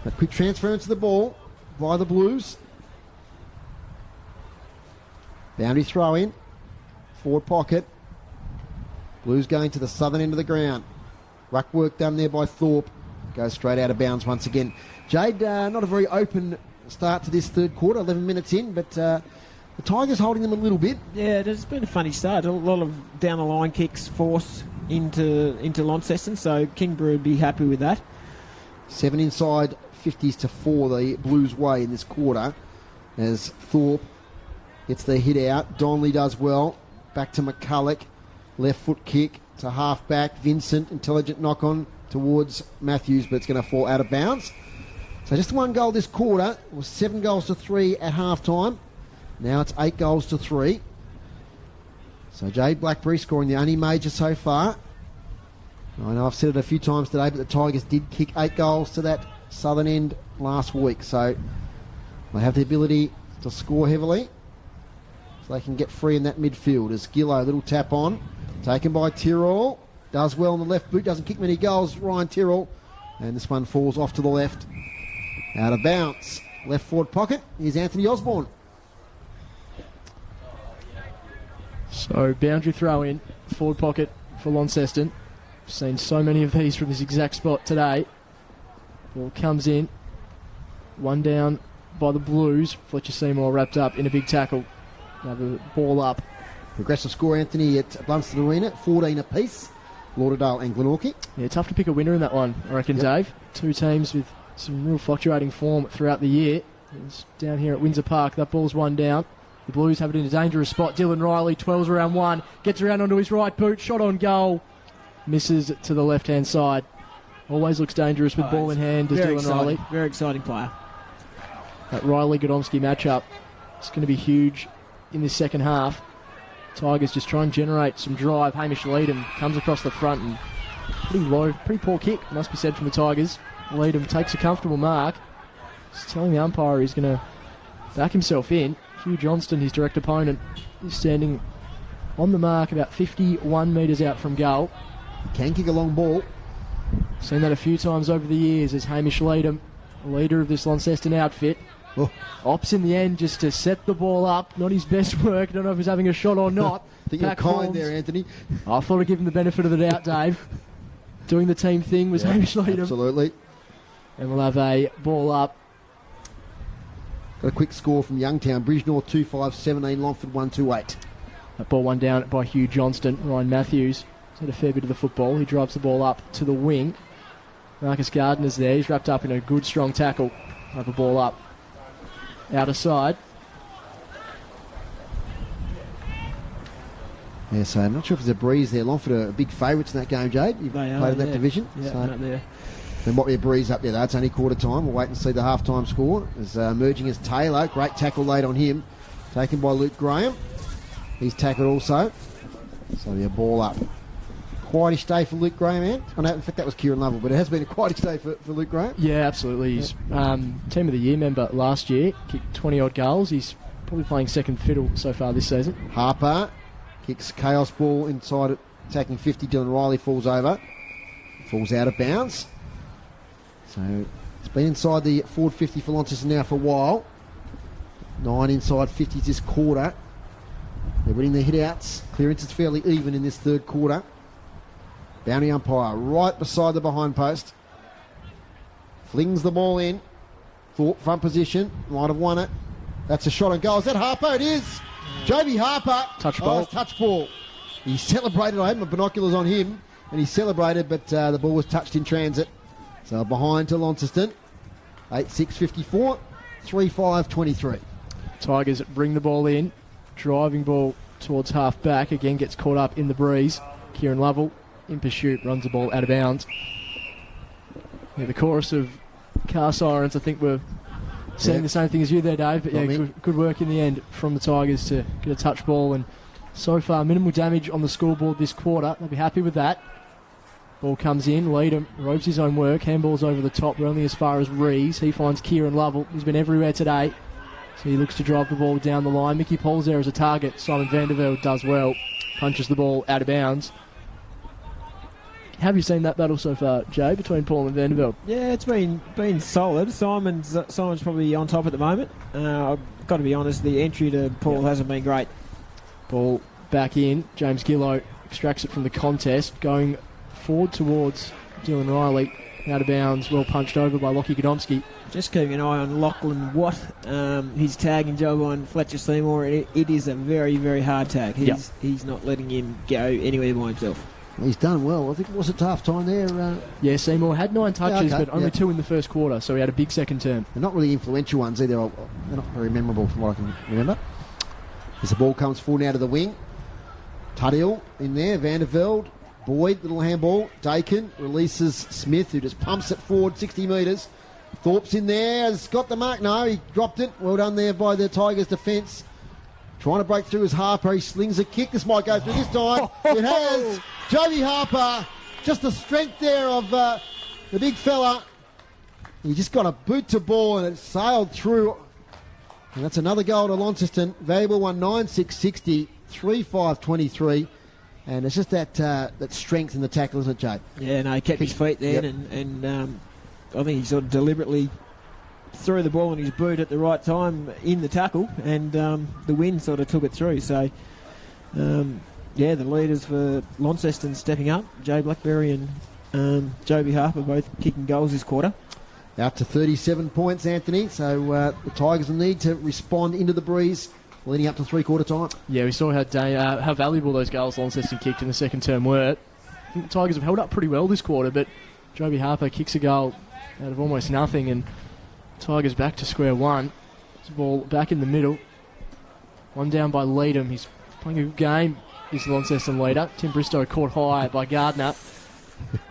But quick transference to the ball by the Blues. Boundary throw in. Forward pocket. Blues going to the southern end of the ground. Ruck work done there by Thorpe. Goes straight out of bounds once again. Jade, not a very open start to this third quarter, 11 minutes in, but the Tigers holding them a little bit. Yeah, it's been a funny start. A lot of down-the-line kicks forced into Launceston, so Kingborough would be happy with that. 7 inside, 50s to 4 the Blues way in this quarter as Thorpe gets the hit out. Donnelly does well. Back to McCulloch. Left foot kick to half back. Vincent, intelligent knock on towards Matthews, but it's going to fall out of bounds. So just one goal this quarter. It was 7 goals to 3 at half time. Now it's 8 goals to 3. So Jade Blackberry scoring the only major so far. I know I've said it a few times today, but the Tigers did kick 8 goals to that southern end last week. So they have the ability to score heavily. So they can get free in that midfield. As Gillow, little tap on. Taken by Tyrrell. Does well on the left boot. Doesn't kick many goals, Ryan Tyrrell. And this one falls off to the left. Out of bounds. Left forward pocket. Here's Anthony Osborne. So boundary throw in. Forward pocket for Launceston. I've seen so many of these from this exact spot today. Ball comes in. One down by the Blues. Fletcher Seymour wrapped up in a big tackle. Now the ball up. Progressive score, Anthony, at Blunston Arena, 14 apiece. Lauderdale and Glenorchy. Yeah, tough to pick a winner in that one, I reckon, Dave. Two teams with some real fluctuating form throughout the year. It's down here at Windsor Park. That ball's one down. The Blues have it in a dangerous spot. Dylan Riley twirls around one. Gets around onto his right boot. Shot on goal. Misses to the left-hand side. Always looks dangerous with ball in hand, does Dylan Riley. Very exciting player. That Riley-Godomski matchup is going to be huge in this second half. Tigers just try and generate some drive. Hamish Leadham comes across the front and pretty low, pretty poor kick, must be said, from the Tigers. Leadham takes a comfortable mark. He's telling the umpire he's going to back himself in. Hugh Johnston, his direct opponent, is standing on the mark about 51 metres out from goal. Can kick a long ball. Seen that a few times over the years as Hamish Leadham, leader of this Launceston outfit, opts in the end just to set the ball up. Not his best work. Don't know if he's having a shot or not. I think you're kind there, Anthony. I thought I'd give him the benefit of the doubt, Dave. Doing the team thing was Hamish Leadham. Absolutely. And we'll have a ball up. Got a quick score from Youngtown. Bridgenorth 2-5-17, Longford 1-2-8. That ball one down by Hugh Johnston. Ryan Matthews has had a fair bit of the football. He drives the ball up to the wing. Marcus Gardner's there. He's wrapped up in a good, strong tackle. Have a ball up. Outer side. Yeah, so I'm not sure if there's a breeze there. Longford are big favourites in that game, Jade. You've played in that division. Yeah, so there. there might be a breeze up there, though. It's only quarter time. We'll wait and see the half-time score. As emerging as Taylor. Great tackle laid on him. Taken by Luke Graham. He's tackled also. So the ball up. Quietish day for Luke Graham, man. I know, in fact, that was Kieran Lovell, but it has been a quietish day for Luke Graham. Yeah, absolutely. He's Team of the Year member last year. Kicked 20-odd goals. He's probably playing second fiddle so far this season. Harper kicks chaos ball inside it, attacking 50. Dylan Riley falls over. Falls out of bounds. So it's been inside the forward 50 for Launceston now for a while. 9 inside 50s this quarter. They're winning their hit-outs. Clearance is fairly even in this third quarter. Bounty umpire right beside the behind post. Flings the ball in. Thorpe front position. Might have won it. That's a shot on goal. Is that Harper? It is. Joby Harper. Touch ball. It's touch ball. He celebrated. I had my binoculars on him, and he celebrated, but the ball was touched in transit. So behind to Launceston. 8-6-54. 3-5-23. Tigers bring the ball in. Driving ball towards half back. Again gets caught up in the breeze. Kieran Lovell in pursuit runs the ball out of bounds. Yeah, the chorus of car sirens, I think we're saying the same thing as you there, Dave. But yeah, good work in the end from the Tigers to get a touch ball. And so far, minimal damage on the scoreboard this quarter. They'll be happy with that. Ball comes in. Leadham ropes his own work. Handball's over the top. We're only as far as Rees. He finds Kieran Lovell. He's been everywhere today. So he looks to drive the ball down the line. Mickey Paul's there as a target. Simon Vandervelde does well. Punches the ball out of bounds. Have you seen that battle so far, Jay, between Paul and Vandervelde? Yeah, it's been solid. Simon's probably on top at the moment. I've got to be honest, the entry to Paul hasn't been great. Ball back in. James Gillow extracts it from the contest. Going forward towards Dylan Riley. Out of bounds. Well punched over by Lockie Godomski. Just keeping an eye on Lachlan Watt. His tagging job on Fletcher Seymour. It is a very, very hard tag. He's not letting him go anywhere by himself. He's done well. I think it was a tough time there. Yeah, Seymour had 9 touches, but only 2 in the first quarter, so he had a big second term. They're not really influential ones either. They're not very memorable from what I can remember. As the ball comes forward out of the wing. Tuddill in there. Vandervelde. Boyd, little handball. Dakin releases Smith, who just pumps it forward 60 metres. Thorpe's in there. Has got the mark. No, he dropped it. Well done there by the Tigers' defence. Trying to break through his Harper. He slings a kick. This might go through this time. It has. Joby Harper. Just the strength there of the big fella. He just got a boot to ball and it sailed through. And that's another goal to Launceston. Valuable one, 9-6-60, 3-5-23. And it's just that strength in the tackle, isn't it, Jay? Yeah, no, he kept his feet there and I think he sort of deliberately threw the ball in his boot at the right time in the tackle, and the wind sort of took it through. So, the leaders for Launceston stepping up, Jay Blackberry and Joby Harper both kicking goals this quarter. Out to 37 points, Anthony. So the Tigers will need to respond into the breeze leading up to three-quarter time. Yeah, we saw how valuable those goals Launceston kicked in the second term were. I think the Tigers have held up pretty well this quarter, but Joby Harper kicks a goal out of almost nothing, and Tigers back to square one. This ball back in the middle. One down by Leadham. He's playing a good game. He's the Launceston leader. Tim Bristow caught high by Gardner.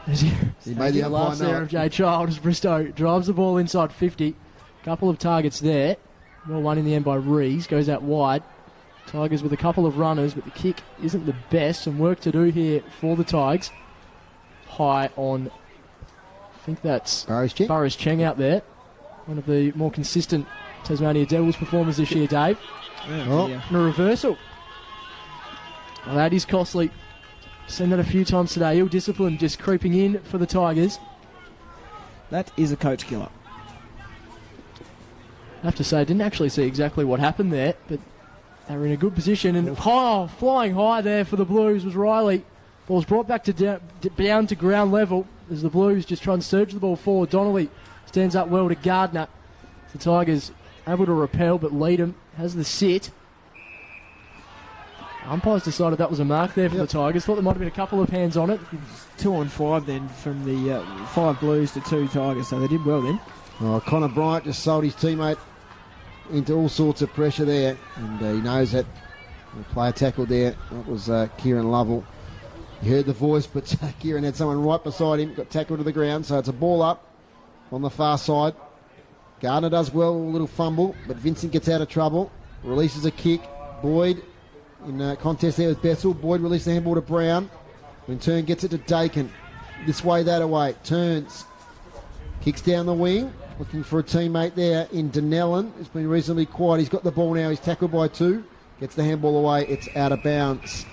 He made the last there of Jay Child as Bristow drives the ball inside 50. Couple of targets there. Well, one in the end by Rees. Goes out wide. Tigers with a couple of runners, but the kick isn't the best. Some work to do here for the Tigers. High on, I think that's Burris Cheng out there. One of the more consistent Tasmania Devils performers this year, Dave. And a reversal. Well, that is costly. Seen that a few times today. Ill discipline just creeping in for the Tigers. That is a coach killer. I have to say, I didn't actually see exactly what happened there, but they were in a good position. And flying high there for the Blues was Riley. Ball's brought back to down to ground level as the Blues just try and surge the ball forward. Donnelly stands up well to Gardner. The Tigers able to repel, but Leadham has the sit. Umpires decided that was a mark there for the Tigers. Thought there might have been a couple of hands on it. 2 on 5 then from the 5 Blues to 2 Tigers, so they did well then. Connor Bryant just sold his teammate into all sorts of pressure there, and he knows that the player tackled there. That was Kieran Lovell. You heard the voice, but Kieran had someone right beside him, got tackled to the ground, so it's a ball up on the far side. Gardner does well, a little fumble, but Vincent gets out of trouble, releases a kick. Boyd in a contest there with Bessel. Boyd releases the handball to Brown, in turn gets it to Dakin. This way, that away, turns, kicks down the wing, looking for a teammate there in Denellen. It's been reasonably quiet. He's got the ball now. He's tackled by 2. Gets the handball away. It's out of bounds.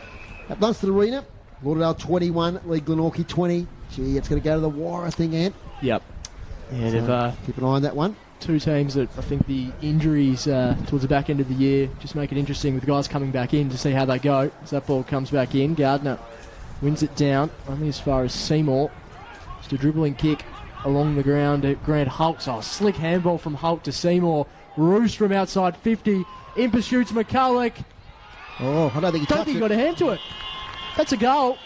At Launceston Arena, Lauderdale 21, Lee Glenorchy 20. Gee, it's going to go to the wire, I think, Ant. Yep. Yeah, so keep an eye on that one. 2 teams that I think the injuries towards the back end of the year just make it interesting with guys coming back in to see how they go. As that ball comes back in, Gardner Wins it down, only as far as Seymour. Just a dribbling kick along the ground at Grant Hulk. Oh, slick handball from Hulk to Seymour. Roost from outside 50. In pursuits McCulloch. Oh, I don't think he got a hand to it. That's a goal.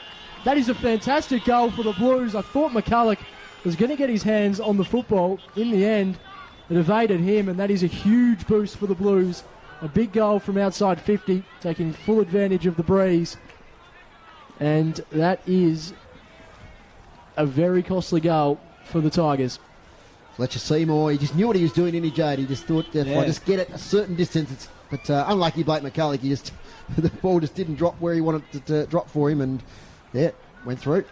That is a fantastic goal for the Blues. I thought McCulloch was going to get his hands on the football. In the end, it evaded him, and that is a huge boost for the Blues. A big goal from outside 50, taking full advantage of the breeze. And that is a very costly goal for the Tigers. Fletcher Seymour, he just knew what he was doing in his jade. He just thought, if I just get it a certain distance, but unlucky Blake McCulloch, the ball just didn't drop where he wanted it to drop for him, and went through.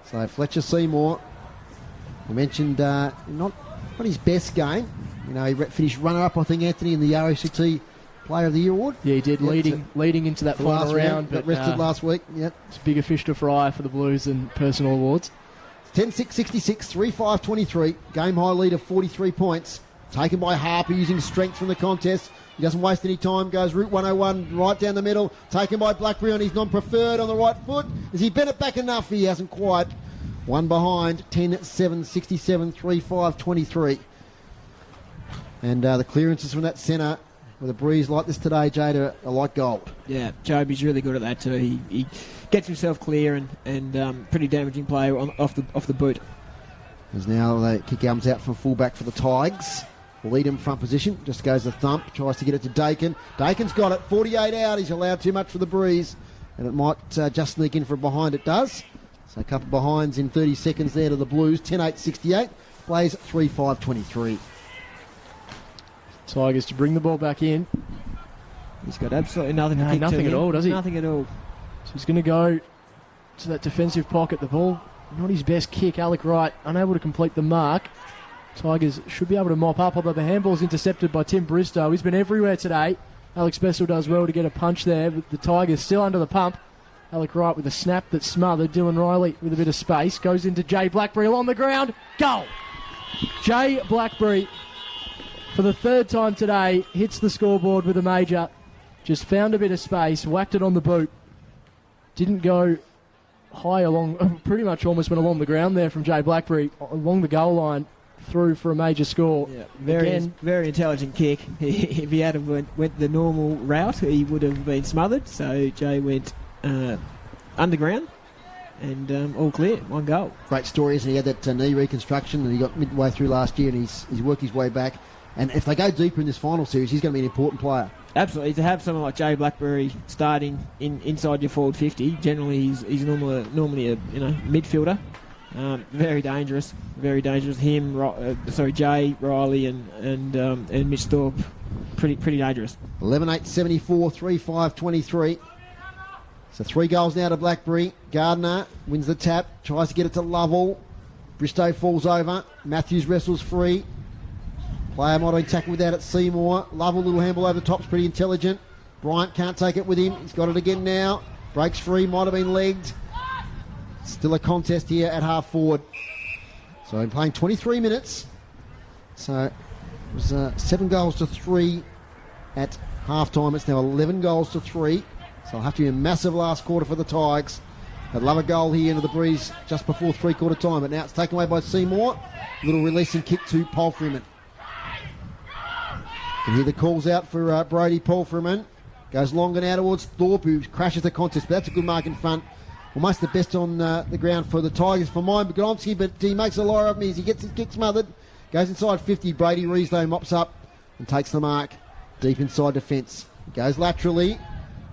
So Fletcher Seymour, we mentioned not his best game. You know, he finished runner-up, I think, Anthony, in the ROCT Player of the Year award. Yeah, he did, leading into that final round. But rested last week. Yep. It's bigger fish to fry for the Blues than personal awards. 10-6-66, 3-5-23. Game high lead of 43 points. Taken by Harper using strength from the contest. He doesn't waste any time. Goes route 101 right down the middle. Taken by Blackberry on his non-preferred on the right foot. Has he bent it back enough? He hasn't quite. One behind. 10-7-67, 3-5-23. And the clearances from that centre with a breeze like this today, Jade, are like gold. Yeah, Joby's really good at that too. He gets himself clear and pretty damaging play off the boot. As now the kick comes out from fullback for the Tigers. Lead him front position. Just goes the thump. Tries to get it to Dakin. Dakin's got it. 48 out. He's allowed too much for the breeze. And it might just sneak in from behind. It does. So a couple of behinds in 30 seconds there to the Blues. 10-8-68. Plays 3-5-23. Tigers to bring the ball back in. He's got absolutely nothing to kick nothing to at all, does he? Nothing at all. So he's going to go to that defensive pocket. The ball, not his best kick. Alec Wright unable to complete the mark. Tigers should be able to mop up, although the handball's intercepted by Tim Bristow. He's been everywhere today. Alex Bessel does well to get a punch there, but the Tigers still under the pump. Alec Wright with a snap that's smothered. Dylan Riley with a bit of space. Goes into Jay Blackberry along the ground. Goal! Jay Blackberry, for the third time today, hits the scoreboard with a major. Just found a bit of space, whacked it on the boot. Didn't go high along, pretty much almost went along the ground there from Jay Blackberry, along the goal line, through for a major score. Yeah, very intelligent kick. If he had went the normal route, he would have been smothered. So Jay went underground and all clear, one goal. Great story, isn't he? He had that knee reconstruction and he got midway through last year and he's worked his way back. And if they go deeper in this final series, he's going to be an important player. Absolutely. To have someone like Jay Blackberry starting inside your forward 50, generally he's normally a midfielder. Very dangerous. Him, Jay, Riley, and Mitch Thorpe, pretty dangerous. 11-8-74, 3-5-23. So 3 goals now to Blackberry. Gardner wins the tap, tries to get it to Lovell. Bristow falls over. Matthews wrestles free. Player might have been tackled with that at Seymour. Lovell, little handball over the top's pretty intelligent. Bryant can't take it with him. He's got it again now. Breaks free, might have been legged. Still a contest here at half forward. So I'm playing 23 minutes. So it was 7 goals to 3 at half time. It's now 11 goals to 3. So I'll have to be a massive last quarter for the Tigers. I'd love a goal here into the breeze just before 3/4 time. But now it's taken away by Seymour. Little releasing kick to Paul Freeman. And here the calls out for Brody Paul Freeman. Goes longer now towards Thorpe, who crashes the contest. But that's a good mark in front. Almost the best on the ground for the Tigers for mine, Bogomsky, but he makes a liar of me as he gets his kick smothered. Goes inside 50. Brady Rieslow mops up and takes the mark deep inside defence. Goes laterally.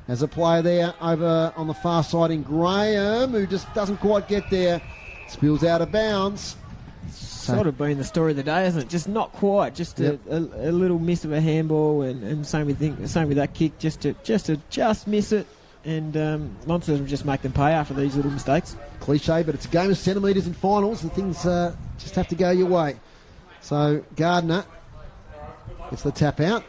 There's a player there over on the far side in Graham, who just doesn't quite get there. Spills out of bounds. Sort of been the story of the day, hasn't it? Just not quite. Just a little miss of a handball, and same with that kick. Just miss it. And Launceston will just make them pay after these little mistakes. Cliche, but it's a game of centimetres in finals, and things just have to go your way. So Gardner gets the tap out.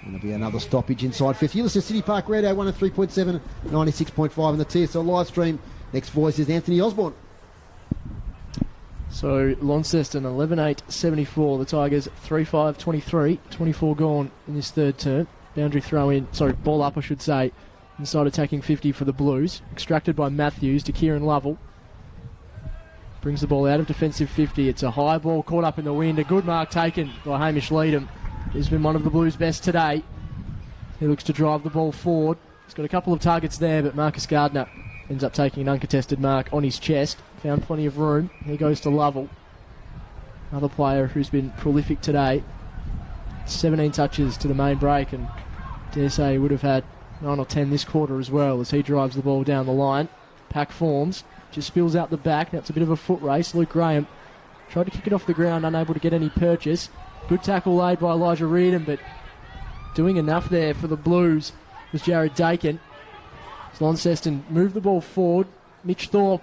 And there'll be another stoppage inside 50. You listen to City Park Radio 103.7, 96.5 in the TSL live stream. Next voice is Anthony Osborne. So Launceston 11-8-74. The Tigers 3-5-23. 24 gone in this third term. Boundary throw in. Sorry, ball up I should say. inside attacking 50 for the Blues. Extracted by Matthews to Kieran Lovell. Brings the ball out of defensive 50. It's a high ball caught up in the wind. A good mark taken by Hamish Leedham. He's been one of the Blues' best today. He looks to drive the ball forward. He's got a couple of targets there, but Marcus Gardner ends up taking an uncontested mark on his chest. Found plenty of room. He goes to Lovell. Another player who's been prolific today. 17 touches to the main break, and dare say he would have had 9 or 10 this quarter as well as he drives the ball down the line. Pack forms. Just spills out the back. Now it's a bit of a foot race. Luke Graham tried to kick it off the ground, unable to get any purchase. Good tackle laid by Elijah Reardon, but doing enough there for the Blues was Jared Dakin. As Launceston moved the ball forward. Mitch Thorpe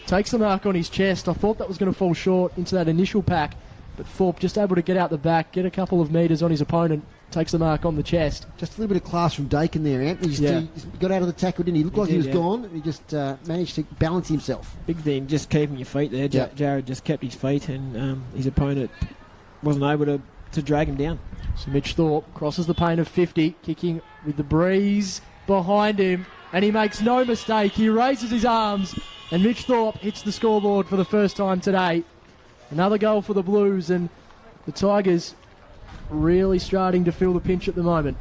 takes the mark on his chest. I thought that was going to fall short into that initial pack, but Thorpe just able to get out the back, get a couple of metres on his opponent, takes the mark on the chest. Just a little bit of class from Dakin there, Anthony. He got out of the tackle, didn't he? Looked like he was gone, and he just managed to balance himself. Big thing, just keeping your feet there. Jared just kept his feet, and his opponent wasn't able to drag him down. So Mitch Thorpe crosses the paint of 50, kicking with the breeze behind him, and he makes no mistake. He raises his arms, and Mitch Thorpe hits the scoreboard for the first time today. Another goal for the Blues, and the Tigers really starting to feel the pinch at the moment.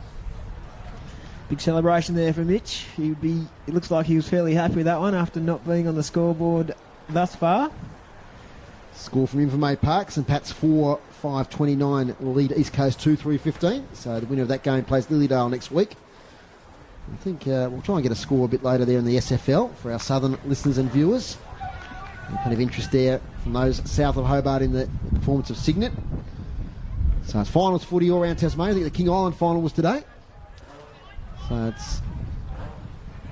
Big celebration there for Mitch. It looks like he was fairly happy with that one after not being on the scoreboard thus far. Score from Invermaid Parks, and Pats 4-5-29 will lead East Coast 2-3-15. So the winner of that game plays Lilydale next week. I think we'll try and get a score a bit later there in the SFL for our southern listeners and viewers. Kind of interest there from those south of Hobart in the performance of Signet. So it's finals footy all around Tasmania. I think the King Island final was today. So it's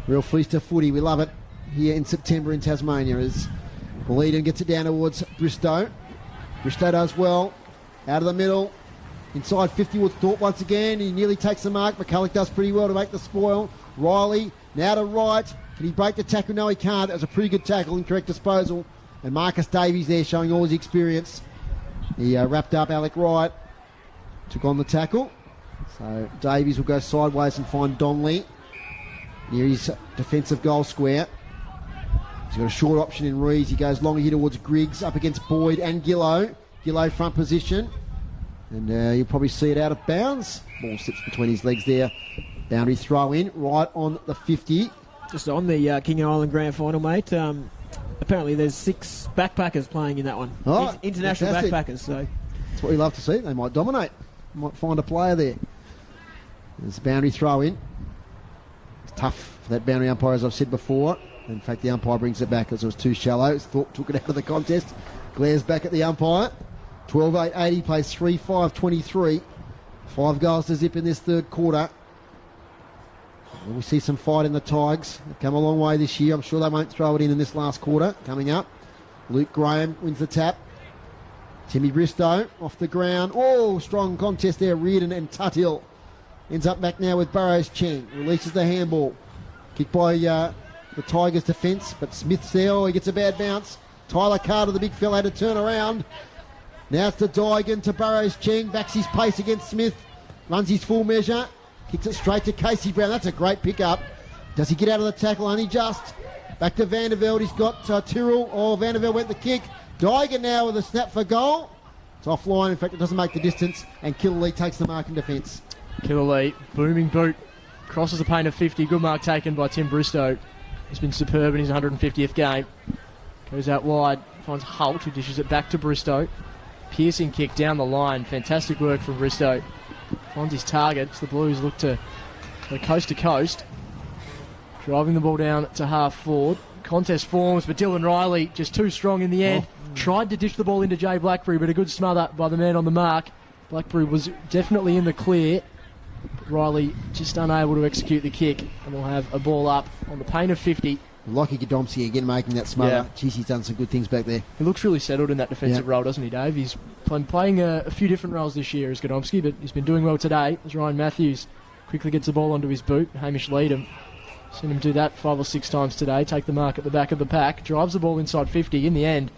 real feast of footy. We love it here in September in Tasmania as Leedon gets it down towards Bristow. Bristow does well. Out of the middle. Inside 50 with Thorpe once again. He nearly takes the mark. McCulloch does pretty well to make the spoil. Riley now to right. Can he break the tackle? No, he can't. It was a pretty good tackle. Incorrect disposal. And Marcus Davies there showing all his experience. He wrapped up Alec Wright. Took on the tackle. So Davies will go sideways and find Donnelly near his defensive goal square. He's got a short option in Rees. He goes longer here towards Griggs up against Boyd and Gillow. Gillow front position. And you'll probably see it out of bounds. Ball slips between his legs there. Boundary throw in right on the 50. Just on the King Island Grand Final, mate. Apparently there's 6 backpackers playing in that one. Oh, international fantastic. backpackers. So that's what we love to see. They might dominate. Might find a player there. There's a boundary throw in. It's tough for that boundary umpire, as I've said before. In fact, the umpire brings it back as it was too shallow. Thorpe took it out of the contest. Glares back at the umpire. 12-8-80 plays 3-5-23. 5 goals to zip in this third quarter. And we see some fight in the Tigers. They've come a long way this year. I'm sure they won't throw it in this last quarter. Coming up, Luke Graham wins the tap. Timmy Bristow off the ground. Oh, strong contest there. Reardon and Tuthill. Ends up back now with Burrows Cheng. Releases the handball. Kicked by the Tigers defence, but Smith's there. Oh, he gets a bad bounce. Tyler Carter, the big fella, had to turn around. Now it's to Dygan, to Burrows Cheng. Backs his pace against Smith. Runs his full measure. Kicks it straight to Casey Brown. That's a great pick-up. Does he get out of the tackle? Only just. Back to Vandervelde. He's got Tyrrell. Oh, Vandervelde went the kick. Dygan now with a snap for goal. It's offline. In fact, it doesn't make the distance. And Killalea takes the mark in defence. Killalea, booming boot. Crosses the paint of 50. Good mark taken by Tim Bristow. He's been superb in his 150th game. Goes out wide. Finds Holt, who dishes it back to Bristow. Piercing kick down the line. Fantastic work from Bristow. Finds his target. The Blues look to go coast to coast. Driving the ball down to half forward. Contest forms, but Dylan Riley just too strong in the end. Tried to dish the ball into Jay Blackberry, but a good smother by the man on the mark. Blackberry was definitely in the clear. But Riley just unable to execute the kick, and we'll have a ball up on the paint of 50. Lockie Godomski again making that smother. Yeah. Jeez, he's done some good things back there. He looks really settled in that defensive role, doesn't he, Dave? He's been playing a few different roles this year as Godomski, but he's been doing well today as Ryan Matthews quickly gets the ball onto his boot. Hamish Leedham. Seen him do that 5 or 6 times today. Take the mark at the back of the pack. Drives the ball inside 50 in the end.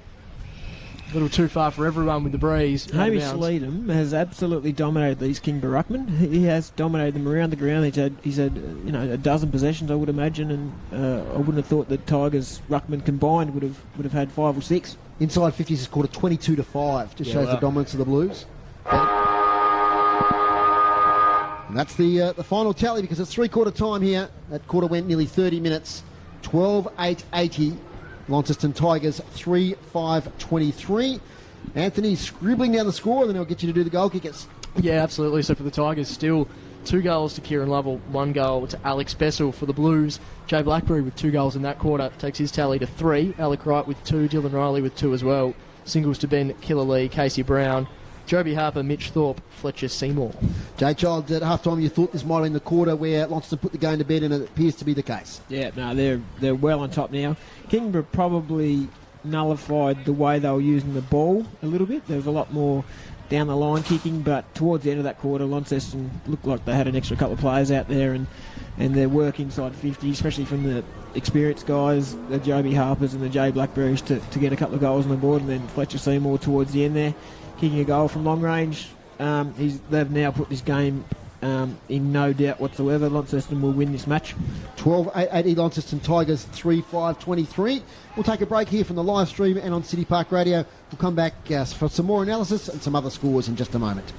A little too far for everyone with the breeze. Hamish Leedham has absolutely dominated these Kingba ruckmen. He has dominated them around the ground. He's had a dozen possessions, I would imagine, and I wouldn't have thought that Tigers ruckmen combined would have had 5 or 6. Inside 50s has scored a 22-5. Just shows the dominance of the Blues. And that's the final tally, because it's three-quarter time here. That quarter went nearly 30 minutes. 12-8-80. Launceston Tigers 3-5-23. Anthony scribbling down the score, and then he'll get you to do the goal kickers. Yeah, absolutely. So for the Tigers, still 2 goals to Kieran Lovell, 1 goal to Alex Bessel. For the Blues, Jay Blackberry with 2 goals in that quarter takes his tally to 3. Alec Wright with 2, Dylan Riley with 2 as well. Singles to Ben Killerlee, Casey Brown, Joby Harper, Mitch Thorpe, Fletcher Seymour. Jay Child, at half-time you thought this might have been the quarter where Launceston put the game to bed, and it appears to be the case. Yeah, no, they're well on top now. Kingba probably nullified the way they were using the ball a little bit. There was a lot more down the line kicking, but towards the end of that quarter, Launceston looked like they had an extra couple of players out there, and their work inside 50, especially from the experienced guys, the Joby Harpers and the Jay Blackberries, to get a couple of goals on the board, and then Fletcher Seymour towards the end there, kicking a goal from long range. They've now put this game in no doubt whatsoever. Launceston will win this match. 12-8-80 Launceston Tigers 3-5-23. We'll take a break here from the live stream and on City Park Radio. We'll come back for some more analysis and some other scores in just a moment.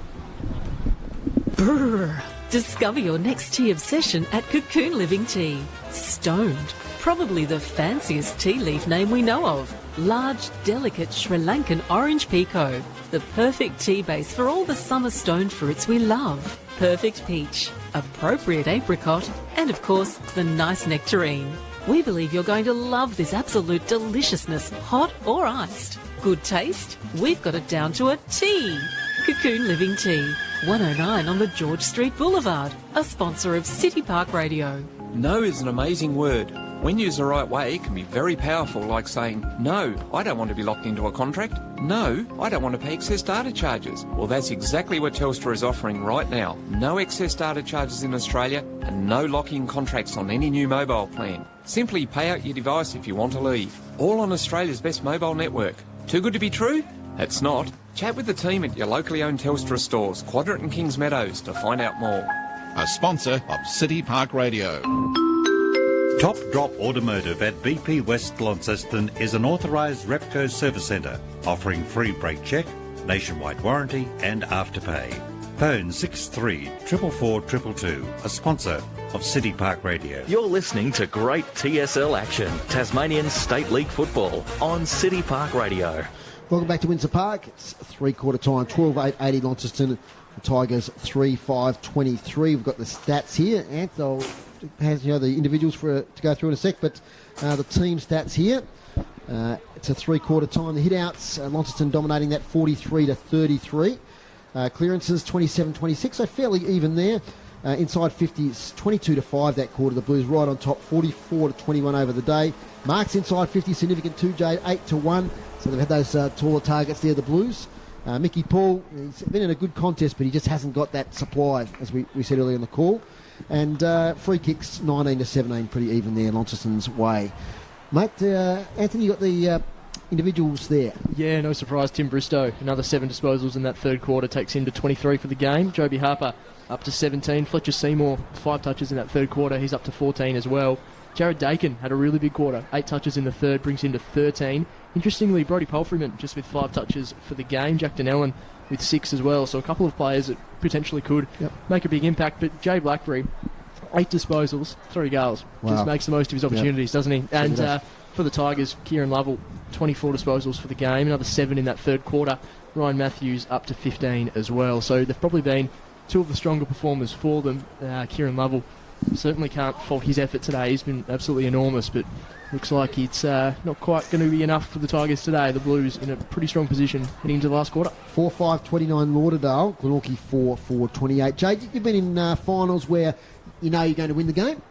Brrr. Discover your next tea obsession at Cocoon Living Tea. Stoned, probably the fanciest tea leaf name we know of. Large, delicate Sri Lankan orange pekoe. The perfect tea base for all the summer stoned fruits we love. Perfect peach, appropriate apricot, and of course, the nice nectarine. We believe you're going to love this absolute deliciousness, hot or iced. Good taste? We've got it down to a T. Cocoon Living Tea, 109 on the George Street Boulevard, a sponsor of City Park Radio. No is an amazing word. When used the right way, it can be very powerful, like saying, no, I don't want to be locked into a contract. No, I don't want to pay excess data charges. Well, that's exactly what Telstra is offering right now. No excess data charges in Australia and no lock-in contracts on any new mobile plan. Simply pay out your device if you want to leave. All on Australia's best mobile network. Too good to be true? It's not. Chat with the team at your locally owned Telstra stores, Quadrant and Kings Meadows, to find out more. A sponsor of City Park Radio. Top Drop Automotive at BP West Launceston is an authorised Repco service centre, offering free brake check, nationwide warranty and afterpay. Phone 63 444 222, a sponsor of City Park Radio. You're listening to great TSL action, Tasmanian State League football, on City Park Radio. Welcome back to Windsor Park. It's three-quarter time, 12-8-80 Launceston. The Tigers 3-5-23. We've got the stats here. Anthony has the individuals to go through in a sec, but the team stats here. It's a three-quarter time. The hit-outs, Launceston dominating that 43-33. Clearances 27-26, so fairly even there. Inside 50s 22-5 that quarter. The Blues right on top, 44-21 over the day. Marks inside 50 significant too, Jade, 8-1. So they've had those taller targets there, the Blues. Mickey Paul, he's been in a good contest, but he just hasn't got that supply, as we said earlier in the call. And free kicks 19-17, pretty even there, Launceston's way. Mate, Anthony, you got the individuals there. Yeah, no surprise. Tim Bristow, another 7 disposals in that third quarter, takes him to 23 for the game. Joby Harper up to 17. Fletcher Seymour, 5 touches in that third quarter. He's up to 14 as well. Jared Dakin had a really big quarter. 8 touches in the third, brings him to 13. Interestingly, Brodie Palfreyman just with 5 touches for the game. Jack Donnellan with 6 as well. So a couple of players that potentially could make a big impact. But Jay Blackberry, 8 disposals, 3 goals. Wow. Just makes the most of his opportunities, doesn't he? And for the Tigers, Kieran Lovell, 24 disposals for the game. Another 7 in that third quarter. Ryan Matthews up to 15 as well. So they've probably been 2 of the stronger performers for them. Kieran Lovell, certainly can't fault his effort today. He's been absolutely enormous, but looks like it's not quite going to be enough for the Tigers today. The Blues in a pretty strong position heading into the last quarter. 4-5-29 Lauderdale, Glenorchy 4-4-28. Jade, you've been in finals where you know you're going to win the game,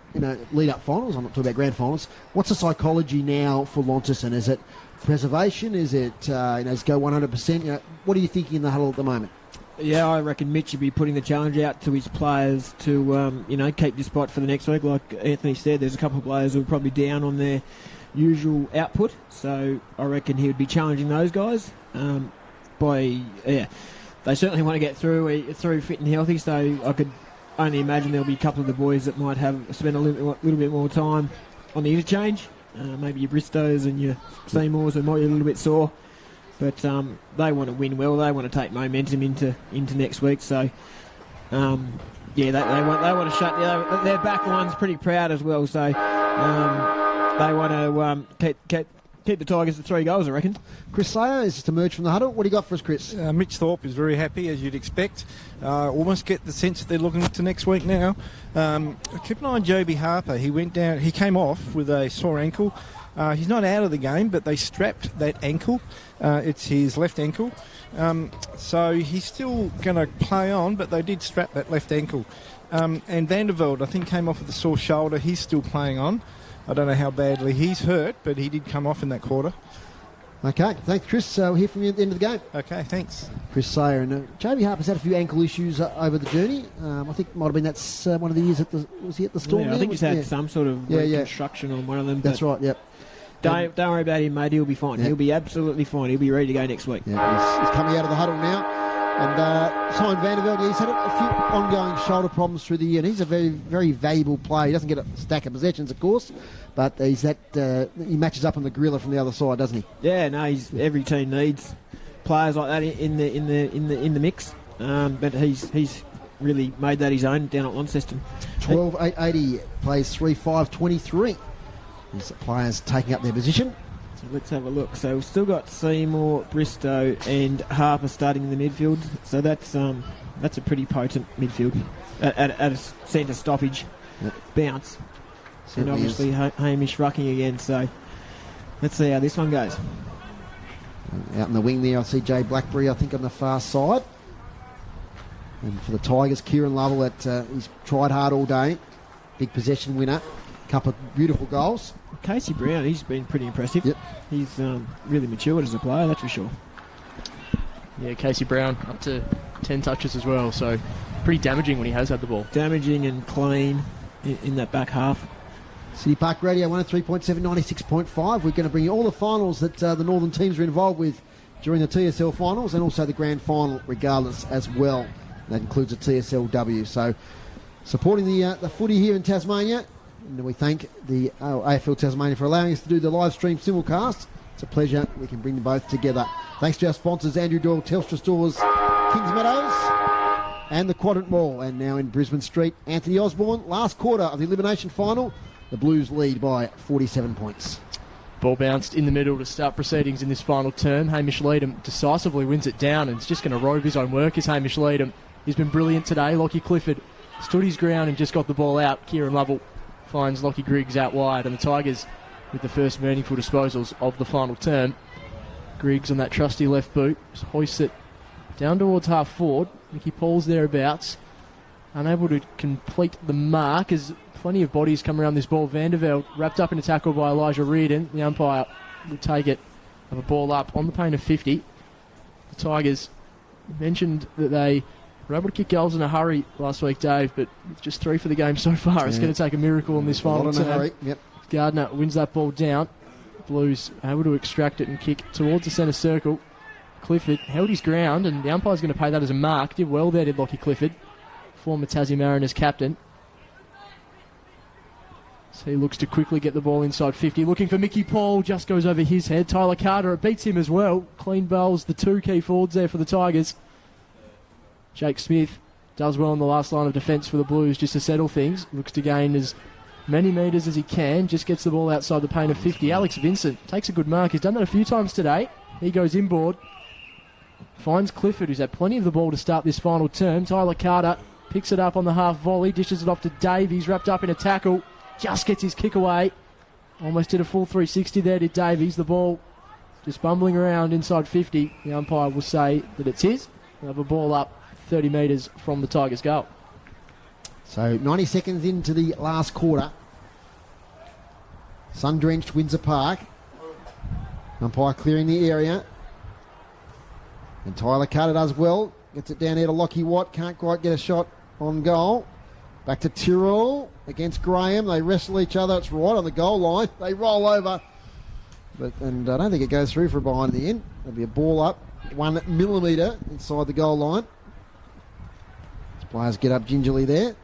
lead-up finals. I'm not talking about grand finals. What's the psychology now for Launceston? Is it preservation? Is it just go 100%? What are you thinking in the huddle at the moment? Yeah, I reckon Mitch should be putting the challenge out to his players to, keep this spot for the next week. Like Anthony said, there's a couple of players who are probably down on their usual output. So I reckon he would be challenging those guys. They certainly want to get through fit and healthy. So I could only imagine there'll be a couple of the boys that might have spent a little bit more time on the interchange. Maybe your Bristows and your Seymours that might be a little bit sore. But they want to win well. They want to take momentum into next week. So, they want to shut. Their back line's pretty proud as well. So they want to keep the Tigers to 3 goals, I reckon. Chris Sayer has just emerged from the huddle. What do you got for us, Chris? Mitch Thorpe is very happy, as you'd expect. Almost get the sense that they're looking to next week now. Keep an eye on Joby Harper. He went down. He came off with a sore ankle. He's not out of the game, but they strapped that ankle. It's his left ankle. So he's still going to play on, but they did strap that left ankle. And Vandervelde, I think, came off with a sore shoulder. He's still playing on. I don't know how badly he's hurt, but he did come off in that quarter. Okay, thanks, Chris. We'll hear from you at the end of the game. Okay, thanks. Chris Sayer. And Joby Harper's had a few ankle issues over the journey. I think it might have been that's one of the years was he at the Storm? Yeah, I think he's had some sort of reconstruction on one of them. That's right, yep. Don't worry about him, mate. He'll be fine. He'll be absolutely fine. He'll be ready to go next week. Yeah, he's coming out of the huddle now. And Simon Vandervelde, he's had a few ongoing shoulder problems through the year, and he's a very, very valuable player. He doesn't get a stack of possessions, of course, but he's he matches up on the gorilla from the other side, doesn't he? Yeah, no, every team needs players like that in the mix. But he's really made that his own down at Launceston. 12.880, plays 3.5.23. These players taking up their position. So let's have a look. So we've still got Seymour, Bristow and Harper starting in the midfield. So that's a pretty potent midfield at a centre stoppage bounce. Certainly and obviously Hamish rucking again. So let's see how this one goes. Out in the wing there, I see Jay Blackberry, I think, on the far side. And for the Tigers, Kieran Lovell, he's tried hard all day. Big possession winner. Couple of beautiful goals. Casey Brown, he's been pretty impressive. Yep. He's really matured as a player, that's for sure. Yeah, Casey Brown up to 10 touches as well, so pretty damaging when he has had the ball. Damaging and clean in that back half. City Park Radio 103.7, 96.5. We're going to bring you all the finals that the Northern teams are involved with during the TSL finals and also the grand final regardless as well. That includes the TSLW. So supporting the footy here in Tasmania. And we thank the AFL Tasmania for allowing us to do the live stream simulcast. It's a pleasure. We can bring them both together. Thanks to our sponsors, Andrew Doyle, Telstra Stores, Kings Meadows, and the Quadrant Mall. And now in Brisbane Street, Anthony Osborne. Last quarter of the elimination final. The Blues lead by 47 points. Ball bounced in the middle to start proceedings in this final term. Hamish Leadham decisively wins it down and is just going to rove his own work as Hamish Leadham. He's been brilliant today. Lockie Clifford stood his ground and just got the ball out. Kieran Lovell finds Lockie Griggs out wide, and the Tigers with the first meaningful disposals of the final term. Griggs on that trusty left boot hoists it down towards half forward. Mickey Paul's thereabouts, unable to complete the mark as plenty of bodies come around this ball. Vandervelde wrapped up in a tackle by Elijah Reardon. The umpire will take it, have a ball up on the pain of 50. The Tigers mentioned that they were able to kick goals in a hurry last week, Dave, but just 3 for the game so far. It's going to take a miracle in this final term. Yep. Gardner wins that ball down. Blues able to extract it and kick towards the centre circle. Clifford held his ground, and the umpire's going to pay that as a mark. Did well there, did Lockie Clifford, former Tassie Mariners captain. So he looks to quickly get the ball inside 50. Looking for Mickey Paul, just goes over his head. Tyler Carter, it beats him as well. Clean bowls the 2 key forwards there for the Tigers. Jake Smith does well in the last line of defence for the Blues just to settle things. Looks to gain as many metres as he can. Just gets the ball outside the pain of 50. Alex Vincent takes a good mark. He's done that a few times today. He goes inboard. Finds Clifford, who's had plenty of the ball to start this final term. Tyler Carter picks it up on the half volley. Dishes it off to Davies. Wrapped up in a tackle. Just gets his kick away. Almost did a full 360 there, did Davies. The ball just bumbling around inside 50. The umpire will say that it's his. They'll have a ball up 30 metres from the Tigers' goal. So 90 seconds into the last quarter. Sun-drenched Windsor Park. Umpire clearing the area. And Tyler Carter does well. Gets it down here to Lockie Watt. Can't quite get a shot on goal. Back to Tyrrell against Graham. They wrestle each other. It's right on the goal line. They roll over. and I don't think it goes through for a behind in the end. There'll be a ball up 1 millimetre inside the goal line. These players get up gingerly there.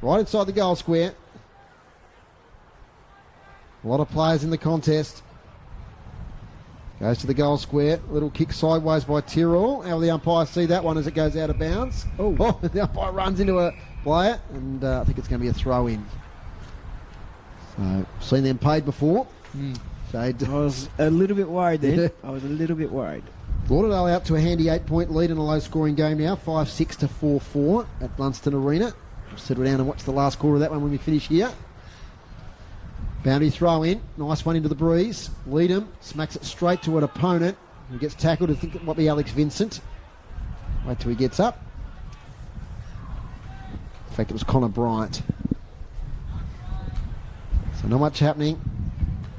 Right inside the goal square. A lot of players in the contest. Goes to the goal square. Little kick sideways by Tyrrell. How will the umpire see that one as it goes out of bounds? Oh, the umpire runs into a player, and I think it's going to be a throw in. So, seen them paid before. I was a little bit worried then. I was a little bit worried. Lauderdale out to a handy 8-point lead in a low-scoring game now, 5-6 to 4-4 at Launceston Arena. We'll settle down and watch the last quarter of that one when we finish here. Boundary throw in, nice one into the breeze. Leadham smacks it straight to an opponent who gets tackled. I think it might be Alex Vincent. Wait till he gets up. In fact, it was Connor Bryant. So not much happening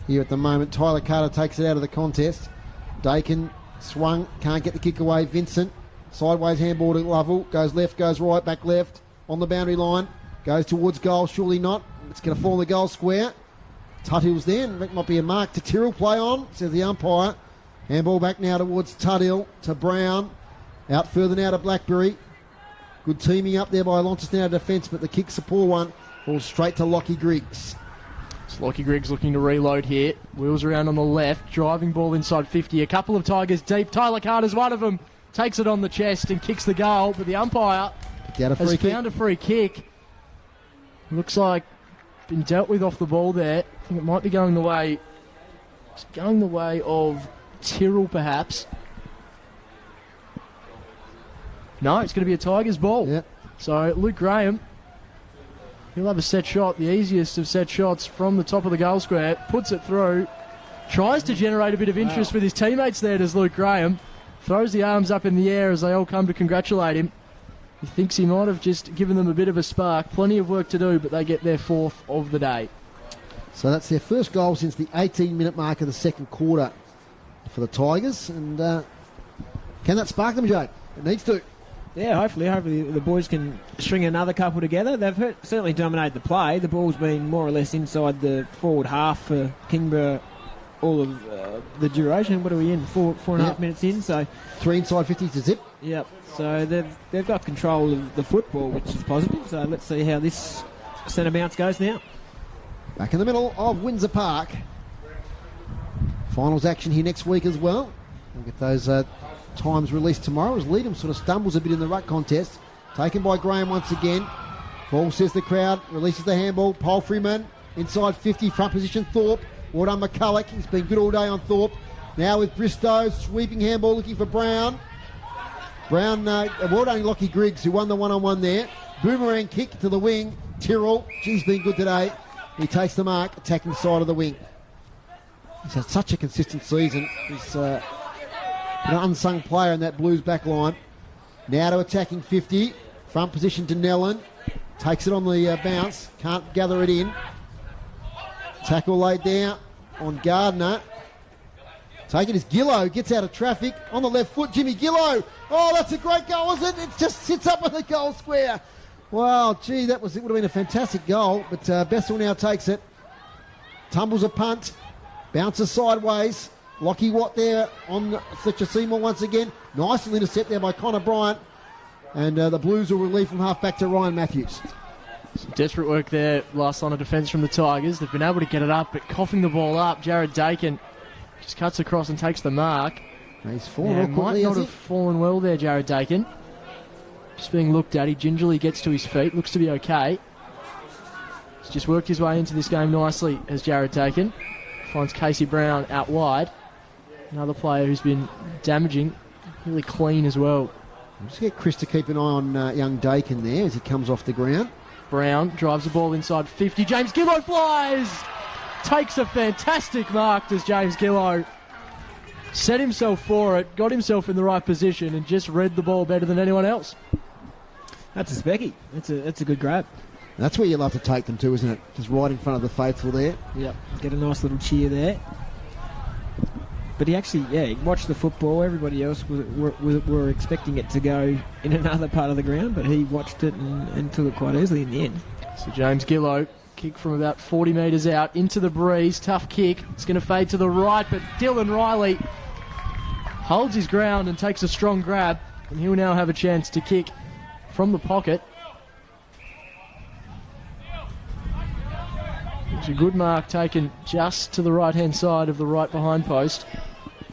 here at the moment. Tyler Carter takes it out of the contest. Dakin swung, can't get the kick away. Vincent, sideways handball to Lovell. Goes left, goes right, back left. On the boundary line, goes towards goal, surely not. It's going to fall in the goal square. Tuttill's there, and it might be a mark to Tyrrell. Play on, says the umpire. Handball back now towards Tuttill, to Brown. Out further now to Blackberry. Good teaming up there by Launceston out of defence, but the kick's a poor one. Falls straight to Lockie Griggs. So Lockie Griggs looking to reload here. Wheels around on the left, driving ball inside 50. A couple of Tigers deep. Tyler Carter's one of them. Takes it on the chest and kicks the goal, but the umpire has found a free kick. Looks like been dealt with off the ball there. I think it might be going the way. It's going the way of Tyrrell, perhaps. No, it's going to be a Tigers ball. Yep. So Luke Graham, he'll have a set shot, the easiest of set shots from the top of the goal square. Puts it through. Tries to generate a bit of interest with his teammates there, does Luke Graham. Throws the arms up in the air as they all come to congratulate him. He thinks he might have just given them a bit of a spark. Plenty of work to do, but they get their fourth of the day. So that's their first goal since the 18-minute mark of the second quarter for the Tigers. And can that spark them, Jake? It needs to. Yeah, hopefully the boys can string another couple together. They've certainly dominated the play. The ball's been more or less inside the forward half for Kingborough all of the duration. What are we in? Four and a half minutes in. So 3 inside 50 to zip. Yep. So they've got control of the football, which is positive. So let's see how this centre bounce goes now. Back in the middle of Windsor Park. Finals action here next week as well. We'll get those times released tomorrow as Leadham sort of stumbles a bit in the ruck contest. Taken by Graham once again. Ball says the crowd, releases the handball. Palfreyman inside 50, front position Thorpe. Well done McCulloch, he's been good all day on Thorpe. Now with Bristow, sweeping handball looking for Brown. Brown, well done Lockie Griggs who won the one-on-one there. Boomerang kick to the wing. Tyrrell, he's been good today. He takes the mark, attacking side of the wing. He's had such a consistent season. He's an unsung player in that Blues back line. Now to attacking 50. Front position to Nellen. Takes it on the bounce. Can't gather it in. Tackle laid down on Gardner. Taking his Gillow. Gets out of traffic. On the left foot, Jimmy Gillow. Oh, that's a great goal, isn't it? It just sits up on the goal square. Wow, gee, it would have been a fantastic goal. But Bessel now takes it. Tumbles a punt. Bounces sideways. Lockie Watt there on Fletcher Seymour once again. Nice intercept there by Connor Bryant. And the Blues will relieve from half back to Ryan Matthews. Some desperate work there, last line of defence from the Tigers. They've been able to get it up, but coughing the ball up, Jared Dakin just cuts across and takes the mark. He's fallen might not have fallen well there, Jared Dakin. Just being looked at, he gingerly gets to his feet, looks to be okay. He's just worked his way into this game nicely as Jared Dakin. Finds Casey Brown out wide. Another player who's been damaging, really clean as well. Just get Chris to keep an eye on young Dakin there as he comes off the ground. Brown drives the ball inside 50. James Gillow flies! Takes a fantastic mark, does James Gillow. Set himself for it, got himself in the right position and just read the ball better than anyone else. That's a specky. That's a good grab. That's where you love to take them to, isn't it? Just right in front of the faithful there. Yep. Get a nice little cheer there. But he actually, he watched the football. Everybody else were expecting it to go in another part of the ground, but he watched it and took it quite easily in the end. So James Gillow Kick from about 40 metres out into the breeze. Tough kick. It's going to fade to the right, but Dylan Riley holds his ground and takes a strong grab, and he'll now have a chance to kick from the pocket. It's a good mark taken just to the right-hand side of the right behind post.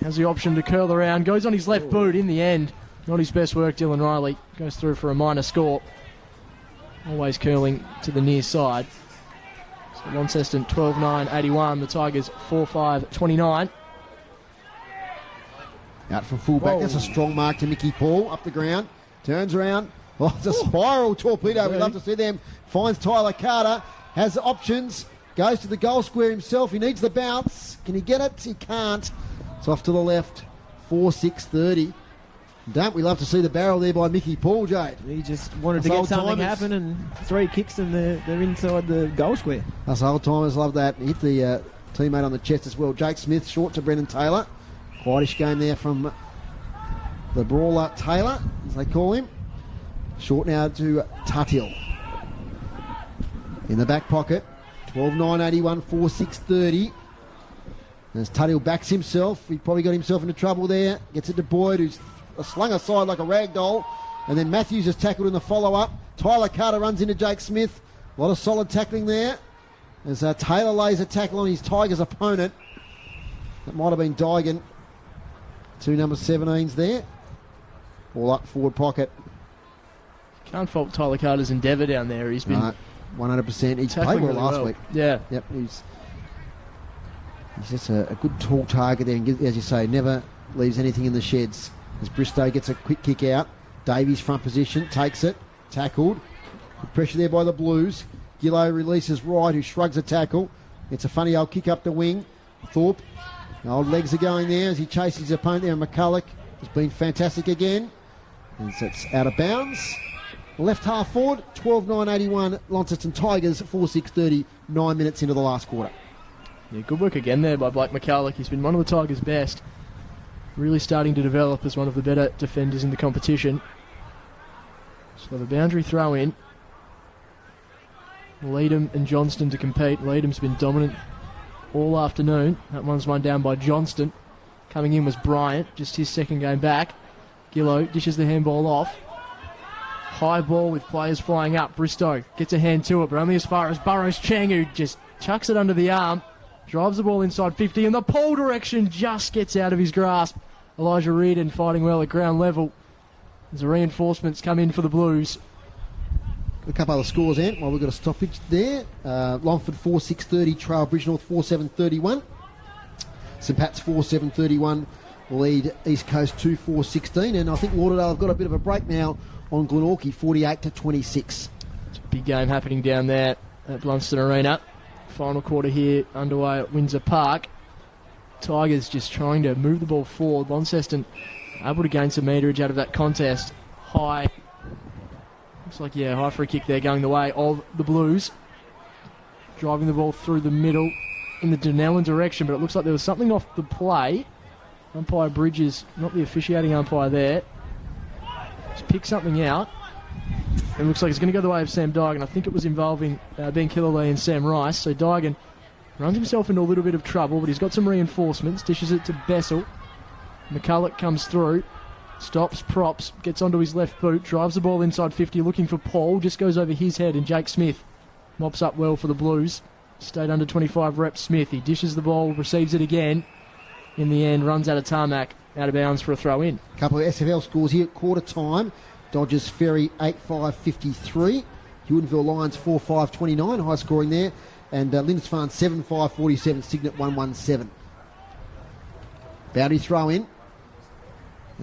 Has the option to curl around. Goes on his left boot in the end. Not his best work, Dylan Riley. Goes through for a minor score. Always curling to the near side. So Launceston 12-9-81. The Tigers 4-5-29. Out from fullback. That's a strong mark to Mickey Paul. Up the ground. Turns around. Oh, it's a spiral torpedo. We love to see them. Finds Tyler Carter. Has options. Goes to the goal square himself. He needs the bounce. Can he get it? He can't. It's off to the left. 4-6-30. Don't we love to see the barrel there by Mickey Paul, Jade? He just wanted to get something happen, and 3 kicks and they're inside the goal square. Us old timers love that. Hit the teammate on the chest as well. Jake Smith short to Brendan Taylor. Quietish game there from the brawler Taylor, as they call him. Short now to Tutil. In the back pocket. 12-9-81, 4-6-30. As Tutil backs himself, he probably got himself into trouble there. Gets it to Boyd, who's slung aside like a rag doll. And then Matthews is tackled in the follow-up. Tyler Carter runs into Jake Smith. A lot of solid tackling there. As Taylor lays a tackle on his Tigers opponent. That might have been Dygan. 2 number 17s there. All up forward pocket. Can't fault Tyler Carter's endeavour down there. He's been 100%. He's played well last week. Yeah. Yep. He's just a good tall target there, and as you say, never leaves anything in the sheds. As Bristow gets a quick kick out, Davies front position, takes it, tackled. Good pressure there by the Blues. Gillow releases right, who shrugs a tackle. It's a funny old kick up the wing. Thorpe, the old legs are going there as he chases his opponent there. McCulloch has been fantastic again. And so it's out of bounds. Left half forward, 12-9-81, Launceston Tigers, 4-6-30, 9 minutes into the last quarter. Yeah, good work again there by Blake McCulloch. He's been one of the Tigers' best. Really starting to develop as one of the better defenders in the competition. So the boundary throw in. Leadham and Johnston to compete. Leadham's been dominant all afternoon. That one's run down by Johnston. Coming in was Bryant, just his second game back. Gillow dishes the handball off. High ball with players flying up. Bristow gets a hand to it, but only as far as Burrows Chang, who just chucks it under the arm. Drives the ball inside 50, and the pole direction just gets out of his grasp. Elijah Reardon fighting well at ground level. As the reinforcements come in for the Blues. A couple other scores, Ant, while we've got a stoppage there. Longford 4-6-30, Trail Bridgenorth 4-7-31. St Pat's 4-7-31 lead East Coast 2-4-16, and I think Lauderdale have got a bit of a break now on Glenorchy 48-26. It's a big game happening down there at Blunston Arena. Final quarter here underway at Windsor Park. Tigers just trying to move the ball forward. Launceston able to gain some meterage out of that contest. High. Looks like, high free kick there going the way of the Blues. Driving the ball through the middle in the Dunellen direction, but it looks like there was something off the play. Umpire Bridges, not the officiating umpire there. Just picked something out. It looks like it's going to go the way of Sam Dygan. I think it was involving Ben Killerley and Sam Rice. So Dygan runs himself into a little bit of trouble, but he's got some reinforcements. Dishes it to Bessel. McCulloch comes through. Stops, props, gets onto his left boot. Drives the ball inside 50, looking for Paul. Just goes over his head, and Jake Smith mops up well for the Blues. Stayed under 25 reps, Smith. He dishes the ball, receives it again. In the end, runs out of tarmac, out of bounds for a throw in. A couple of SFL scores here at quarter time. Dodgers Ferry 8-5-53. Huonville Lions 4-5-29, high scoring there. And Lindisfarne 7-5-47, Signet 1-1-7. Boundary throw in.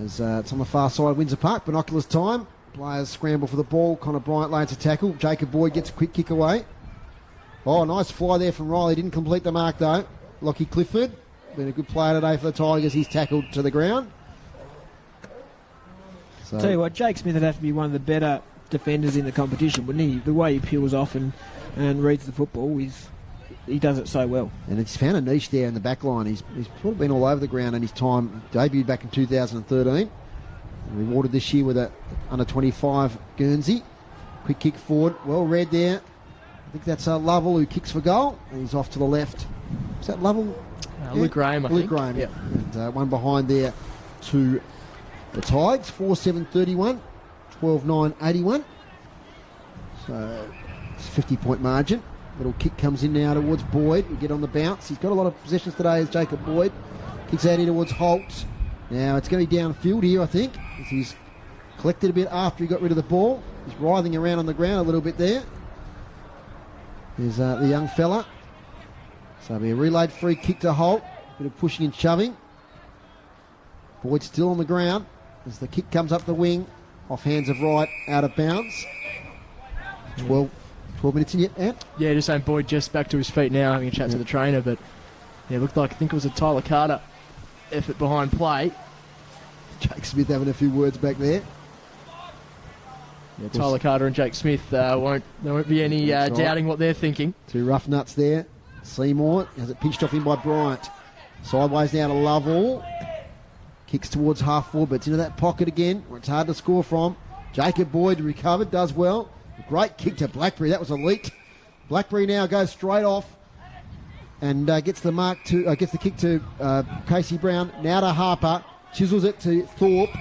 As it's on the far side of Windsor Park. Binoculars time. Players scramble for the ball. Connor Bryant lays a tackle. Jacob Boyd gets a quick kick away. Oh, nice fly there from Riley. Didn't complete the mark though. Lockie Clifford, been a good player today for the Tigers. He's tackled to the ground. So, Tell you what, Jake Smith would have to be one of the better defenders in the competition, wouldn't he? The way he peels off and reads the football, he does it so well. And he's found a niche there in the back line. He's sort of been all over the ground in his time. Debuted back in 2013. Rewarded this year with a under-25 Guernsey. Quick kick forward. Well read there. I think that's Lovell who kicks for goal. And he's off to the left. Is that Lovell? Luke Graham, I think. Luke Graham, yeah. And one behind there to the Tigers. 4-7-31. 12-9-81. So it's a 50-point margin. Little kick comes in now towards Boyd. We get on the bounce. He's got a lot of possessions today as Jacob Boyd. Kicks out in towards Holt. Now it's going to be downfield here, I think. As he's collected a bit after he got rid of the ball. He's writhing around on the ground a little bit there. There's the young fella. So it'll be a relayed free kick to Holt. Bit of pushing and shoving. Boyd still on the ground as the kick comes up the wing. Off hands of right, out of bounds. 12 minutes in yet, Ant? Yeah, just saying Boyd just back to his feet now, having a chat to the trainer, but yeah, it looked like, I think it was a Tyler Carter effort behind play. Jake Smith having a few words back there. Yeah, Tyler Carter and Jake Smith, there won't be any doubting what they're thinking. Two rough nuts there. Seymour has it pinched off in by Bryant. Sideways now to Lovell. Kicks towards half forward, but it's into that pocket again where it's hard to score from. Jacob Boyd recovered, does well. Great kick to Blackberry, that was elite. Blackberry now goes straight off and gets the kick to Casey Brown. Now to Harper, chisels it to Thorpe,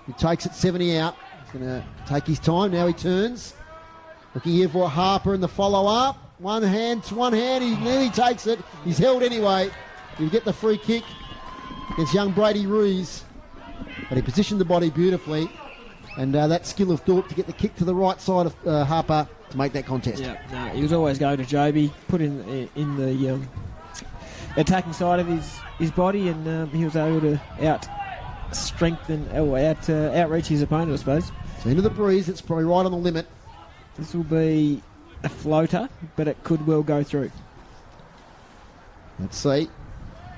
who takes it 70 out. He's going to take his time. Now he turns, looking here for Harper in the follow up. One hand, he nearly takes it. He's held anyway. He'll get the free kick against young Brady Ruiz, but he positioned the body beautifully. And that skill of Thorpe to get the kick to the right side of Harper to make that contest. Yeah, no, he was always going to Joby, put in the attacking side of his body, and he was able to outreach his opponent, I suppose. So into the breeze, it's probably right on the limit. This will be a floater, but it could well go through. Let's see.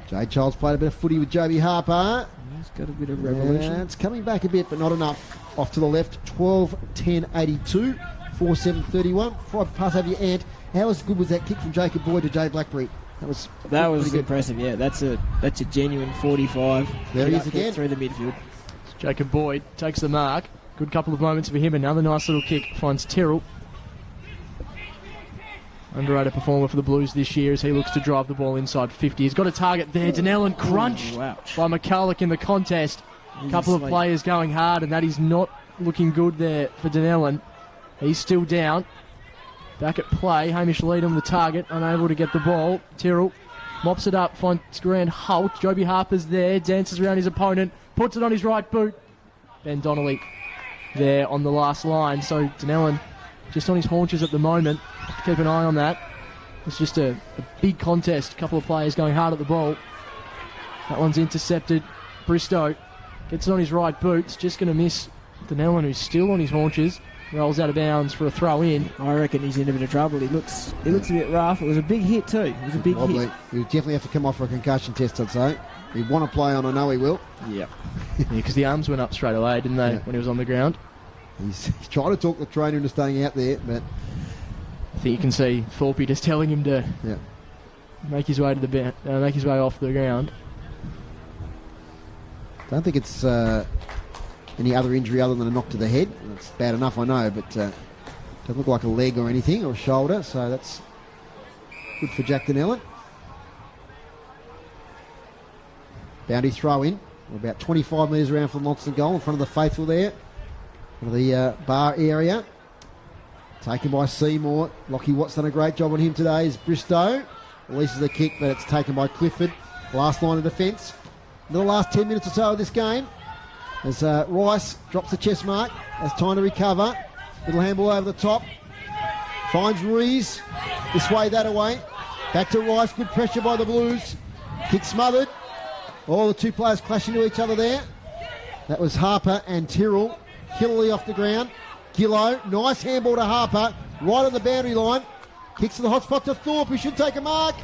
Jay Childs played a bit of footy with Joby Harper. He's got a bit of revolution. Yeah, it's coming back a bit, but not enough. Off to the left, 12-10-82, 4-7-31. Before I pass over your Ant, how good was that kick from Jacob Boyd to Jay Blackberry? That was impressive. Yeah, that's a genuine 45. There he is again through the midfield. Jacob Boyd takes the mark. Good couple of moments for him. Another nice little kick finds Tyrrell. Underrated performer for the Blues this year as he looks to drive the ball inside 50. He's got a target there. Denellen crunched by McCulloch in the contest. A couple of players going hard, and that is not looking good there for Denellen. He's still down. Back at play. Hamish Leadham, the target, unable to get the ball. Tyrrell mops it up, finds Grant Holt. Joby Harper's there, dances around his opponent, puts it on his right boot. Ben Donnelly there on the last line. So Denellen just on his haunches at the moment. Keep an eye on that. It's just a big contest. A couple of players going hard at the ball. That one's intercepted. Bristow gets it on his right boot. It's just going to miss Denellen, who's still on his haunches. Rolls out of bounds for a throw in. I reckon he's in a bit of trouble. He looks a bit rough. It was a big hit too. It was a big hit. He'll definitely have to come off for a concussion test, I'd say. He'd want to play on, I know he will. Yep. Because the arms went up straight away, didn't they, when he was on the ground? He's trying to talk the trainer into staying out there, but I think you can see Thorpe just telling him to make his way to make his way off the ground. Don't think it's any other injury other than a knock to the head. It's bad enough, I know, but doesn't look like a leg or anything, or a shoulder, so that's good for Jack Denellen. Bounty throw in. We're about 25 metres around from Launceston goal in front of the faithful there. For the bar area. Taken by Seymour. Lockie Watt's done a great job on him today. Is Bristow. Releases the kick, but it's taken by Clifford. Last line of defence. In the last 10 minutes or so of this game. As Rice drops the chest mark. Has time to recover. Little handball over the top. Finds Ruiz. This way, that away. Back to Rice. Good pressure by the Blues. Kick smothered. All the two players clashing to each other there. That was Harper and Tyrrell. Killeley off the ground. Gillow, nice handball to Harper, right on the boundary line. Kicks to the hot spot to Thorpe, who should take a mark.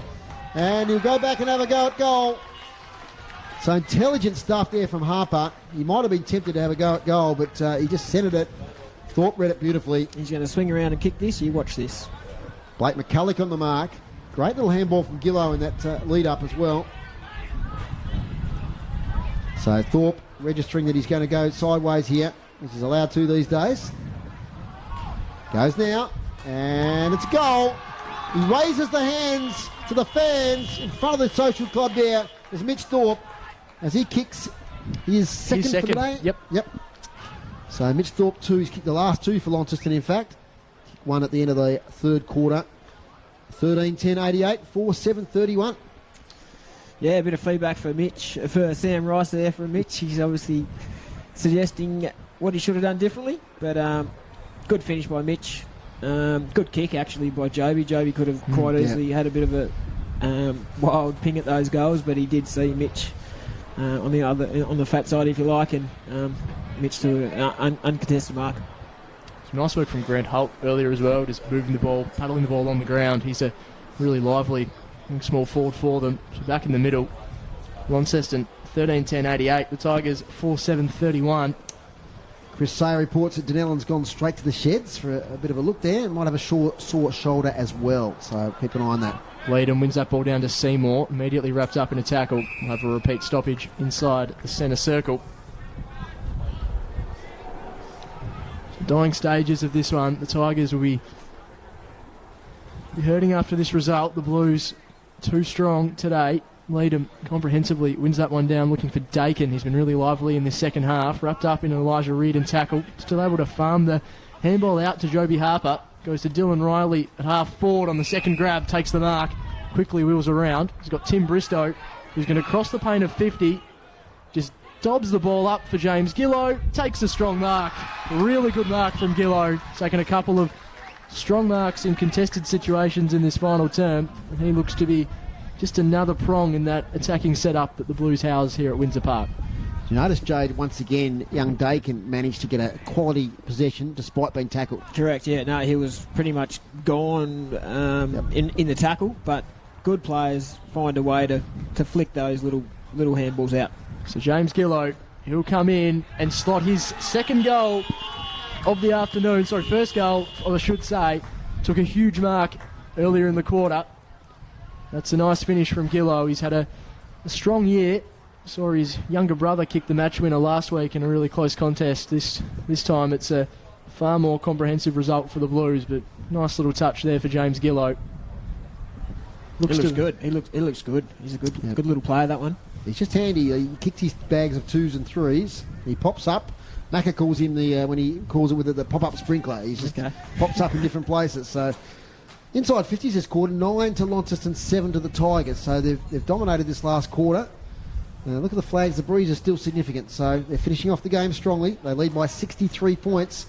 And he'll go back and have a go at goal. So intelligent stuff there from Harper. He might have been tempted to have a go at goal, but he just centred it. Thorpe read it beautifully. He's going to swing around and kick this. You watch this. Blake McCulloch on the mark. Great little handball from Gillow in that lead-up as well. So Thorpe registering that he's going to go sideways here, which is allowed to these days. Goes now. And it's a goal. He raises the hands to the fans in front of the social club there. There's Mitch Thorpe as he kicks his second for the day. Yep. So Mitch Thorpe 2, he's kicked the last 2 for Launceston, in fact. Kicked one at the end of the third quarter. 13-10-88, 4-7-31. Yeah, a bit of feedback for Sam Rice there from Mitch. He's obviously suggesting what he should have done differently, but good finish by Mitch. Good kick actually by Joby. Joby could have quite easily had a bit of a wild ping at those goals, but he did see Mitch on the fat side, if you like, and Mitch to an uncontested mark. Some nice work from Grant Holt earlier as well, just moving the ball, paddling the ball on the ground. He's a really lively small forward for them. So back in the middle, Launceston 13-10-88. The Tigers 4-7-31. Chris Sayer reports that Dunellan's gone straight to the sheds for a bit of a look there. Might have a sore shoulder as well, so keep an eye on that. Leadham wins that ball down to Seymour, immediately wrapped up in a tackle. We'll have a repeat stoppage inside the centre circle. So dying stages of this one. The Tigers will be hurting after this result. The Blues too strong today. Leadham comprehensively wins that one down, looking for Dakin. He's been really lively in this second half, wrapped up in an Elijah Reardon tackle, still able to farm the handball out to Joby Harper, goes to Dylan Riley at half forward on the second grab, takes the mark, quickly wheels around. He's got Tim Bristow, who's going to cross the paint of 50, just dobs the ball up for James Gillow, takes a strong mark, a really good mark from Gillow, taking a couple of strong marks in contested situations in this final term, and he looks to be just another prong in that attacking setup that the Blues house here at Windsor Park. You notice, Jade, once again, young Dakin managed to get a quality possession despite being tackled. Correct, yeah. No, he was pretty much gone in the tackle, but good players find a way to flick those little handballs out. So James Gillow, he'll come in and slot his second goal of the afternoon. Sorry, first goal, I should say. Took a huge mark earlier in the quarter. That's a nice finish from Gillow. He's had a strong year. Saw his younger brother kick the match winner last week in a really close contest. This time it's a far more comprehensive result for the Blues, but nice little touch there for James Gillow. He looks good. He looks good. He's a good little player, that one. He's just handy. He kicks his bags of 2s and 3s. He pops up. Macca calls him when he calls it with the pop-up sprinkler. He just pops up in different places. So inside 50s this quarter, 9 to Launceston, 7 to the Tigers. So they've dominated this last quarter. Look at the flags. The breeze is still significant. So they're finishing off the game strongly. They lead by 63 points.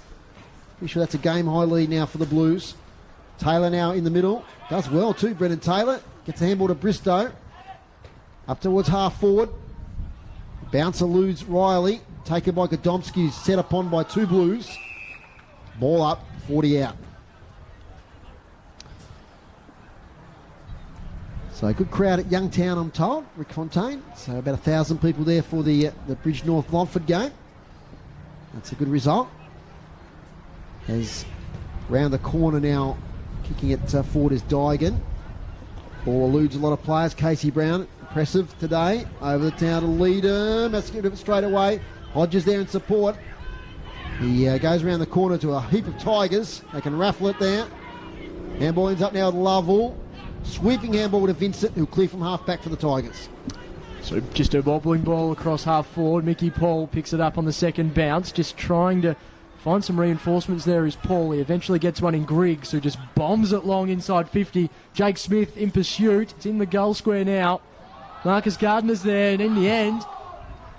Pretty sure that's a game-high lead now for the Blues. Taylor now in the middle. Does well too, Brendan Taylor. Gets a handball to Bristow. Up towards half forward. Bouncer eludes Riley. Taken by Godomski, set upon by 2 Blues. Ball up, 40 out. So a good crowd at Youngtown, I'm told, Rick Fontaine. So about 1,000 people there for the Bridge North Longford game. That's a good result. As round the corner now, kicking it forward is Dygan. Ball eludes a lot of players. Casey Brown, impressive today. Over the town to Leadham. That's to it straight away. Hodges there in support. He goes around the corner to a heap of Tigers. They can raffle it there. Handball ends up now with Lovell. Sweeping handball to Vincent, who'll clear from half back for the Tigers. So just a wobbling ball across half forward. Mickey Paul picks it up on the second bounce, just trying to find some reinforcements there is Paul. He eventually gets one in Griggs, who just bombs it long inside 50. Jake Smith in pursuit. It's in the goal square now. Marcus Gardner's there, and in the end,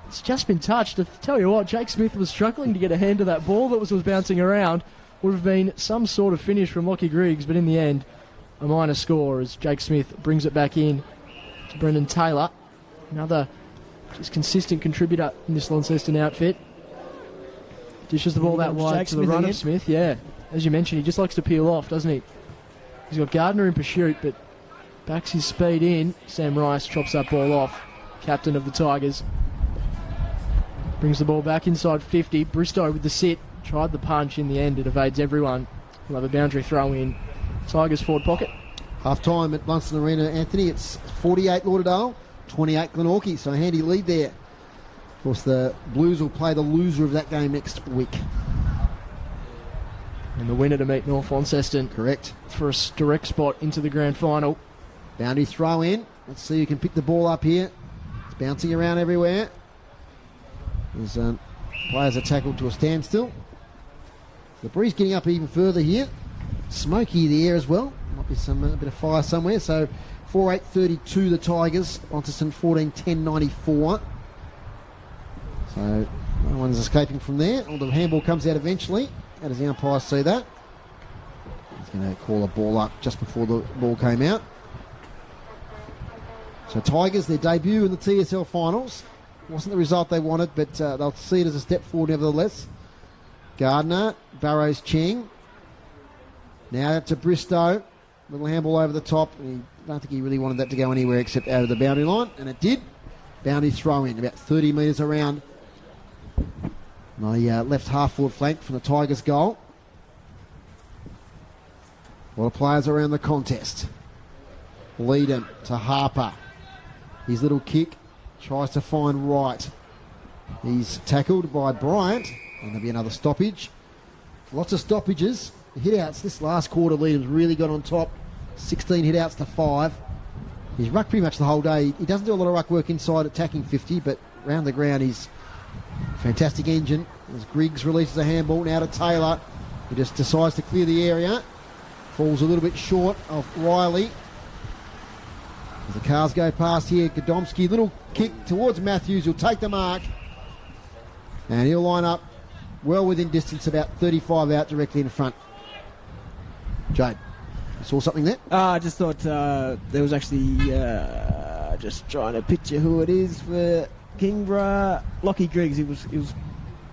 it's just been touched. To tell you what, Jake Smith was struggling to get a hand to that ball that was bouncing around. Would have been some sort of finish from Lockie Griggs, but in the end, a minor score as Jake Smith brings it back in to Brendan Taylor. Another just consistent contributor in this Launceston outfit. Dishes the ball that wide Jake to the Smith run again. of Smith, yeah. As you mentioned, he just likes to peel off, doesn't he? He's got Gardner in pursuit, but backs his speed in. Sam Rice chops that ball off. Captain of the Tigers. Brings the ball back inside 50. Bristow with the sit. Tried the punch. In the end, it evades everyone. We'll have a boundary throw in. Tigers forward pocket. Half time at Launceston Arena, Anthony. It's 48 Lauderdale, 28 Glenorchy. So a handy lead there. Of course, the Blues will play the loser of that game next week. And the winner to meet North Launceston. Correct. For a direct spot into the grand final. Boundary throw in. Let's see who can pick the ball up here. It's bouncing around everywhere. There's players are tackled to a standstill. The breeze getting up even further here. Smoky the air as well. Might be a bit of fire somewhere. So 4-8-32 the Tigers. Launceston 14-10-94. So no one's escaping from there. Well, the handball comes out eventually. How does the umpire see that? He's going to call a ball up just before the ball came out. So Tigers, their debut in the TSL finals. Wasn't the result they wanted, but they'll see it as a step forward nevertheless. Gardner, Barrows, Cheng. Now to Bristow. Little handball over the top. I don't think he really wanted that to go anywhere except out of the boundary line, and it did. Boundary throw in, about 30 metres around my left half-forward flank from the Tigers' goal. A lot of players around the contest. Lead him to Harper. His little kick tries to find Wright. He's tackled by Bryant, and there'll be another stoppage. Lots of stoppages. Hit-outs this last quarter, Leadham's really got on top. 16 hit-outs to 5. He's rucked pretty much the whole day. He doesn't do a lot of ruck work inside attacking 50, but around the ground he's a fantastic engine. As Griggs releases a handball now to Taylor, who just decides to clear the area. Falls a little bit short of Riley. As the cars go past here, Godomski, little kick towards Matthews, who'll take the mark. And he'll line up well within distance, about 35 out directly in front. Jade, you saw something there? I just thought there was actually, just trying to picture who it is for Kingborough. Lockie Griggs, he was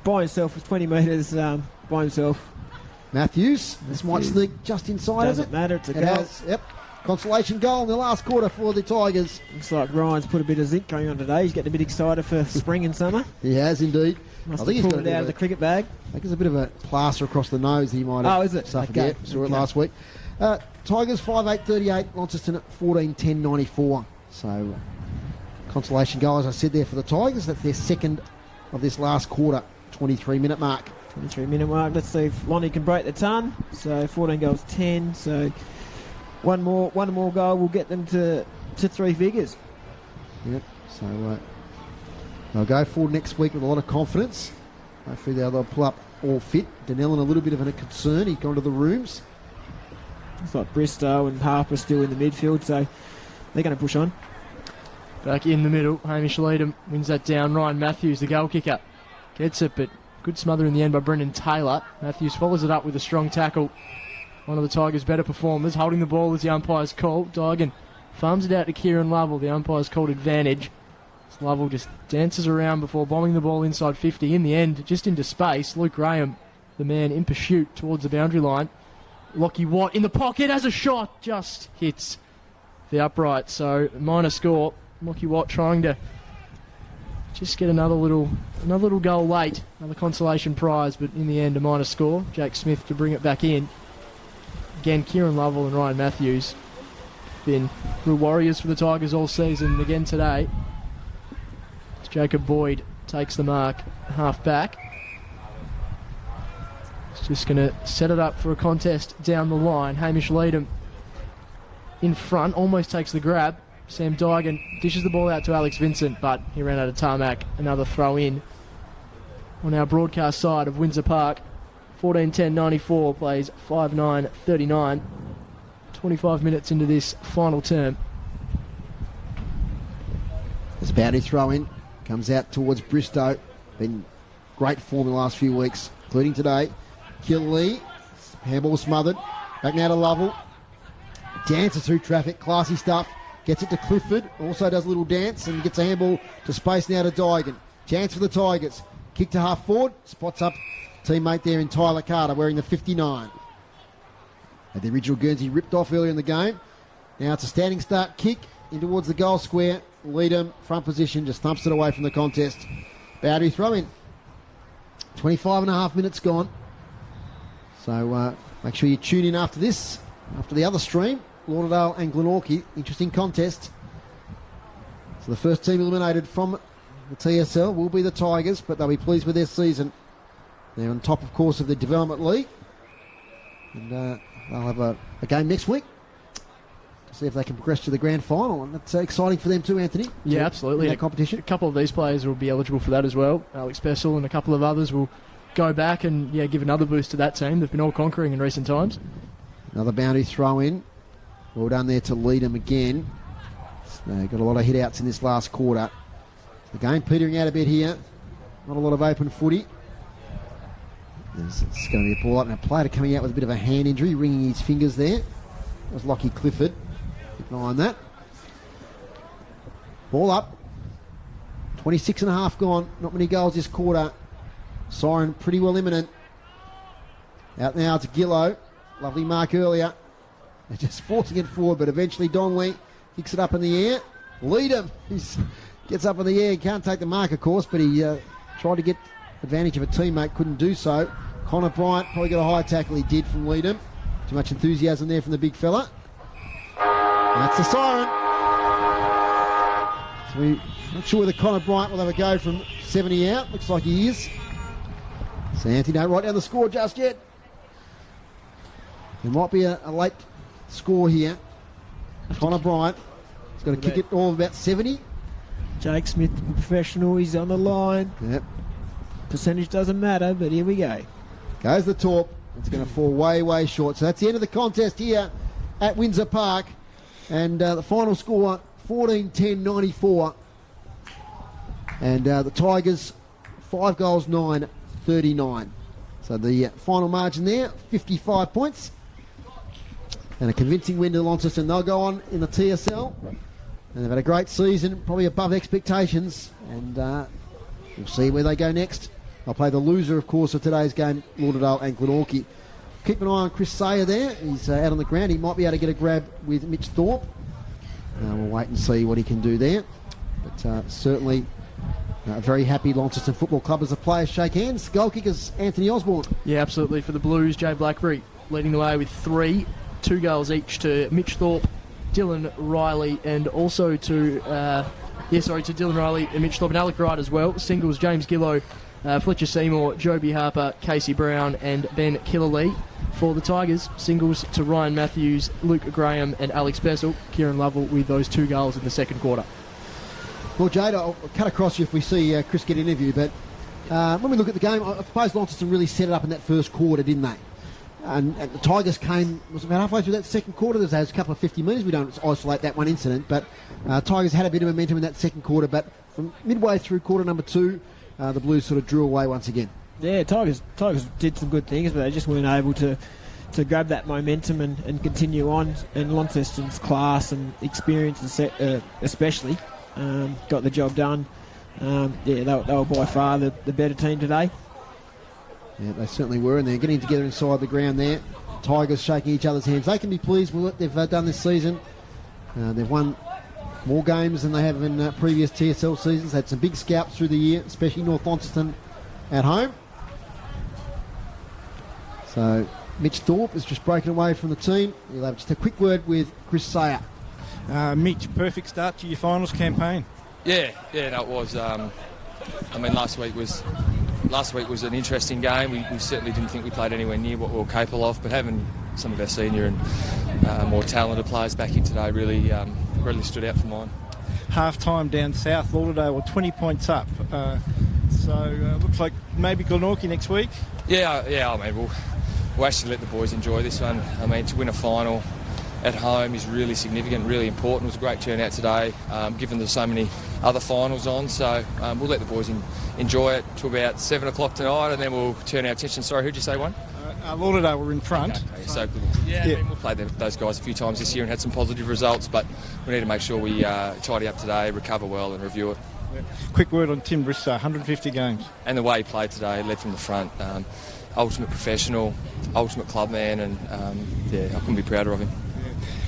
by himself, was 20 metres by himself. Matthews, this might sneak just inside, is it? Doesn't matter, it's a goal. Yep. Consolation goal in the last quarter for the Tigers. Looks like Ryan's put a bit of zinc going on today. He's getting a bit excited for spring and summer. He has indeed. Must have pulled it out of the cricket bag. I think there's a bit of a plaster across the nose he might have is it? suffered Okay. there. Saw it last week. Tigers 5-8-38, Launceston at 14-10-94. So consolation goal, as I said there, for the Tigers. That's their second of this last quarter, 23-minute mark. 23-minute mark. Let's see if Lonnie can break the ton. So 14 goals, 10. So one more goal will get them to three figures. Yep. So they'll go forward next week with a lot of confidence. Hopefully they'll pull up all fit. Donnellan a little bit of a concern. He's gone to the rooms. It's like Bristow and Harper still in the midfield, so they're going to push on. Back in the middle, Hamish Leadham wins that down. Ryan Matthews, the goal kicker, gets it, but good smother in the end by Brendan Taylor. Matthews follows it up with a strong tackle. One of the Tigers' better performers, holding the ball as the umpire's call. Digan farms it out to Kieran Lovell. The umpire's called advantage. Lovell just dances around before bombing the ball inside 50. In the end, just into space, Luke Graham, the man in pursuit towards the boundary line. Lockie Watt in the pocket has a shot, just hits the upright. So minor score. Lockie Watt trying to just get another little goal late, another consolation prize, but in the end a minor score. Jake Smith to bring it back in. Again, Kieran Lovell and Ryan Matthews been real warriors for the Tigers all season. Again today, Jacob Boyd takes the mark, half back. He's just going to set it up for a contest down the line. Hamish Leadham in front, almost takes the grab. Sam Digan dishes the ball out to Alex Vincent, but he ran out of tarmac. Another throw in on our broadcast side of Windsor Park. 14-10-94 plays 5-9-39. 25 minutes into this final term. There's a boundary throw in. Comes out towards Bristow. Been great form in the last few weeks, including today. Killee. Handball smothered. Back now to Lovell. Dances through traffic. Classy stuff. Gets it to Clifford. Also does a little dance and gets a handball to space now to Digan. Chance for the Tigers. Kick to half forward. Spots up teammate there in Tyler Carter wearing the 59. Had the original Guernsey ripped off earlier in the game. Now it's a standing start kick in towards the goal square. Leadham, front position, just thumps it away from the contest. Boundary throw in. 25 and a half minutes gone. So make sure you tune in after this, after the other stream. Lauderdale and Glenorchy, interesting contest. So the first team eliminated from the TSL will be the Tigers, but they'll be pleased with their season. They're on top, of course, of the Development League. And they'll have a game next week to see if they can progress to the grand final. And that's exciting for them too, Anthony. Yeah, absolutely. In that competition. A couple of these players will be eligible for that as well. Alex Bessel and a couple of others will go back and give another boost to that team. They've been all conquering in recent times. Another boundary throw in. Well done there to lead them again. So got a lot of hit outs in this last quarter. The game petering out a bit here. Not a lot of open footy. It's going to be a ball up, and a player coming out with a bit of a hand injury, wringing his fingers there. That was Lockie Clifford. Keep an eye on that. Ball up. 26 and a half gone. Not many goals this quarter. Siren pretty well imminent. Out now to Gillow. Lovely mark earlier. They're just forcing it forward, but eventually Donnelly kicks it up in the air. Leadham gets up in the air. He can't take the mark, of course, but he tried to get advantage of a teammate, couldn't do so. Connor Bryant probably got a high tackle. He did from Leadham. Too much enthusiasm there from the big fella. And that's the siren. So we're not sure whether Connor Bryant will have a go from 70 out. Looks like he is. So Anthony don't write down the score just yet. There might be a late score here. Connor Bryant has got to kick it all of about 70. Jake Smith, the professional, he's on the line. Yep. Percentage doesn't matter, but here we go. Goes the torp. It's going to fall way, way short. So that's the end of the contest here at Windsor Park. And the final score, 14-10-94. And the Tigers, 5 goals, 9, 39. So the final margin there, 55 points. And a convincing win to Launceston. They'll go on in the TSL. And they've had a great season, probably above expectations. And we'll see where they go next. They'll play the loser, of course, of today's game, Lauderdale and Glenorchy. Keep an eye on Chris Sayer there. He's out on the ground. He might be able to get a grab with Mitch Thorpe. We'll wait and see what he can do there. But certainly a very happy Launceston Football Club as the players shake hands. Goal kickers, Anthony Osborne. Yeah, absolutely. For the Blues, Jay Blackberry leading the way with 3, 2 goals each to Mitch Thorpe, Dylan Riley, and also to Dylan Riley and Mitch Thorpe and Alec Wright as well. Singles, James Gillow, Fletcher Seymour, Joby Harper, Casey Brown, and Ben Killerley. For the Tigers, singles to Ryan Matthews, Luke Graham, and Alex Bessel. Kieran Lovell with those 2 goals in the second quarter. Well, Jade, I'll cut across you if we see Chris get interviewed, but when we look at the game, I suppose Launceston really set it up in that first quarter, didn't they? And the Tigers was about halfway through that second quarter. There's a couple of 50 metres. We don't isolate that one incident, but Tigers had a bit of momentum in that second quarter, but from midway through quarter number 2, the Blues sort of drew away once again. Yeah, Tigers did some good things, but they just weren't able to grab that momentum and continue on. And Launceston's class and experience, especially, got the job done. They were by far the better team today. Yeah, they certainly were, and they're getting together inside the ground there. Tigers shaking each other's hands. They can be pleased with what they've done this season. They've won more games than they have in previous TSL seasons. Had some big scalps through the year, especially North Launceston at home. So Mitch Thorpe is just breaking away from the team. We'll have just a quick word with Chris Sayer. Mitch, perfect start to your finals campaign. Yeah, no, it was. Last week was an interesting game. We certainly didn't think we played anywhere near what we were capable of, but having some of our senior and more talented players back in today really stood out for mine. Half-time down south, Lauderdale were 20 points up. So looks like maybe Glenorchy next week. Yeah. We'll actually let the boys enjoy this one. To win a final at home is really significant, really important. It was a great turnout today, given there's so many other finals on. So we'll let the boys enjoy it to about 7 o'clock tonight, and then we'll turn our attention. Sorry, who'd you say won? Lauderdale were in front. Okay, so we'll play those guys a few times this year and had some positive results, but we need to make sure we tidy up today, recover well, and review it. Quick word on Tim Bristow, 150 games. And the way he played today, led from the front. Ultimate professional, ultimate clubman, and I couldn't be prouder of him.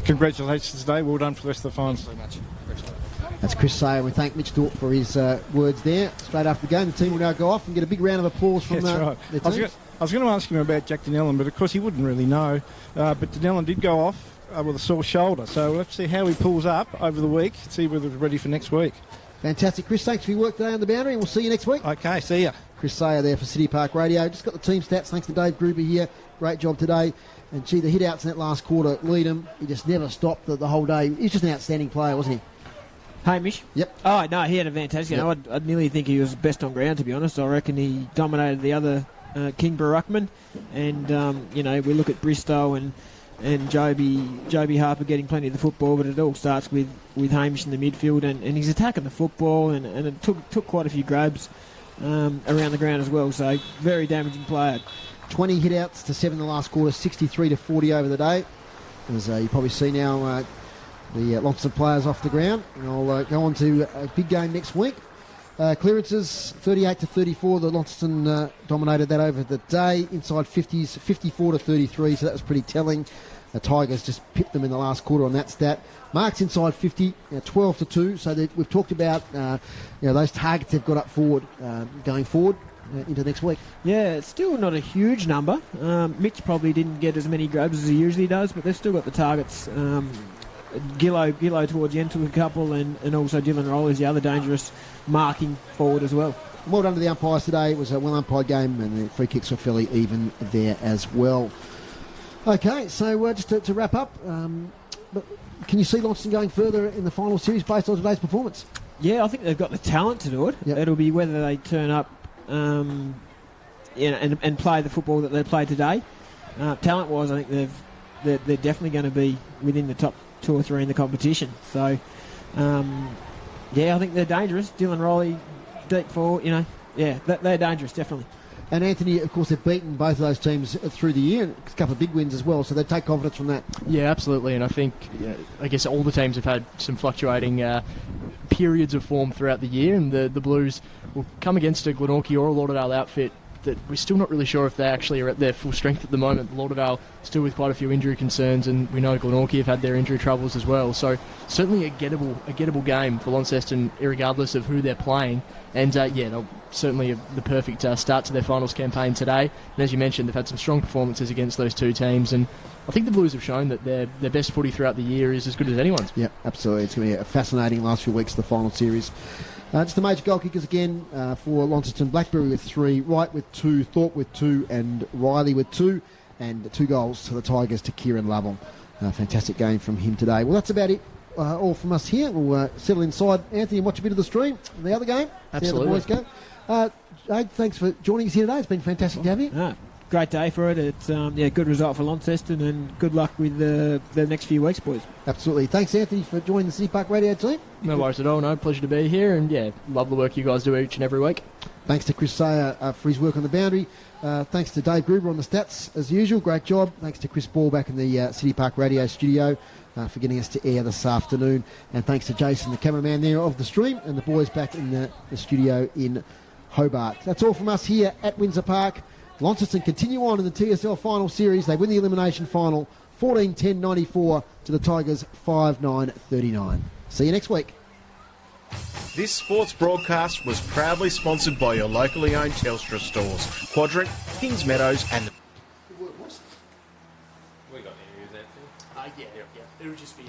Congratulations today. Well done for the rest of the finals. Thanks very much. Appreciate it. That's Chris Sayer. We thank Mitch Thorpe for his words there. Straight after the game, the team will now go off and get a big round of applause from right. their teams. I was going to ask him about Jack Donnellan, but of course he wouldn't really know. But Donnellan did go off with a sore shoulder, so we'll have to see how he pulls up over the week, see whether he's ready for next week. Fantastic, Chris. Thanks for your work today on the boundary, and we'll see you next week. Okay, see ya. Chris Sayer there for City Park Radio. Just got the team stats. Thanks to Dave Gruber here. Great job today. And gee, the hit-outs in that last quarter lead him. He just never stopped the whole day. He's just an outstanding player, wasn't he? Hamish? Yep. Oh, no, he had a fantastic. Yep. I'd nearly think he was best on ground, to be honest. I reckon he dominated the other Kingborough ruckman. And, we look at Bristow and Joby Harper getting plenty of the football, but it all starts with Hamish in the midfield and his attack on the football, and it took quite a few grabs around the ground as well. So, very damaging player. 20 hit-outs to 7 in the last quarter, 63-40 over the day. As you probably see now, the Launceston players off the ground. And I'll go on to a big game next week. Clearances, 38-34. The Launceston dominated that over the day. Inside 50s, 54-33, so that was pretty telling. The Tigers just pipped them in the last quarter on that stat. Marks inside 50, 12-2. So we've talked about those targets they've got up forward going forward into next week. Yeah, it's still not a huge number. Mitch probably didn't get as many grabs as he usually does, but they've still got the targets. Gillo towards the end took a couple, and also Dylan Roller's the other dangerous marking forward as well. Well done to the umpires today. It was a well-umpired game, and the free kicks were fairly even there as well. Okay, so just to wrap up, but can you see Launceston going further in the final series based on today's performance? Yeah, I think they've got the talent to do it. Yep. It'll be whether they turn up and play the football that they played today. Talent-wise, I think they're definitely going to be within the top 2 or 3 in the competition. So, I think they're dangerous. Dylan Rowley, deep forward, they're dangerous, definitely. And Anthony, of course, they've beaten both of those teams through the year, a couple of big wins as well, so they take confidence from that. Yeah, absolutely, and I think, I guess all the teams have had some fluctuating periods of form throughout the year, and the Blues will come against a Glenorchy or a Lauderdale outfit that we're still not really sure if they actually are at their full strength at the moment. Lauderdale still with quite a few injury concerns, and we know Glenorchy have had their injury troubles as well. So certainly a gettable game for Launceston, regardless of who they're playing. And they'll certainly have the perfect start to their finals campaign today. And as you mentioned, they've had some strong performances against those two teams, and I think the Blues have shown that their best footy throughout the year is as good as anyone's. Yeah, absolutely. It's going to be a fascinating last few weeks of the final series. Just the major goal kickers again for Launceston. Blackberry with 3, Wright with 2, Thorpe with 2, and Riley with 2. And 2 goals to the Tigers to Kieran Lovell. Fantastic game from him today. Well, that's about it. All from us here. We'll settle inside, Anthony, and watch a bit of the stream. The other game. Absolutely. See how the boys go. Jade, thanks for joining us here today. It's been fantastic to have you. Great day for it. It's good result for Launceston, and good luck with the next few weeks, boys. Absolutely. Thanks, Anthony, for joining the City Park Radio team. No worries at all. No, pleasure to be here, and love the work you guys do each and every week. Thanks to Chris Sayer for his work on the boundary. Thanks to Dave Gruber on the stats, as usual. Great job. Thanks to Chris Ball back in the City Park Radio studio for getting us to air this afternoon. And thanks to Jason, the cameraman there of the stream, and the boys back in the studio in Hobart. That's all from us here at Windsor Park. Launceston continue on in the TSL final series. They win the elimination final 14-10-94 to the Tigers 5-9-39. See you next week. This sports broadcast was proudly sponsored by your locally owned Telstra stores, Quadrant, Kings Meadows and... We got any of that thing? Yeah. It'll just be...